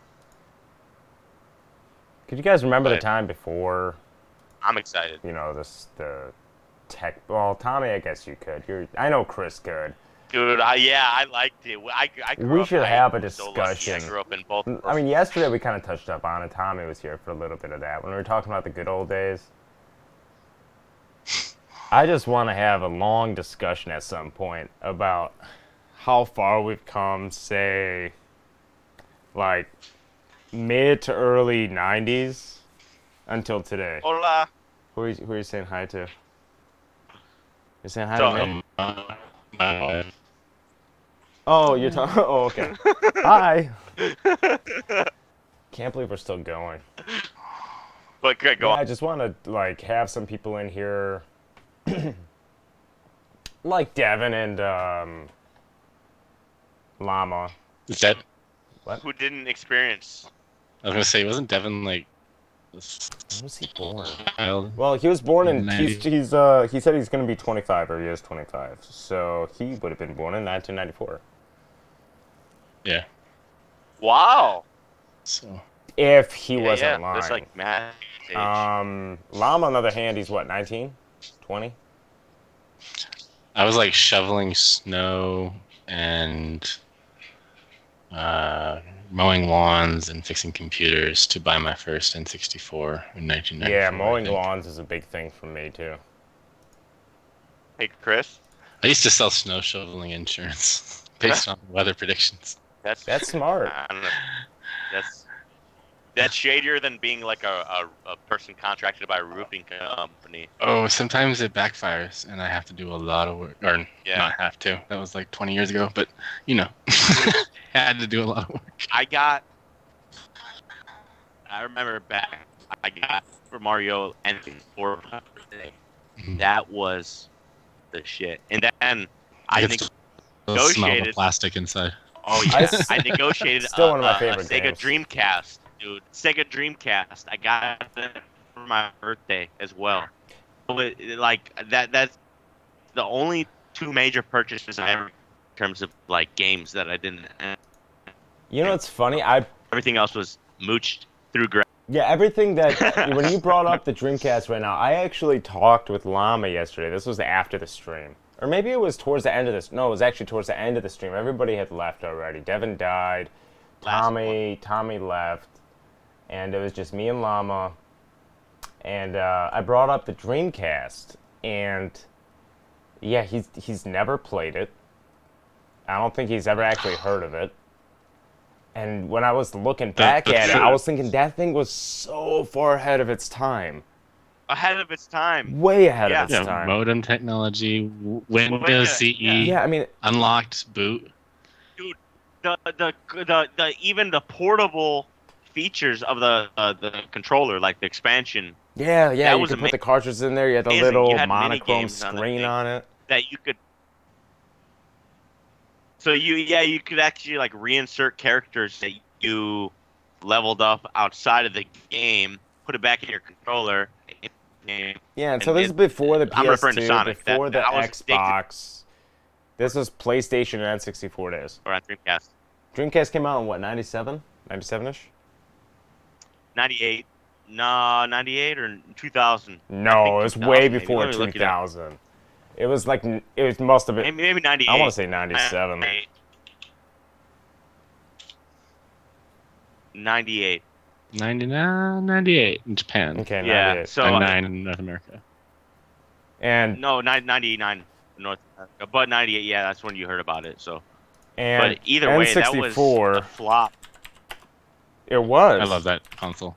Could you guys remember the time before? I'm excited. The tech. Well, Tommy, I guess you could. I know Chris could. Dude, yeah, I liked it. We should have a discussion. I grew up in both. I mean, yesterday we kind of touched up on it. Tommy was here for a little bit of that when we were talking about the good old days. I just want to have a long discussion at some point about how far we've come, say, like mid to early 90s until today. Hola. Who are you saying hi to? You're saying hi to me? My wife. Oh, you're talking. Oh, okay. Hi. Can't believe we're still going. But go on. I just want to like have some people in here, like Devin and Llama. Is that? What? Who didn't experience? I was gonna say, wasn't Devin like? When was he born? Child? Well, he was born in. 90. He said he's gonna be 25, or he is 25. So he would have been born in 1994. Yeah. Wow. So. If he wasn't lying. That's like Matt. Llama, on the other hand, he's what, 19? 20? I was like shoveling snow and mowing lawns and fixing computers to buy my first N64 in 1994. Yeah, mowing lawns is a big thing for me too. Hey, Chris. I used to sell snow shoveling insurance based on weather predictions. That's smart. I don't know. That's shadier than being like a person contracted by a roofing company. Oh, sometimes it backfires, and I have to do a lot of work. Or not have to. That was like 20 years ago, but, you know, had to do a lot of work. I remember back, I got for Mario N64 for my birthday. Mm-hmm. That was the shit. And then I negotiated. Smell the plastic inside. Oh, yeah. I negotiated still one of my favorite Sega games. Dreamcast. Dude, Sega Dreamcast. I got it for my birthday as well. Like that's the only two major purchases I ever in terms of like games that I didn't. You know what's funny? Everything else was mooched through. Yeah, everything that when you brought up the Dreamcast right now, I actually talked with Llama yesterday. This was after the stream, or maybe it was towards the end of this. No, it was actually towards the end of the stream. Everybody had left already. Devin died. Tommy left. And it was just me and Llama, and I brought up the Dreamcast, and yeah, he's never played it. I don't think he's ever actually heard of it. And when I was looking back at it, I was thinking that thing was so far ahead of its time. Ahead of its time. Way ahead of its time. Modem technology, Windows CE. Yeah, I mean, unlocked boot. Dude, the even the portable features of the controller, like the expansion. Yeah, you could put the cartridges in there. You had the little monochrome screen on it. That you could. So you could actually like reinsert characters that you leveled up outside of the game, put it back in your controller. Yeah, and so this is before the PS2, before the Xbox. This was PlayStation and N64 days. Or on Dreamcast. Dreamcast came out in what, 97? 97-ish? 98. No, 98 or 2000. No, it was way before 2000. It was like, it must have been. Maybe 98. I want to say 97. 98. 99, 98 in Japan. Okay, 98. Yeah, so 99 in North America. And no, 99 in North America, but 98. Yeah, that's when you heard about it. So, and but either way, that was a flop. It was. I love that console.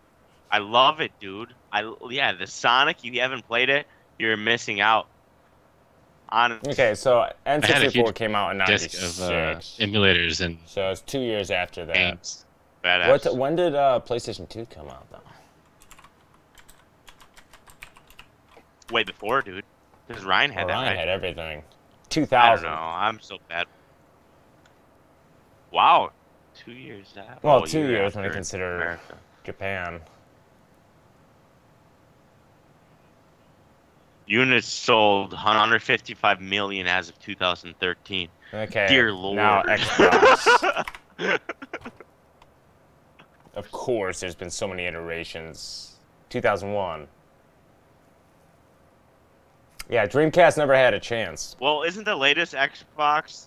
I love it, dude. The Sonic. If you haven't played it, you're missing out. Honestly. Okay, so N64 came out in '96. Disc of emulators and so it's 2 years after that. Games. Badass. When did PlayStation 2 come out, though? Way before, dude. Because Ryan had that. Ryan had everything. 2000. I don't know. I'm so bad. Wow. 2 years. Well, 2 years when you consider America. Japan. Units sold 155 million as of 2013. Okay. Dear Lord. Now Xbox. Of course, there's been so many iterations. 2001. Yeah, Dreamcast never had a chance. Well, isn't the latest Xbox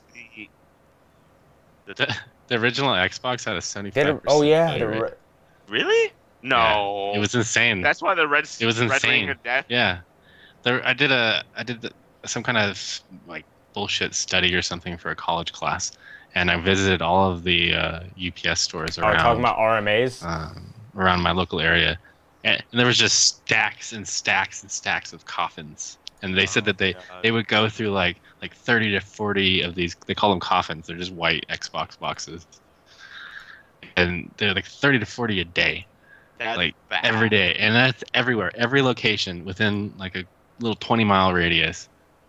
the original Xbox had a 75%? Oh yeah, really? No. Yeah, it was insane. That's why the red. It was insane. Ring of death. Yeah, I did some kind of like bullshit study or something for a college class, and I visited all of the UPS stores around. Talking about RMAs around my local area, and there was just stacks and stacks and stacks of coffins. And they said that they would go through like 30 to 40 of these. They call them coffins. They're just white Xbox boxes, and they're like 30 to 40 a day, like every day, and that's everywhere, every location within like a little 20-mile radius.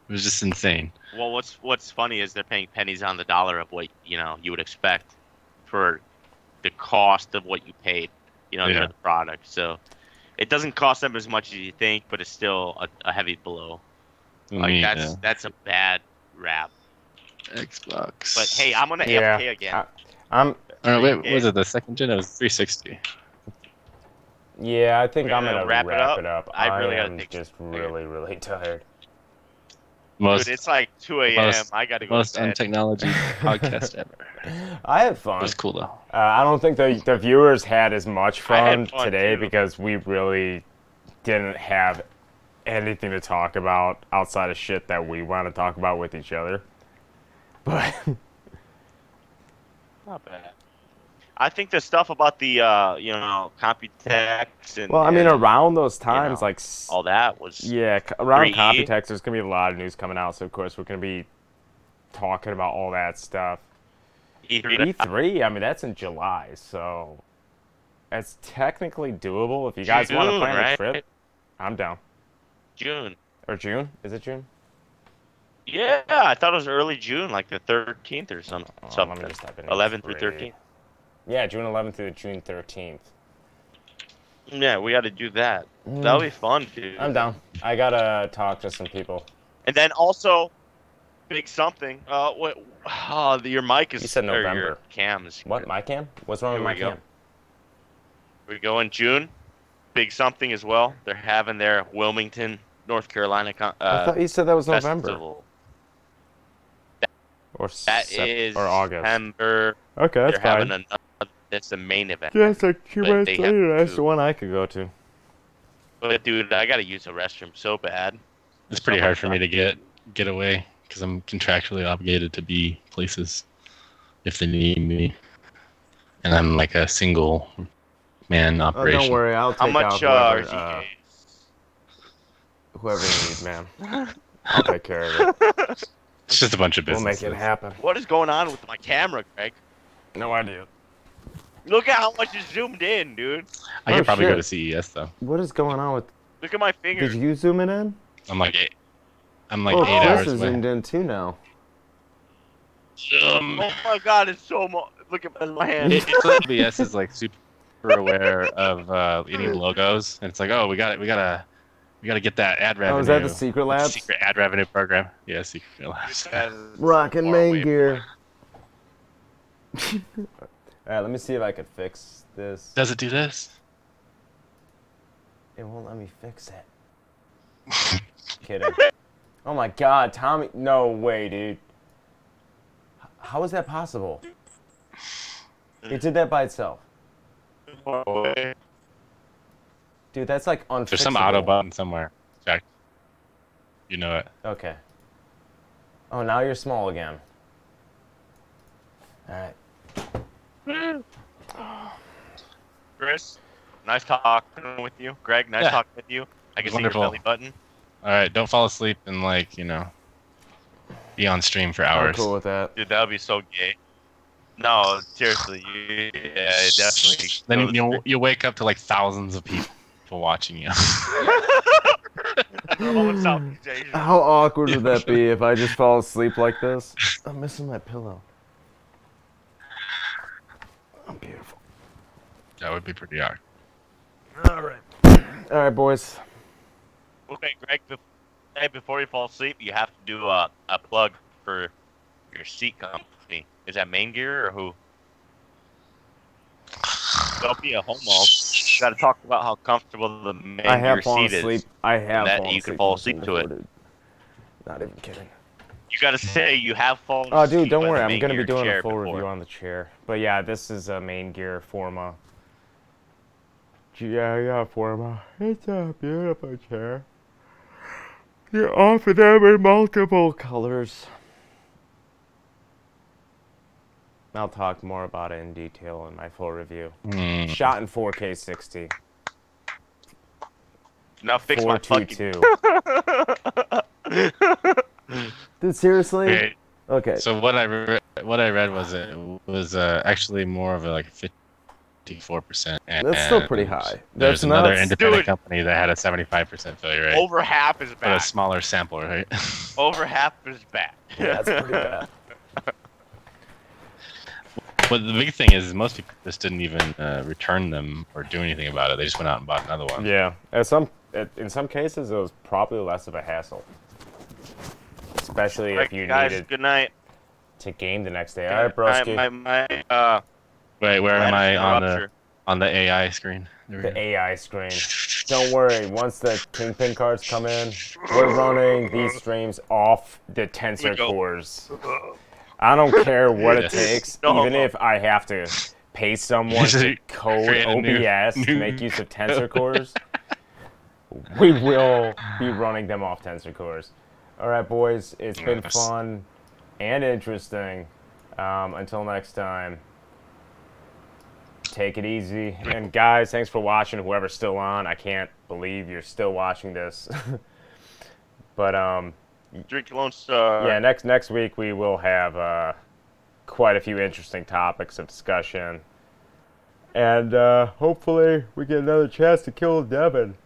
It was just insane. Well, what's funny is they're paying pennies on the dollar of what you would expect for the cost of what you paid, for the product. So. It doesn't cost them as much as you think, but it's still a heavy blow. Like that's a bad rap. Xbox. But hey, I'm gonna AFK again. Wait, was it the second gen? It was 360. Yeah, I think I'm gonna wrap it up. I really am just really tired. Dude, it's like 2 a.m. I gotta go. Most untechnology podcast ever. I had fun. It was cool though. I don't think the viewers had as much fun today because we really didn't have anything to talk about outside of shit that we want to talk about with each other. But not bad. I think the stuff about the Computex and around those times, like all that was around Computex, there's gonna be a lot of news coming out. So of course we're gonna be talking about all that stuff. E3, I mean that's in July, so it's technically doable if you guys want to plan a trip. I'm down. June. Or June? Is it June? Yeah, I thought it was early June, like the 13th or something. Let me just type in 11th through 13th. Yeah, June 11th through June 13th. Yeah, we got to do that. That'll be fun, dude. I'm down. I gotta talk to some people. And then also, big something. Your mic is. You said November. Your cam is. What? My cam? What's wrong with my cam? We go in June. Big something as well. They're having their Wilmington, North Carolina. I thought you said that was festival. November. Or August. September. Okay, that's fine. That's the main event. Yeah, it's like 2 months later. That's the one I could go to. But dude, I gotta use the restroom so bad. It's pretty hard for me to get away because I'm contractually obligated to be places if they need me, and I'm like a single man operation. Don't worry, I'll take out whoever you need, man. I'll take care of it. It's just a bunch of business. We'll make it happen. What is going on with my camera, Greg? No idea. Look at how much is zoomed in, dude. I could probably go to CES though. What is going on with? Look at my finger. Did you zoom it in? I'm like 8 hours Chris away. is zoomed in too now. Oh my God, it's so much. Look at my hand. CES is like super aware of any logos, and it's like, oh, we gotta get that ad revenue. Oh, is that the Secret Labs? Secret ad revenue program. Yeah, Secret Labs. Rockin' main gear. Alright, let me see if I could fix this. Does it do this? It won't let me fix it. Kidding. Oh my God, Tommy. No way, dude. How is that possible? It did that by itself. Dude, that's like unfixable. There's some auto button somewhere, Jack. You know it. Okay. Oh, now you're small again. Alright. Chris, nice talking with you. Greg, nice talking with you. I can see your belly button. Alright, don't fall asleep and be on stream for hours. I'm cool with that. Dude, that would be so gay. No, seriously, definitely. Then you wake up to like thousands of people watching you. How awkward would that be if I just fall asleep like this? I'm missing my pillow. I'm beautiful. That would be pretty awkward. All right, boys. Okay, Greg. Hey, before you fall asleep, you have to do a plug for your seat company. Is that Main Gear or who? Don't be a homo. You got to talk about how comfortable the Main Gear seat is. I have fallen asleep. You can fall asleep to it. Not even kidding. You gotta say you have fallen. Oh, dude, don't worry. I'm gonna be doing a full review on the chair. But yeah, this is a main gear Forma. Yeah, Forma. It's a beautiful chair. You offer them in multiple colors. I'll talk more about it in detail in my full review. Shot in 4K 60. Now fix my fucking... Dude, seriously? Okay. So what I read was it was actually more of a like 54%. That's still pretty high. There's another independent company that had a 75% failure rate. Over half is bad. But a smaller sample, right? Over half is bad. Yeah, that's pretty bad. But the big thing is most people just didn't even return them or do anything about it. They just went out and bought another one. Yeah. In some cases, it was probably less of a hassle. Especially if you needed good night. to game the next day. All right, broski. Wait, where am I on the AI screen? The AI screen. Don't worry. Once the Kingpin cards come in, we're running these streams off the tensor cores. I don't care what it takes, even if I have to pay someone to code OBS to make use of tensor cores. We will be running them off tensor cores. All right, boys. It's been fun and interesting. Until next time, take it easy. And guys, thanks for watching. Whoever's still on, I can't believe you're still watching this. But Drink Lone Star. Yeah, next week we will have quite a few interesting topics of discussion, and hopefully we get another chance to kill Devin.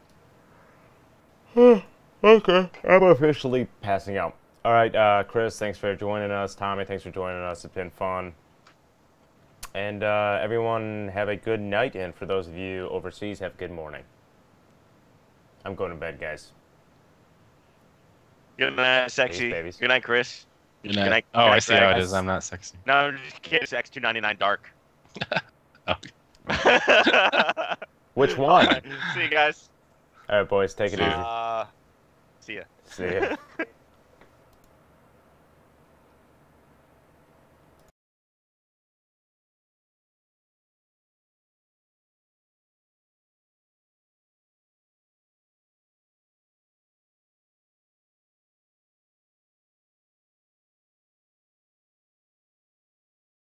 Okay, I'm officially passing out. All right, Chris, thanks for joining us. Tommy, thanks for joining us. It's been fun. And everyone, have a good night, and for those of you overseas, have a good morning. I'm going to bed, guys. Good night, sexy. Peace, good night, Chris. Good night. Good night. I see how it is. I'm not sexy. No, I'm just kidding. It's X299 Dark. Which one? See you guys. All right, boys. Take it easy. See ya. See ya.